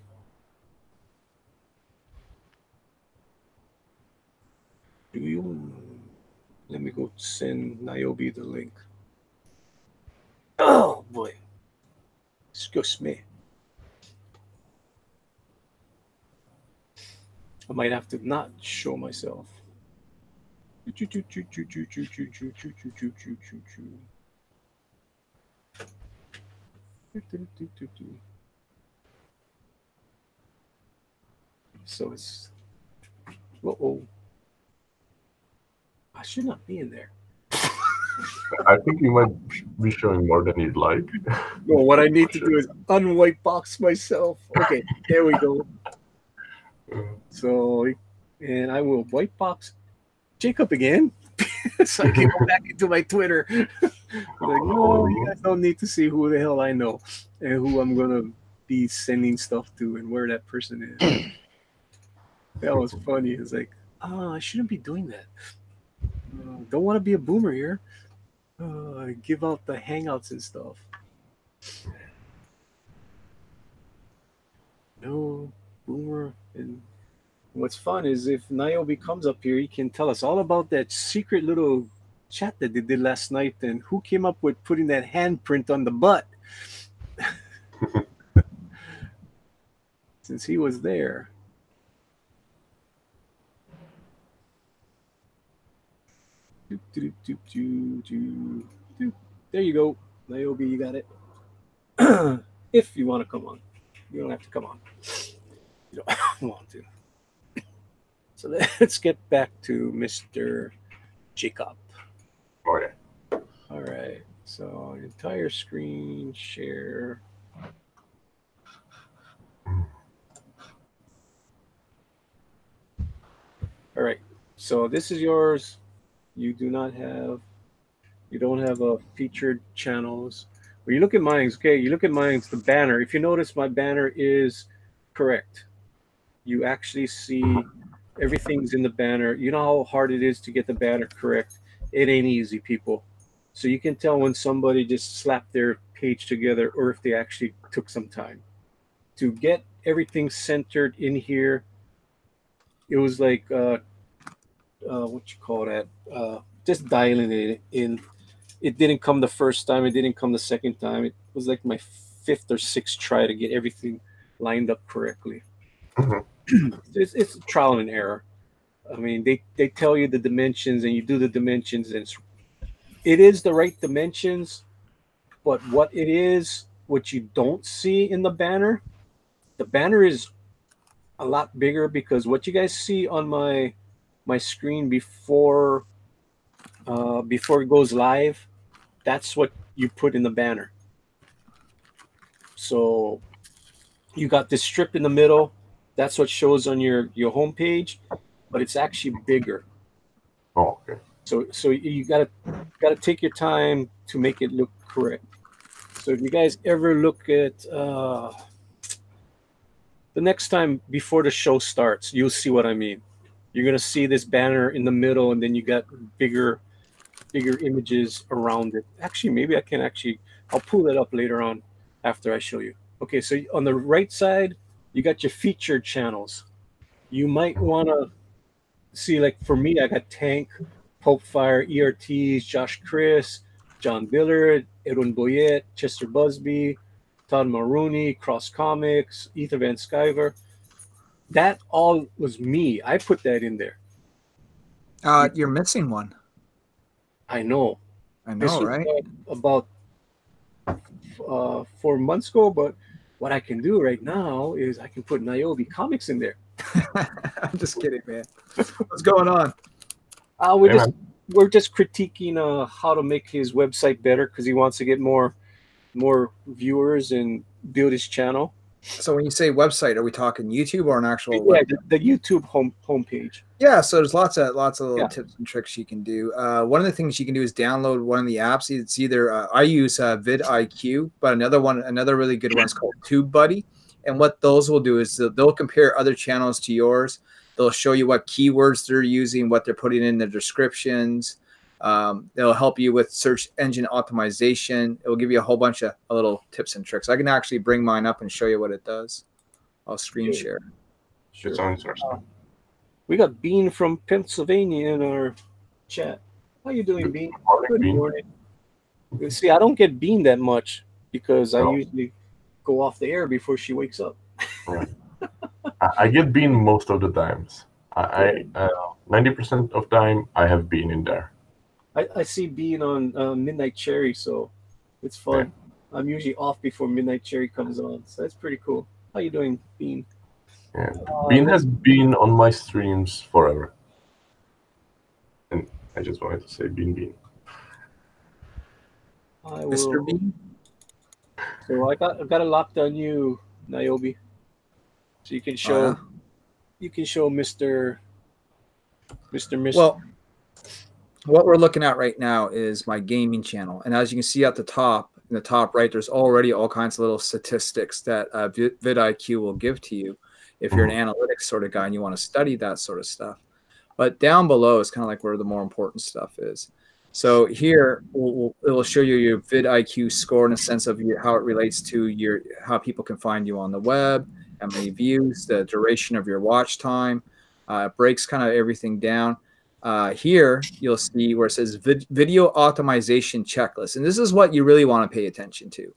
Do you? Let me go send Niobe the link. Oh boy, excuse me. I might have to not show myself. So it's. Uh-oh. I should not be in there. I think you might be showing more than you'd like. No, what I need to do is unwhite box myself. Okay, there we go. So, and I will white box Jacob again. So I can go back into my Twitter. Like, no, you guys don't need to see who the hell I know and who I'm gonna be sending stuff to and where that person is. That was funny. It's like, oh, I shouldn't be doing that. Don't want to be a boomer here. Give out the hangouts and stuff. No boomer. And what's fun is if Niobe comes up here, he can tell us all about that secret little chat that they did last night and who came up with putting that handprint on the butt. Since he was there. There you go. Niobe, you got it. If you want to come on. You don't have to come on. You don't want to. So let's get back to Mr. Jacob. Okay. All right. So entire screen share. All right. So this is yours. You don't have a featured channels. When you look at mine, okay, you look at mine, the banner. If you notice, my banner is correct. You actually see everything's in the banner. You know how hard it is to get the banner correct. It ain't easy, people. So you can tell when somebody just slapped their page together or if they actually took some time to get everything centered in here. It was like what you call that? Just dialing it in. It didn't come the first time. It didn't come the second time. It was like my fifth or sixth try to get everything lined up correctly. It's trial and error. I mean, they tell you the dimensions and you do the dimensions, and it is the right dimensions. But what it is, what you don't see in the banner is a lot bigger, because what you guys see on my screen before it goes live, that's what you put in the banner. So you got this strip in the middle. That's what shows on your homepage, but it's actually bigger. Oh, okay. So you gotta take your time to make it look correct. So if you guys ever look at the next time before the show starts, you'll see what I mean. You're gonna see this banner in the middle, and then you got bigger images around it. Actually, maybe I'll pull that up later on after I show you. Okay, so on the right side, you got your featured channels. You might want to see, like for me, I got Tank, Pope Fire, ERTs, Josh Chris, John Dillard, Edwin Boyette, Chester Busby, Todd Maroney, Cross Comics, Ether Van Skyver. That all was me. I put that in there. You're missing one. I know. This was Right? about 4 months ago, but what I can do right now is I can put Niobe Comics in there. I'm just kidding, man. What's going on? We're just critiquing how to make his website better, because he wants to get more viewers and build his channel. So when you say website, are we talking YouTube or an actual? Yeah, the YouTube homepage. Yeah, so there's lots of little tips and tricks you can do. One of the things you can do is download one of the apps. It's either I use vidIQ, but another really good one is called TubeBuddy. And what those will do is they'll compare other channels to yours. They'll show you what keywords they're using, what they're putting in their descriptions. They'll help you with search engine optimization. It will give you a whole bunch of little tips and tricks. I can actually bring mine up and show you what it does. I'll screen share. Sure. It's interesting. We got Bean from Pennsylvania in our chat. How you doing, Bean? Good morning. You see, I don't get Bean that much because I usually go off the air before she wakes up. Right. I get Bean most of the times. I 90% of time I have Bean in there. I see Bean on Midnight Cherry, so it's fun. Yeah. I'm usually off before Midnight Cherry comes on, so that's pretty cool. How you doing, Bean? Yeah. Bean has been on my streams forever. And I just wanted to say Bean. Mr. Bean? So I got it locked on you, Niobe. So you can show Mr. Well, what we're looking at right now is my gaming channel. And as you can see at the top, in the top right, there's already all kinds of little statistics that vidIQ will give to you if you're an analytics sort of guy and you want to study that sort of stuff. But down below is kind of like where the more important stuff is. So here, it will show you your vidIQ score in a sense of how it relates to how people can find you on the web, how many views, the duration of your watch time. It breaks kind of everything down. Here, you'll see where it says video optimization checklist. And this is what you really want to pay attention to.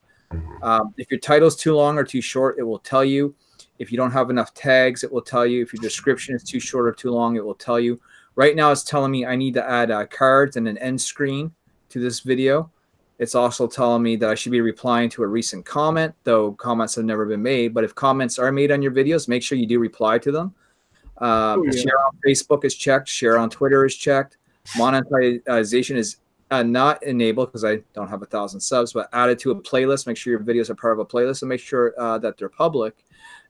If your title's too long or too short, it will tell you. If you don't have enough tags, it will tell you. If your description is too short or too long, it will tell you. Right now, it's telling me I need to add cards and an end screen to this video. It's also telling me that I should be replying to a recent comment, though comments have never been made. But if comments are made on your videos, make sure you do reply to them. Share on Facebook is checked. Share on Twitter is checked. Monetization is not enabled because I don't have 1,000 subs, but added to a playlist. Make sure your videos are part of a playlist and make sure that they're public.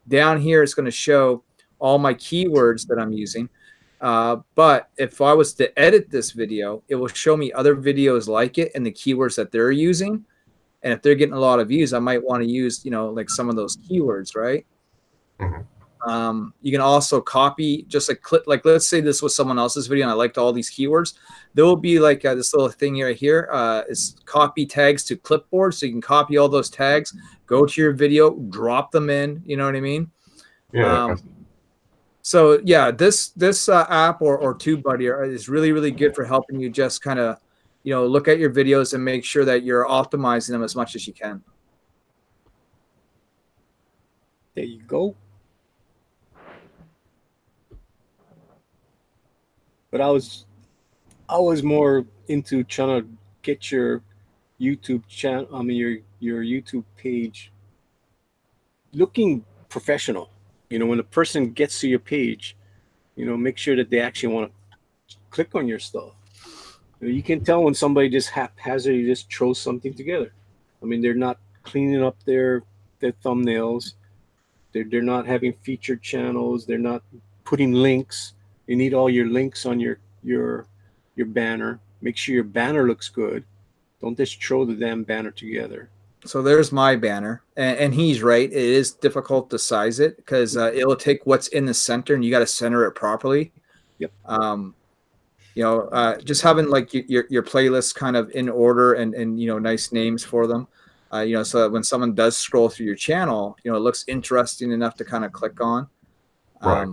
Down here, it's going to show all my keywords that I'm using. But if I was to edit this video, it will show me other videos like it and the keywords that they're using. And if they're getting a lot of views, I might want to use, like some of those keywords, right? You can also copy, just like click, like let's say this was someone else's video and I liked all these keywords. There will be like this little thing right here. Is copy tags to clipboard, so you can copy all those tags, go to your video, drop them in. You know what I mean? Yeah. So yeah, this app or TubeBuddy is really good for helping you just kind of, you know, look at your videos and make sure that you're optimizing them as much as you can. There you go. But I was more into trying to get your YouTube channel, I mean your YouTube page looking professional. You know, when a person gets to your page, you know, make sure that they actually want to click on your stuff. You can tell when somebody just haphazardly just throws something together. I mean, they're not cleaning up their thumbnails. They're not having featured channels. They're not putting links. You need all your links on your banner. Make sure your banner looks good. Don't just throw the damn banner together. So there's my banner, and he's right. It is difficult to size it because it'll take what's in the center, and you got to center it properly. Yep. You know, just having like your playlist kind of in order and you know, nice names for them. You know, so that when someone does scroll through your channel, you know, it looks interesting enough to kind of click on. Right.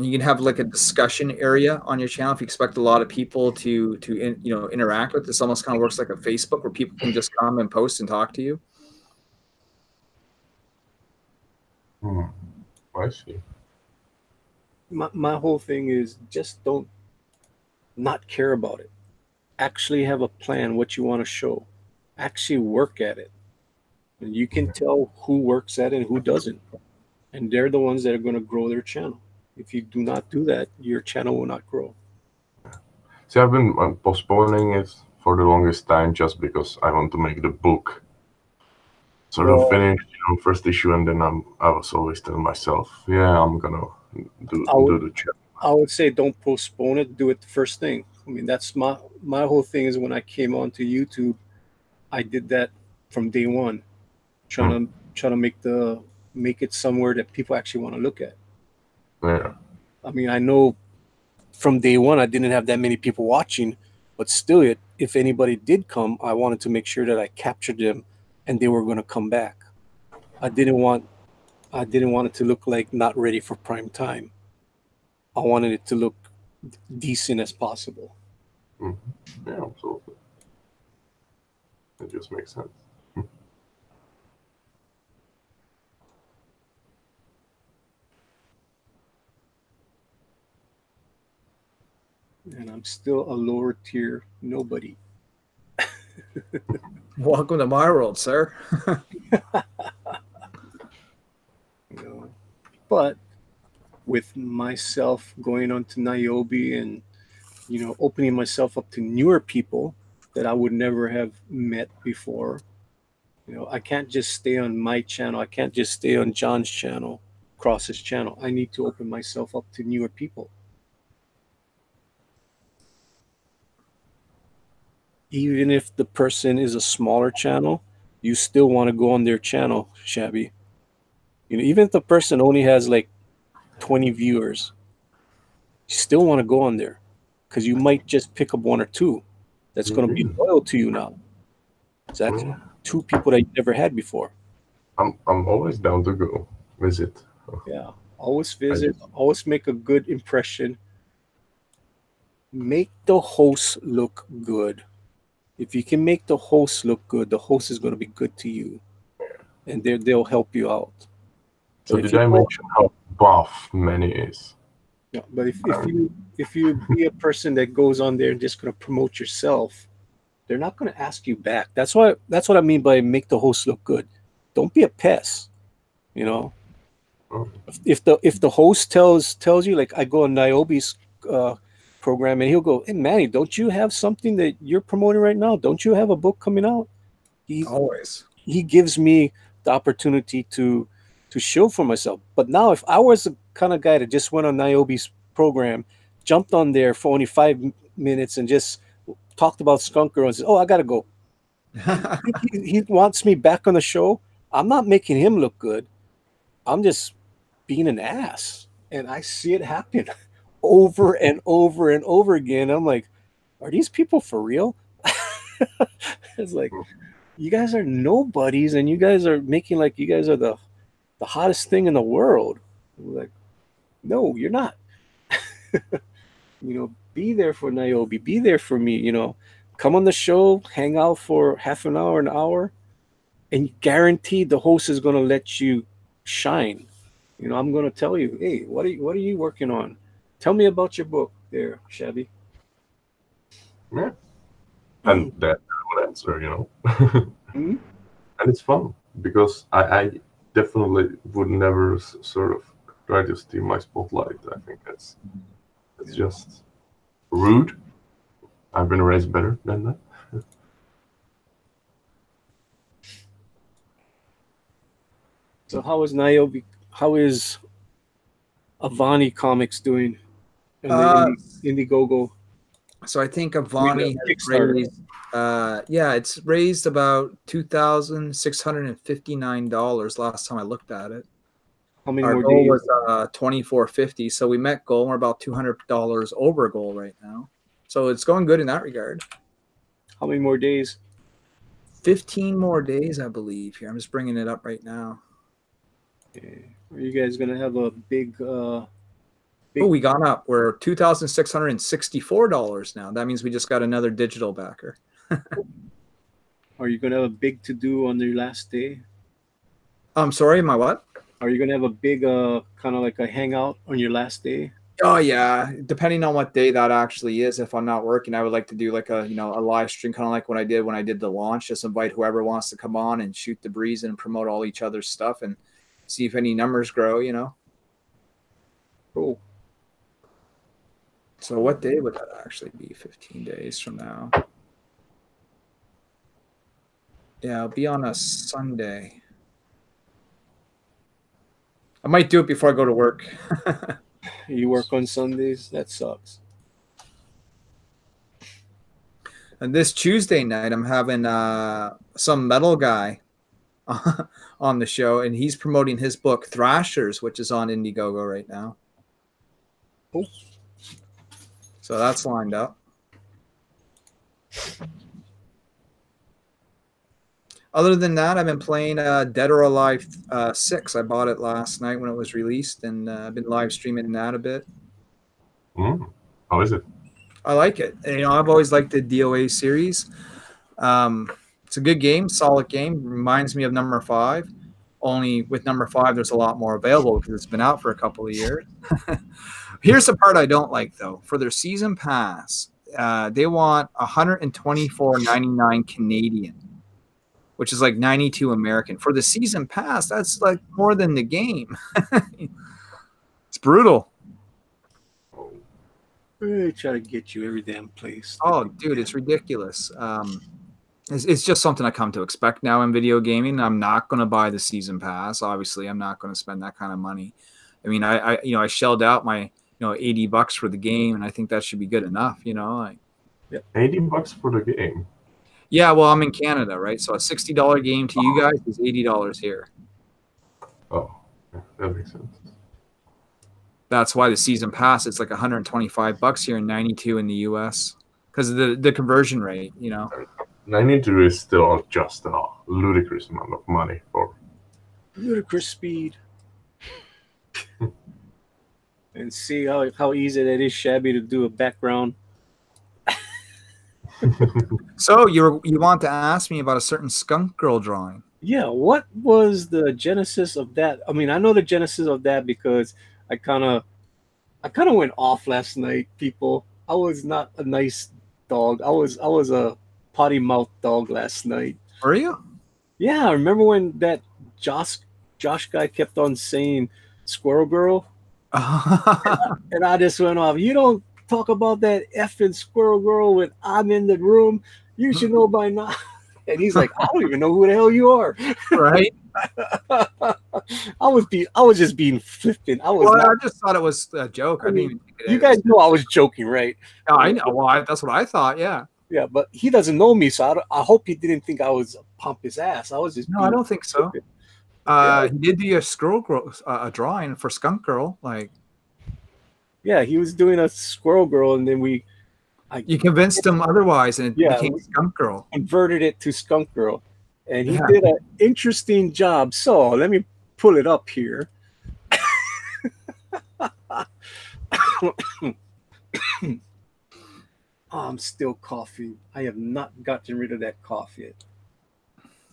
You can have like a discussion area on your channel if you expect a lot of people to you know, interact with. This almost kind of works like a Facebook where people can just come and post and talk to you. I see. My whole thing is just don't not care about it. Actually have a plan, what you want to show. Actually work at it. And you can tell who works at it and who doesn't. And they're the ones that are going to grow their channel. If you do not do that, your channel will not grow. See, I've been postponing it for the longest time just because I want to make the book sort of finished, you know, first issue, and then I was always telling myself, yeah, I'm gonna do the channel. I would say don't postpone it. Do it the first thing. I mean, that's my whole thing is when I came onto YouTube, I did that from day one, trying to make it somewhere that people actually want to look at. Yeah. I mean, I know from day one I didn't have that many people watching, but still, if anybody did come, I wanted to make sure that I captured them, and they were going to come back. I didn't want it to look like not ready for prime time. I wanted it to look decent as possible. Mm-hmm. Yeah, absolutely. It just makes sense. And I'm still a lower tier nobody. Welcome to my world, sir. You know, but with myself going on to Niobe and, you know, opening myself up to newer people that I would never have met before, you know, I can't just stay on my channel. I can't just stay on John's channel, Cross's channel. I need to open myself up to newer people. Even if the person is a smaller channel, you still want to go on their channel, Shabby. You know, even if the person only has like 20 viewers, you still want to go on there because you might just pick up one or two that's going to be loyal to you now. So that's two people that you never had before. I'm always down to go visit. Yeah, always visit, always make a good impression. Make the host look good. If you can make the host look good, the host is going to be good to you, and they'll help you out. So did I mention how buff Manny is? Yeah, but if you be a person that goes on there and just going to promote yourself, they're not going to ask you back. That's what I mean by make the host look good. Don't be a pest. You know, if the host tells you, like I go on Niobe's program and he'll go, hey Manny, don't you have something that you're promoting right now? Don't you have a book coming out? He gives me the opportunity to show for myself. But now if I was the kind of guy that just went on Niobe's program, jumped on there for only 5 minutes and just talked about SkunkGirl and said, oh, I gotta go, He wants me back on the show. I'm not making him look good. I'm just being an ass. And I see it happen over and over and over again. I'm like, are these people for real? It's like, you guys are nobodies and you guys are making like you guys are the hottest thing in the world. We're like, no, you're not. Be there for Niobe, be there for me, come on the show, hang out for half an hour, and guaranteed the host is going to let you shine. I'm going to tell you, hey, what are you working on? Tell me about your book there, Shabby. Yeah. And that would answer, Mm-hmm. And it's fun because I definitely would never sort of try to steal my spotlight. I think it's just rude. I've been raised better than that. So how is Niobe? How is Avani Comics doing? And the Indiegogo. So I think Avani has raised, it's raised about $2,659 last time I looked at it. How many Our more goal days? was $2,450, so we met goal. We're about $200 over goal right now, so it's going good in that regard. How many more days? 15 more days, I believe. Here, I'm just bringing it up right now. Okay. Are you guys gonna have a big? Oh, we gone up. We're $2,664 now. That means we just got another digital backer. Are you gonna have a big to do on your last day? I'm sorry, my what? Are you gonna have a big kind of like a hangout on your last day? Oh yeah, depending on what day that actually is. If I'm not working, I would like to do like a a live stream, kind of like when I did the launch. Just invite whoever wants to come on and shoot the breeze and promote all each other's stuff and see if any numbers grow. Cool. So what day would that actually be? 15 days from now. Yeah, it'll be on a Sunday. I might do it before I go to work. You work on Sundays? That sucks. And this Tuesday night, I'm having some metal guy on the show, and he's promoting his book, Thrashers, which is on Indiegogo right now. Cool. So that's lined up. Other than that, I've been playing Dead or Alive 6. I bought it last night when it was released, and I've been live streaming that a bit. How is it? I like it. And, I've always liked the DOA series. It's a good game, solid game. Reminds me of number 5. Only with number 5, there's a lot more available because it's been out for a couple of years. Here's the part I don't like, though. For their season pass, they want $124.99 Canadian, which is like $92 American. For the season pass, that's like more than the game. It's brutal. They try to get you every damn place. Oh, dude, it's ridiculous. It's just something I come to expect now in video gaming. I'm not going to buy the season pass. Obviously, I'm not going to spend that kind of money. I mean, I shelled out my $80 for the game, and I think that should be good enough. $80 for the game. Yeah, well, I'm in Canada, right? So a $60 game to you guys is $80 here. Oh, yeah, that makes sense. That's why the season pass it's like $125 here and $92 in the US because of the conversion rate. 92 is still just a ludicrous amount of money for ludicrous speed. And see how easy that is, Shabby, to do a background. So you want to ask me about a certain SkunkGirl drawing? Yeah, what was the genesis of that? I mean, I know the genesis of that because I kind of went off last night, people. I was not a nice dog. I was a potty mouth dog last night. Were you? Yeah, I remember when that Josh guy kept on saying Squirrel Girl. And I just went off. You don't talk about that effing Squirrel Girl when I'm in the room. You should know by now. And he's like, I don't even know who the hell you are. Right? I was just being flippant. I just thought it was a joke. I mean, you guys know I was joking, right? Yeah, I know. Well, that's what I thought. Yeah. Yeah, but he doesn't know me, so I hope he didn't think I was pump his ass. I was just No, I don't think so. He did do a a drawing for Skunk Girl. Like, yeah, he was doing a Squirrel Girl, and then you convinced him otherwise, and it became we Skunk Girl. converted it to Skunk Girl, and he Yeah. did an interesting job. So let me pull it up here. Oh, I'm still coughing. I have not gotten rid of that cough yet.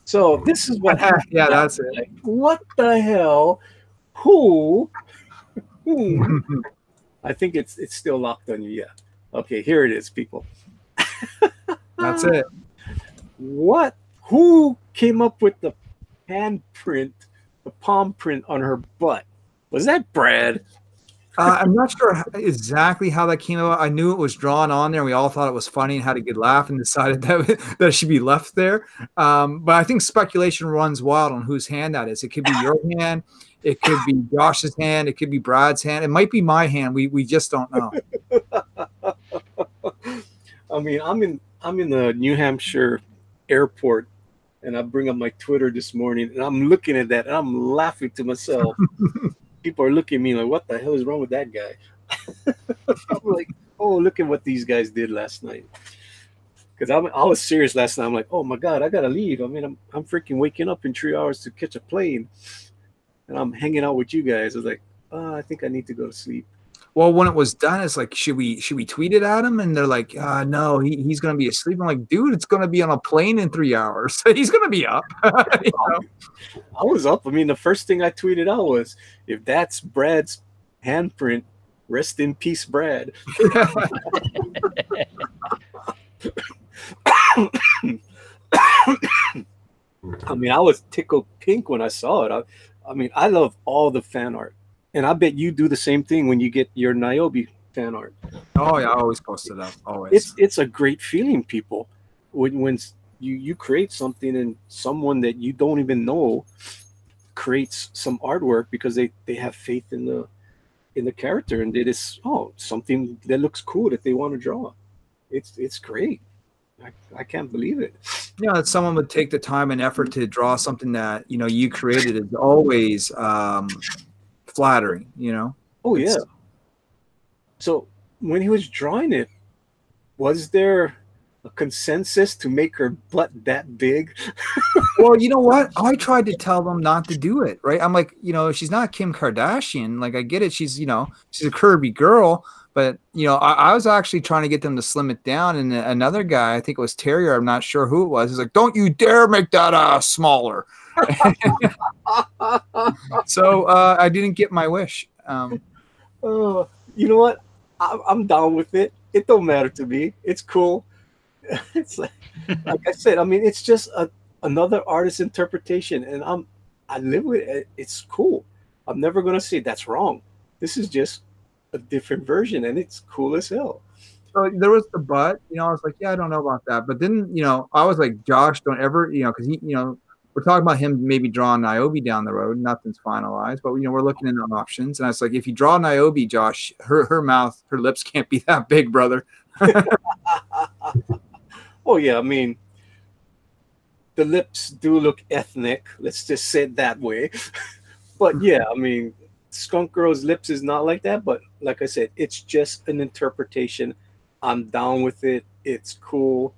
So this is what Yeah, that's it. like, what the hell? Who? I think it's still locked on you. Yeah. Okay, here it is, people. That's it. What? Who came up with the handprint, the palm print on her butt? Was that Brad? I'm not sure exactly how that came about. I knew it was drawn on there, and we all thought it was funny and had a good laugh, and decided that it should be left there. But I think speculation runs wild on whose hand that is. It could be your hand, it could be Josh's hand, it could be Brad's hand, it might be my hand. We just don't know. I mean, I'm in the New Hampshire airport, and I bring up my Twitter this morning, and I'm looking at that, and I'm laughing to myself. People are looking at me like, what the hell is wrong with that guy? I'm like, oh, look at what these guys did last night. Because I was serious last night. I'm like, oh my God, I gotta leave. I mean, I'm freaking waking up in 3 hours to catch a plane, and I'm hanging out with you guys. I was like, oh, I think I need to go to sleep. Well, when it was done, it's like, should we tweet it at him? And they're like, no, he's gonna be asleep. I'm like, dude, it's gonna be on a plane in 3 hours. He's gonna be up. You know? I was up. I mean, the first thing I tweeted out was, if that's Brad's handprint, rest in peace, Brad. I mean, I was tickled pink when I saw it. I mean, I love all the fan art. And I bet you do the same thing when you get your Niobe fan art. Oh yeah, I always post it up. Always. It's a great feeling, people, when you create something and someone that you don't even know creates some artwork because they have faith in the character, and it is something that looks cool that they want to draw. It's great. I can't believe it. Yeah, that someone would take the time and effort to draw something that you created is always flattering. Oh yeah. So when he was drawing it, was there a consensus to make her butt that big? Well, you know what? I tried to tell them not to do it, right? I'm like, she's not Kim Kardashian. Like, I get it. She's a curvy girl, but I was actually trying to get them to slim it down. And another guy, I think it was Terrier, I'm not sure who it was, he's like, don't you dare make that smaller. So I didn't get my wish. You know what? I'm down with it. It don't matter to me. It's cool. It's like I said. I mean, it's just another artist's interpretation, and I live with it. It's cool. I'm never gonna say that's wrong. This is just a different version, and it's cool as hell. So there was the but. I was like, yeah, I don't know about that. But then I was like, Josh, don't ever, because he, we're talking about him maybe drawing Niobe down the road. Nothing's finalized, but we're looking into options. And I was like, if you draw Niobe, Josh, her mouth, her lips can't be that big, brother. Oh yeah, I mean, the lips do look ethnic. Let's just say it that way. But yeah, I mean, Skunk Girl's lips is not like that. But like I said, it's just an interpretation. I'm down with it. It's cool.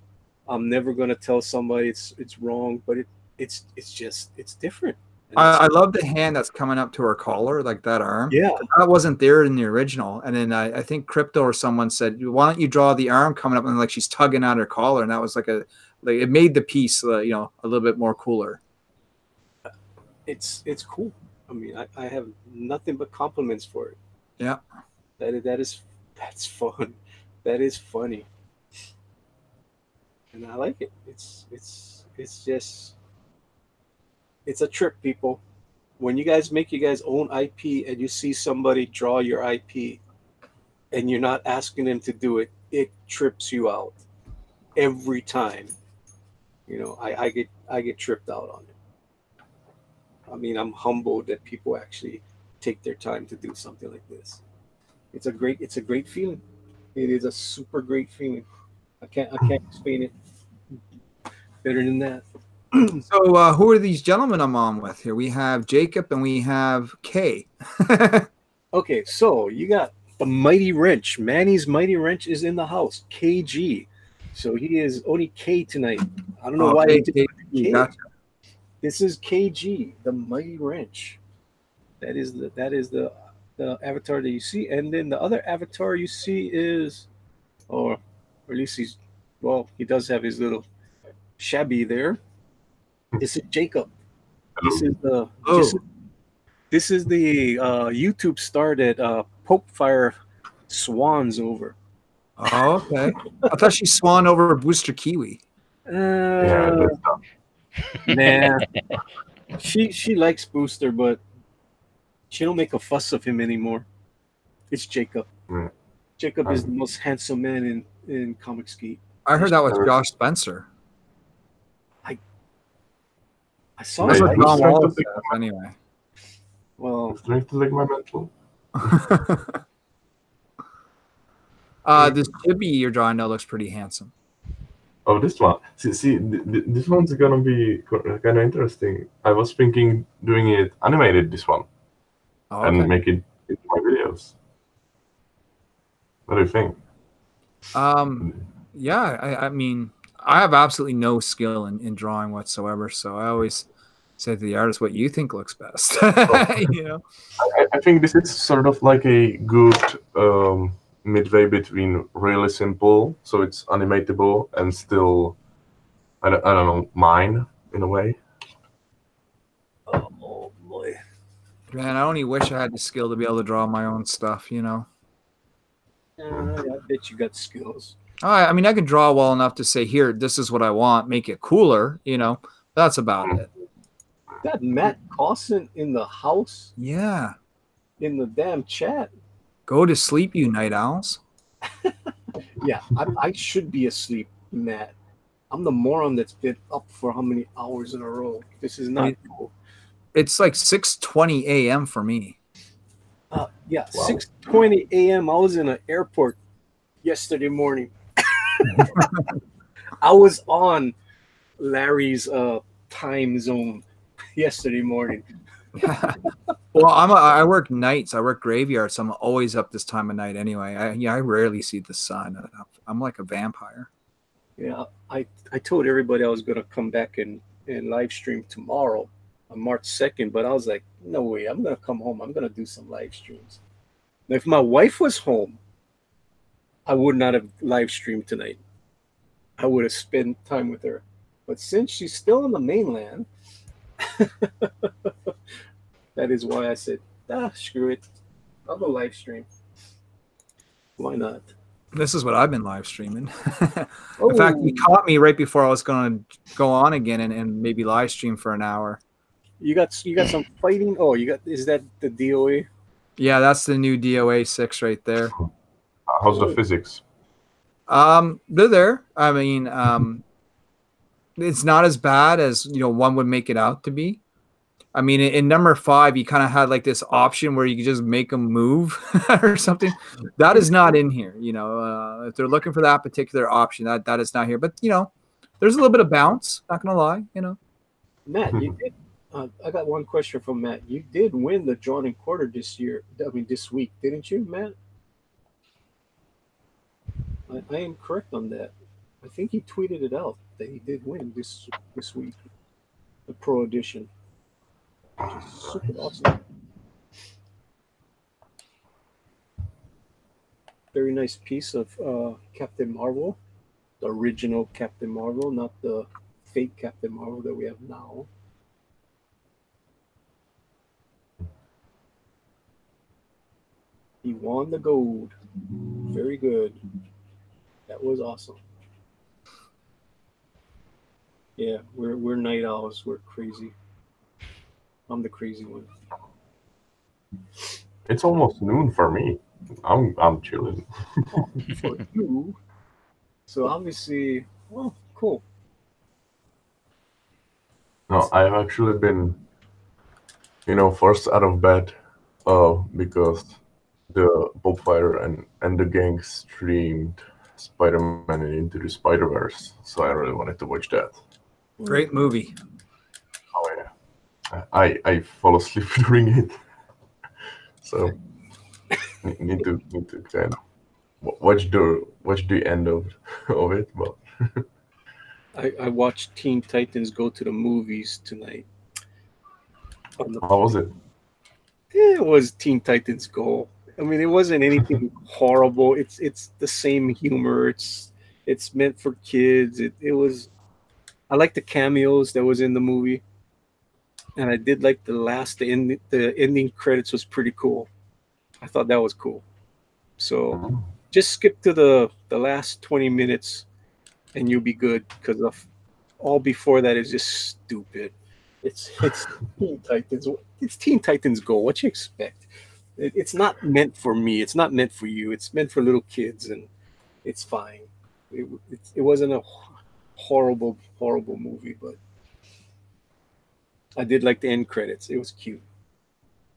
I'm never gonna tell somebody it's wrong, but it's different. I love the hand that's coming up to her collar, like that arm. Yeah, that wasn't there in the original. And then I think Crypto or someone said, "Why don't you draw the arm coming up?" And like she's tugging at her collar, and that was like it made the piece, a little bit more cooler. It's cool. I mean, I have nothing but compliments for it. Yeah, that's fun. That is funny, and I like it. It's just. It's a trip, people. When you guys make you guys own IP and you see somebody draw your IP and you're not asking them to do it, it trips you out every time. I get tripped out on it. I mean, I'm humbled that people actually take their time to do something like this. It's a great feeling. It is a super great feeling. I can't explain it better than that. So who are these gentlemen I'm on with here? We have Jacob and we have Kay. Okay, so you got the Mighty Wrench. Manny's Mighty Wrench is in the house. KG. So he is only K tonight. I don't know why he did K. Gotcha. This is KG, the Mighty Wrench. That is the avatar that you see, and then the other avatar you see is, or at least he does have his little shabby there. This is Jacob. This is the this is the YouTube star that Pope Fire swans over. Oh, okay. I thought she swan over Booster Kiwi. Yeah, Nah. She likes Booster, but she don't make a fuss of him anymore. It's Jacob. Jacob is the most handsome man in Comic Ski. I heard that was Josh Spencer. I saw That's it. what Tom Wallace says, anyway. Well, trying to like my mental. This chibi you're drawing now looks pretty handsome. Oh, this one. See, this one's gonna be kind of interesting. I was thinking doing it animated, this one, and make it into my videos. What do you think? Yeah, I mean, I have absolutely no skill in drawing whatsoever, so I always say to the artist, "What you think looks best." You know, I think this is sort of like a good midway between really simple, so it's animatable, and still, I don't know, mine in a way. oh boy, man, I only wish I had the skill to be able to draw my own stuff. You know, I bet you got skills. I mean, I can draw well enough to say, "Here, this is what I want. Make it cooler." You know, that's about it. Got Matt Cawson in the house. Yeah, in the damn chat. Go to sleep, you night owls. Yeah, I should be asleep, Matt. I'm the moron that's been up for how many hours in a row. This is not cool. It's like 6:20 a.m. for me. Yeah, 6:20 a.m. I was in an airport yesterday morning. I was on Larry's time zone yesterday morning. Well, I work nights. I work graveyards, so I'm always up this time of night anyway. I rarely see the sun. I'm like a vampire. Yeah, I told everybody I was going to come back and live stream tomorrow on March 2nd, but I was like, no way. I'm going to come home. I'm going to do some live streams. Now, if my wife was home, I would not have live streamed tonight. I would have spent time with her. But since she's still on the mainland, that is why I said, screw it. I'll go live stream. Why not? This is what I've been live streaming. In fact, you caught me right before I was going to go on again and maybe live stream for an hour. You got some fighting? Oh, is that the DOA? Yeah, that's the new DOA 6 right there. How's the physics? They're there. I mean, it's not as bad as one would make it out to be. I mean, in number 5, you kind of had like this option where you could just make them move or something. That is not in here. If they're looking for that particular option, that is not here. But there's a little bit of bounce. Not gonna lie. Matt, you did. I got one question from Matt. You did win the Drawn and Quarter this week, didn't you, Matt? I am correct on that. I think he tweeted it out that he did win this week, the Pro Edition. Which is super awesome. Very nice piece of Captain Marvel, the original Captain Marvel, not the fake Captain Marvel that we have now. He won the gold. Very good. That was awesome. Yeah, we're night owls. We're crazy. I'm the crazy one. It's almost noon for me. I'm chilling. For you. So obviously, well, cool. No, I've actually been, forced out of bed, because the Bonfire and the gang streamed Spider-Man and Into the Spider-Verse, so I really wanted to watch that. Great movie. Oh yeah, I fall asleep during it, so need to kind of watch the end of it. But I watched Teen Titans Go to the Movies tonight. how was it? It was Teen Titans Go. I mean, it wasn't anything horrible. It's the same humor. It's meant for kids. It was. I like the cameos that was in the movie, and I did like the ending credits was pretty cool. I thought that was cool. So Mhm. just skip to the last 20 minutes, and you'll be good because of all before that is just stupid. It's Teen Titans. It's Teen Titans Go. What you expect? It's not meant for me. It's not meant for you. It's meant for little kids, and it's fine. It wasn't a horrible movie, but I did like the end credits. It was cute,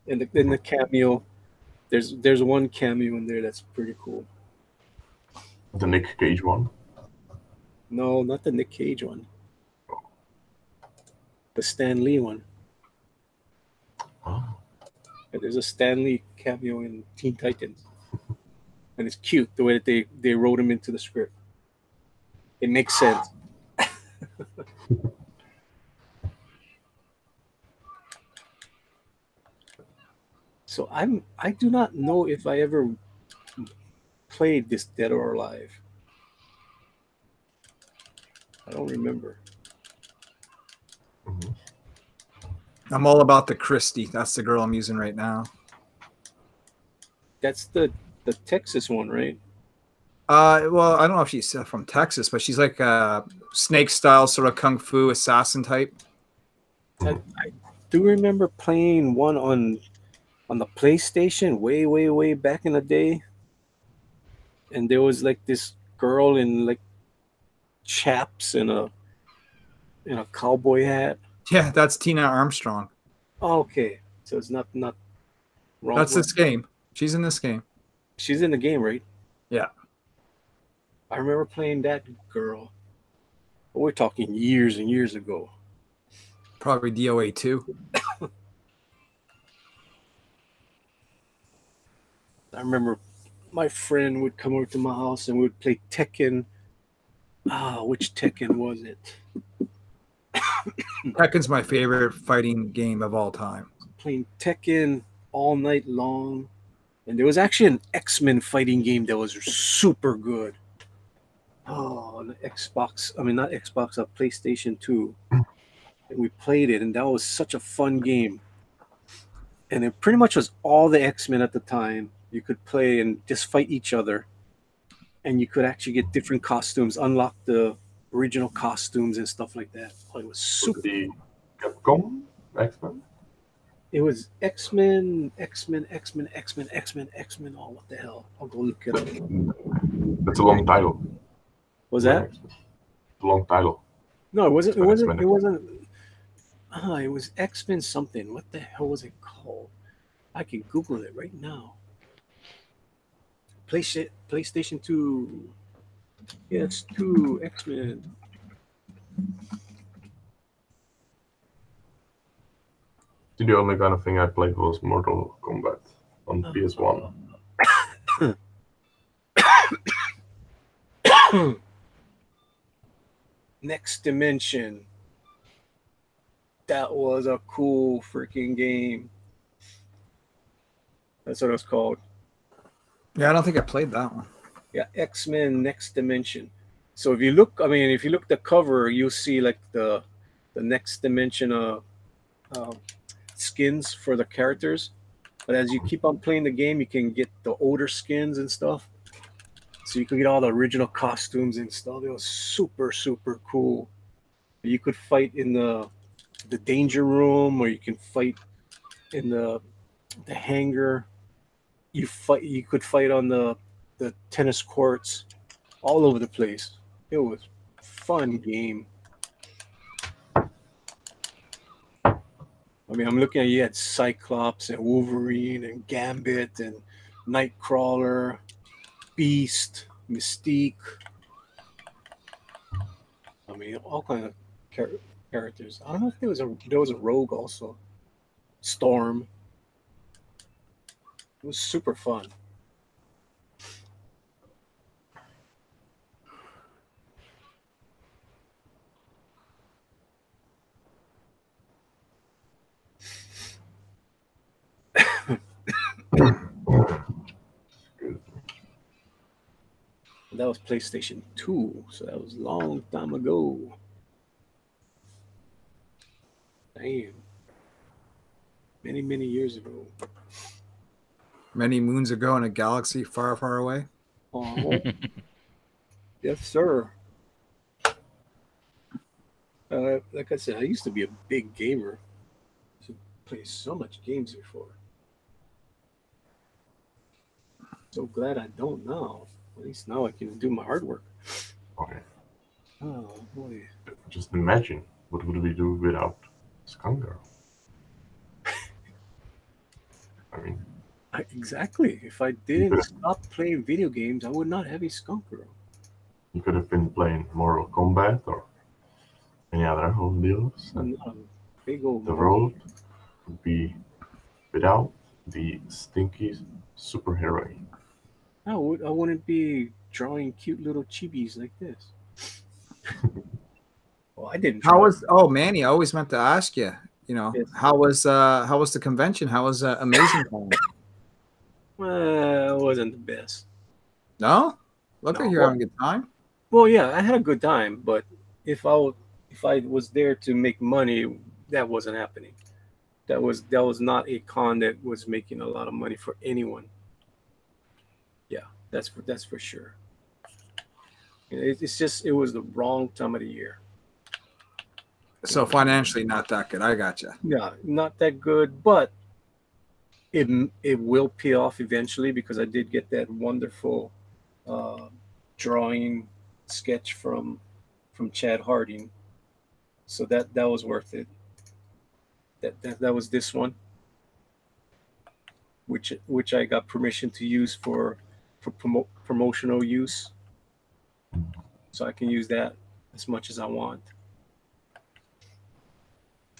and the cameo. There's one cameo in there that's pretty cool. The Nick Cage one. No, not the Nick Cage one. The Stan Lee one. Oh. And there's a Stan Lee cameo in Teen Titans, and it's cute the way that they wrote him into the script. It makes sense. So I do not know if I ever played this Dead or Alive. I don't remember. Mhm. I'm all about the Christie. That's the girl I'm using right now. That's the Texas one, right? Well, I don't know if she's from Texas, but she's like a snake style sort of kung fu assassin type. I do remember playing one on the PlayStation way back in the day, and there was like this girl in like chaps and a cowboy hat. Yeah, that's Tina Armstrong. Oh, okay, so it's not wrong. That's this game. She's in this game. She's in the game, right? Yeah. I remember playing that girl. We're talking years and years ago. Probably DOA 2. I remember my friend would come over to my house and we would play Tekken. Which Tekken was it? Tekken's my favorite fighting game of all time. Playing Tekken all night long. And there was actually an X-Men fighting game that was super good. Oh, on the Xbox. I mean, not Xbox, PlayStation 2. And we played it, and that was such a fun game. And it pretty much was all the X-Men at the time. You could play and just fight each other. And you could actually get different costumes, unlock the original costumes and stuff like that. Oh, it was super. The Capcom X-Men. It was X-Men. Oh, what the hell? I'll go look it up. That's a long title. Was that? A long title. No, it wasn't. It wasn't. X-Men. It wasn't. It was X-Men something. What the hell was it called? I can Google it right now. PlayStation 2. Yeah, it's 2 X-Men. The only kind of thing I played was Mortal Kombat on PS1. Next Dimension. That was a cool freaking game. That's what it was called. Yeah, I don't think I played that one. Yeah, X-Men Next Dimension. So if you look at the cover, you'll see like the Next Dimension skins for the characters. But as you keep on playing the game, you can get the older skins and stuff. So you could get all the original costumes and stuff. It was super cool. You could fight in the danger room, or you can fight in the hangar. You could fight on the tennis courts, all over the place. It was a fun game. I mean, I'm looking at you had Cyclops and Wolverine and Gambit and Nightcrawler, Beast. Mystique. I mean, all kind of characters. I don't know if there was a rogue also. Storm. It was super fun. That was PlayStation 2, so that was a long time ago. Damn. Many, many years ago. Many moons ago in a galaxy far, far away. Oh, yes, sir. Like I said, I used to be a big gamer. I used to play so much games before. So glad I don't now. At least now I can do my hard work. Okay. Oh boy. Just imagine what would we do without SkunkGirl? I mean, Exactly. If I didn't stop playing video games, I would not have a SkunkGirl. you could have been playing Mortal Kombat or any other old deals. And Big old the world would be without the stinky superhero. I wouldn't be drawing cute little chibis like this. Well, I didn't. How was? Oh, Manny, I always meant to ask you. You know, Yes. how was the convention? How was Amazing Con? Well, it wasn't the best. No, look No. like you're having a good time. Well, yeah, I had a good time, but if I was there to make money, that wasn't happening. That was not a con that was making a lot of money for anyone. Yeah, that's for sure. It's just it was the wrong time of the year. So financially, not that good. I gotcha. Yeah, not that good, but it will pay off eventually because I did get that wonderful drawing sketch from Chad Harding, so that was worth it. That was this one, which I got permission to use for promotional use, so I can use that as much as I want.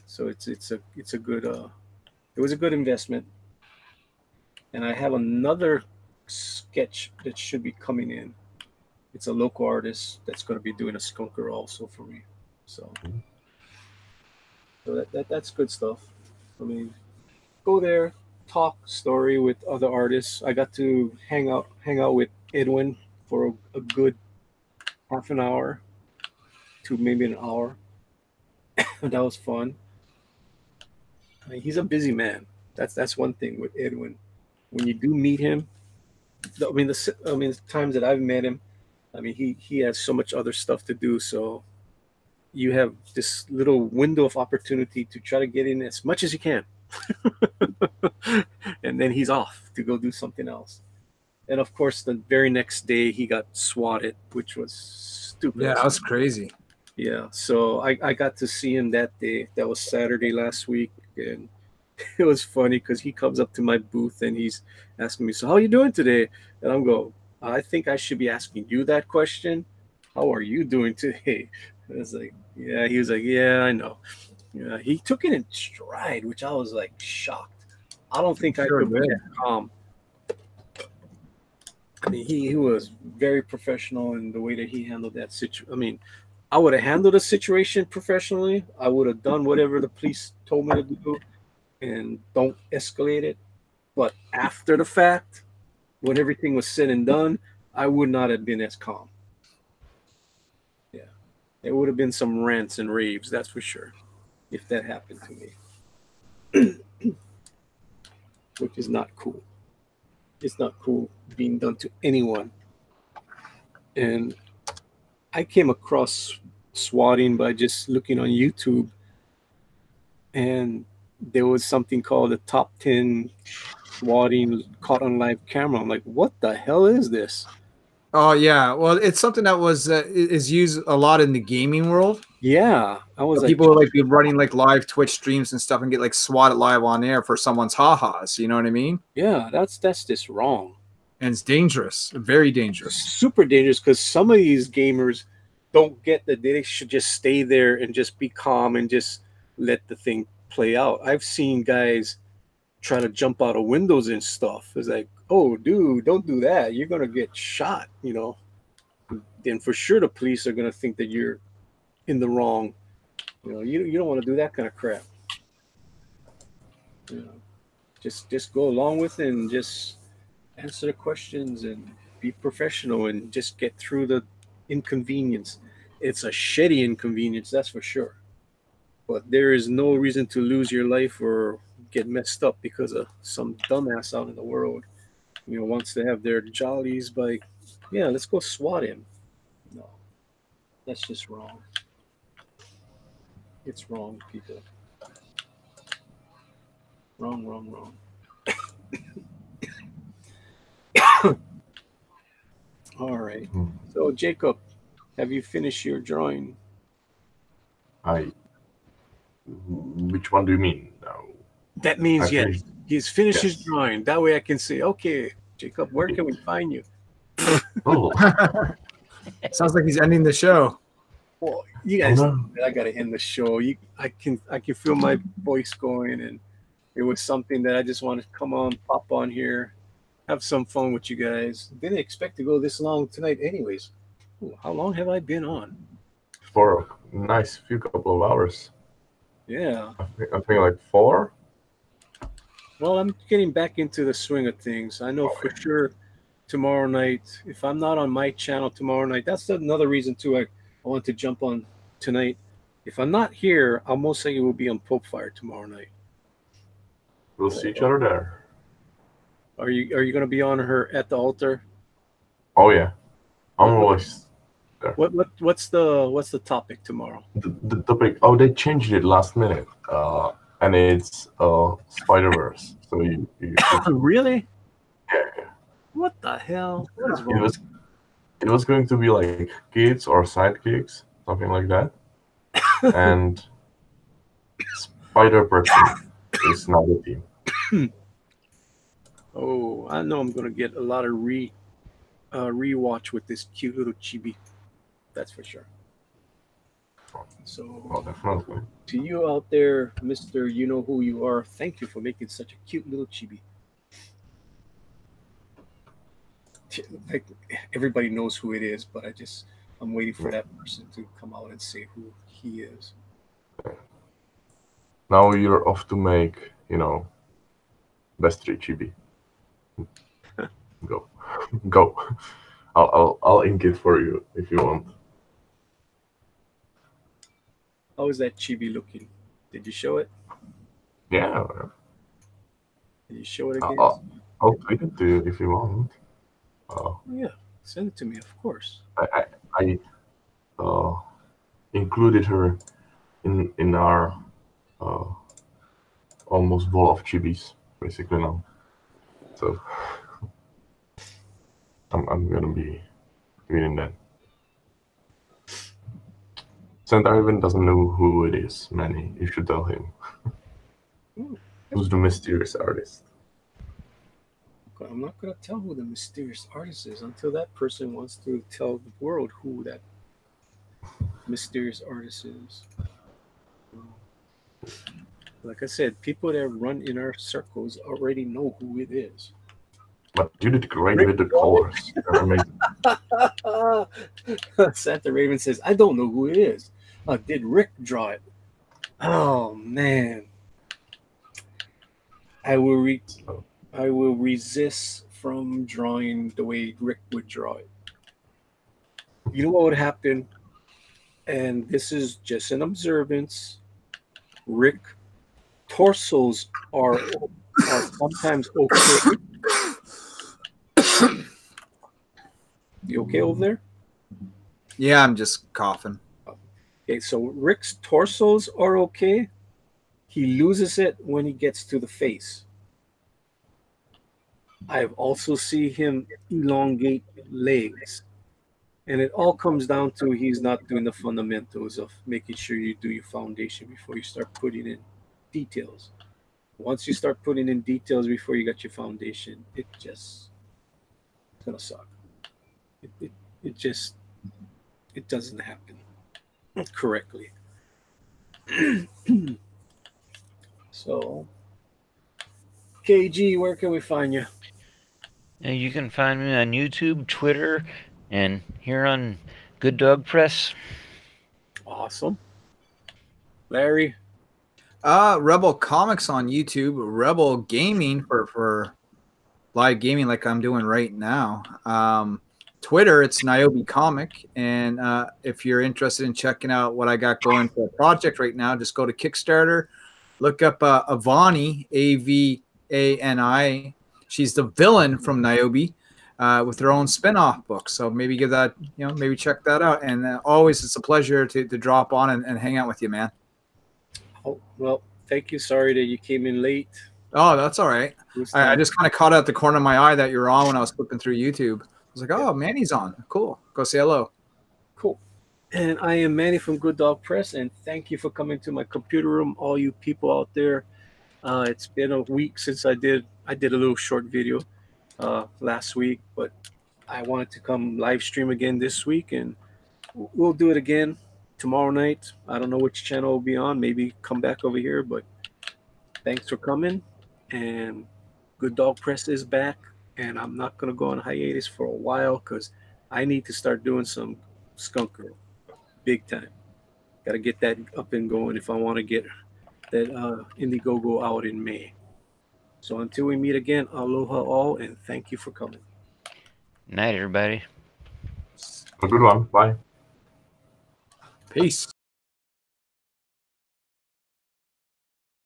So it's a good it was a good investment. And I have another sketch that should be coming in. It's a local artist that's going to be doing a SkunkGirl also for me. So that's good stuff. I mean, go there, talk story with other artists. I got to hang out with Edwin for a good half an hour to maybe an hour. That was fun. I mean, he's a busy man. That's one thing with Edwin. When you do meet him, the times that I've met him, I mean, he has so much other stuff to do. So you have this little window of opportunity to try to get in as much as you can, and then he's off to go do something else. And of course, the very next day he got swatted, which was stupid. Yeah, that was crazy. Yeah, so I got to see him that day. That was Saturday last week, and it was funny because he comes up to my booth and he's asking me, "So how are you doing today?" And I'm going, "I think I should be asking you that question. How are you doing today?" And I was like, "Yeah." He was like, "Yeah, I know." Yeah, he took it in stride, which I was like shocked. I don't think I could be that calm. I mean, he was very professional in the way that he handled that situation. I mean, I would have handled the situation professionally. I would have done whatever the police told me to do and don't escalate it. But after the fact, when everything was said and done, I would not have been as calm. Yeah, there would have been some rants and raves, that's for sure, if that happened to me, which is not cool. It's not cool being done to anyone. And I came across swatting by just looking on YouTube, and there was something called the top 10 swatting caught on live camera. I'm like, what the hell is this? Oh yeah, well, it's something that was is used a lot in the gaming world. Yeah, I was So like, people would like be running like live Twitch streams and stuff and get like swatted live on air for someone's ha-has. You know what I mean? yeah, that's just wrong. And it's dangerous, very dangerous. Super dangerous, because some of these gamers don't get that they should just stay there and just be calm and just let the thing play out. I've seen guys try to jump out of windows and stuff. It's like, oh, dude, don't do that. You're gonna get shot. Then for sure the police are gonna think that you're in the wrong. You don't want to do that kind of crap. Just go along with it and just answer the questions and be professional and just get through the inconvenience. It's a shitty inconvenience, that's for sure. But there is no reason to lose your life or get messed up because of some dumbass out in the world, wants to have their jollies by, yeah, let's go swat him. No, that's just wrong. It's wrong, people. Wrong, wrong, wrong. All right. So, Jacob, have you finished your drawing? Which one do you mean? No. That means yes. He's finished his Yes. drawing. That way I can say, okay, Jacob, where can we find you? Oh, Sounds like he's ending the show. Well, you guys, no. I gotta end the show. I can feel my voice going, and it was something that I just wanted to come on, pop on here, have some fun with you guys. Didn't expect to go this long tonight, anyways. Ooh, how long have I been on? For a nice few couple of hours. Yeah. I think like 4. Well, I'm getting back into the swing of things. I know for sure tomorrow night, if I'm not on my channel tomorrow night, that's another reason too. I want to jump on tonight. If I'm not here, I'll most likely will be on Pope Fire tomorrow night. We'll see each other there. Are you going to be on her at the altar? Oh yeah, I'm always there. What's the topic tomorrow? The topic. Oh, they changed it last minute. And it's Spider-Verse. So you Really? yeah. What the hell? What is wrong? It was going to be like kids or sidekicks, something like that. And Spider-Person is not a team. Oh, I know I'm going to get a lot of rewatch with this cute little chibi. That's for sure. So, Oh, definitely. to you out there, Mr. You Know Who You Are, thank you for making such a cute little chibi. Like, everybody knows who it is, but I'm waiting for that person to come out and say who he is. Now you're off to make, best 3 chibi. Go. Go. I'll ink it for you if you want. How is that chibi looking? Did you show it? Yeah. Did you show it again? I'll tweet it to you if you want. Oh, yeah, send it to me, of course. I included her in our almost wall of chibis basically now. So I'm gonna be reading that. Santa even doesn't know who it is, Manny. You should tell him. Who's the mysterious artist? Okay, I'm not gonna tell who the mysterious artist is until that person wants to tell the world who that mysterious artist is. Like I said, people that run in our circles already know who it is. But you did great with the colors. They're amazing. Santa Raven says, I don't know who it is. Did Rick draw it? Oh man. I will resist from drawing the way Rick would draw it. You know what would happen? And this is just an observance. Rick torsos are sometimes okay. You okay over there? Yeah, I'm just coughing. Okay, so Rick's torsos are okay. He loses it when he gets to the face. I've also seen him elongate legs. And it all comes down to he's not doing the fundamentals of making sure you do your foundation before you start putting in details. Once you start putting in details before you got your foundation, it just it's gonna suck. It just it doesn't happen correctly. So, KG, where can we find you? And you can find me on YouTube, Twitter, and here on GoodDogPress. Awesome. Larry? Rebel Comics on YouTube, Rebel Gaming for live gaming like I'm doing right now. Twitter, it's Niobe Comic. And if you're interested in checking out what I got going for a project right now, just go to Kickstarter, look up Avani, Avani. She's the villain from Niobe with her own spin-off book. So maybe give that, maybe check that out. And always it's a pleasure to drop on and hang out with you, man. Oh, well, thank you. Sorry that you came in late. Oh, that's all right. I just kind of caught out the corner of my eye that you were on when I was flipping through YouTube. I was like, oh, Manny's on. Cool. Go say hello. Cool. And I am Manny from Good Dog Press, and thank you for coming to my computer room, all you people out there. It's been a week since I did a little short video last week, but I wanted to come live stream again this week, and we'll do it again tomorrow night. I don't know which channel will be on. Maybe come back over here, but thanks for coming. And Good Dog Press is back, and I'm not going to go on hiatus for a while because I need to start doing some SkunkGirl big time. Got to get that up and going if I want to get that Indiegogo out in May. So until we meet again, aloha all, and thank you for coming. Night, everybody. A good one. Bye. Peace.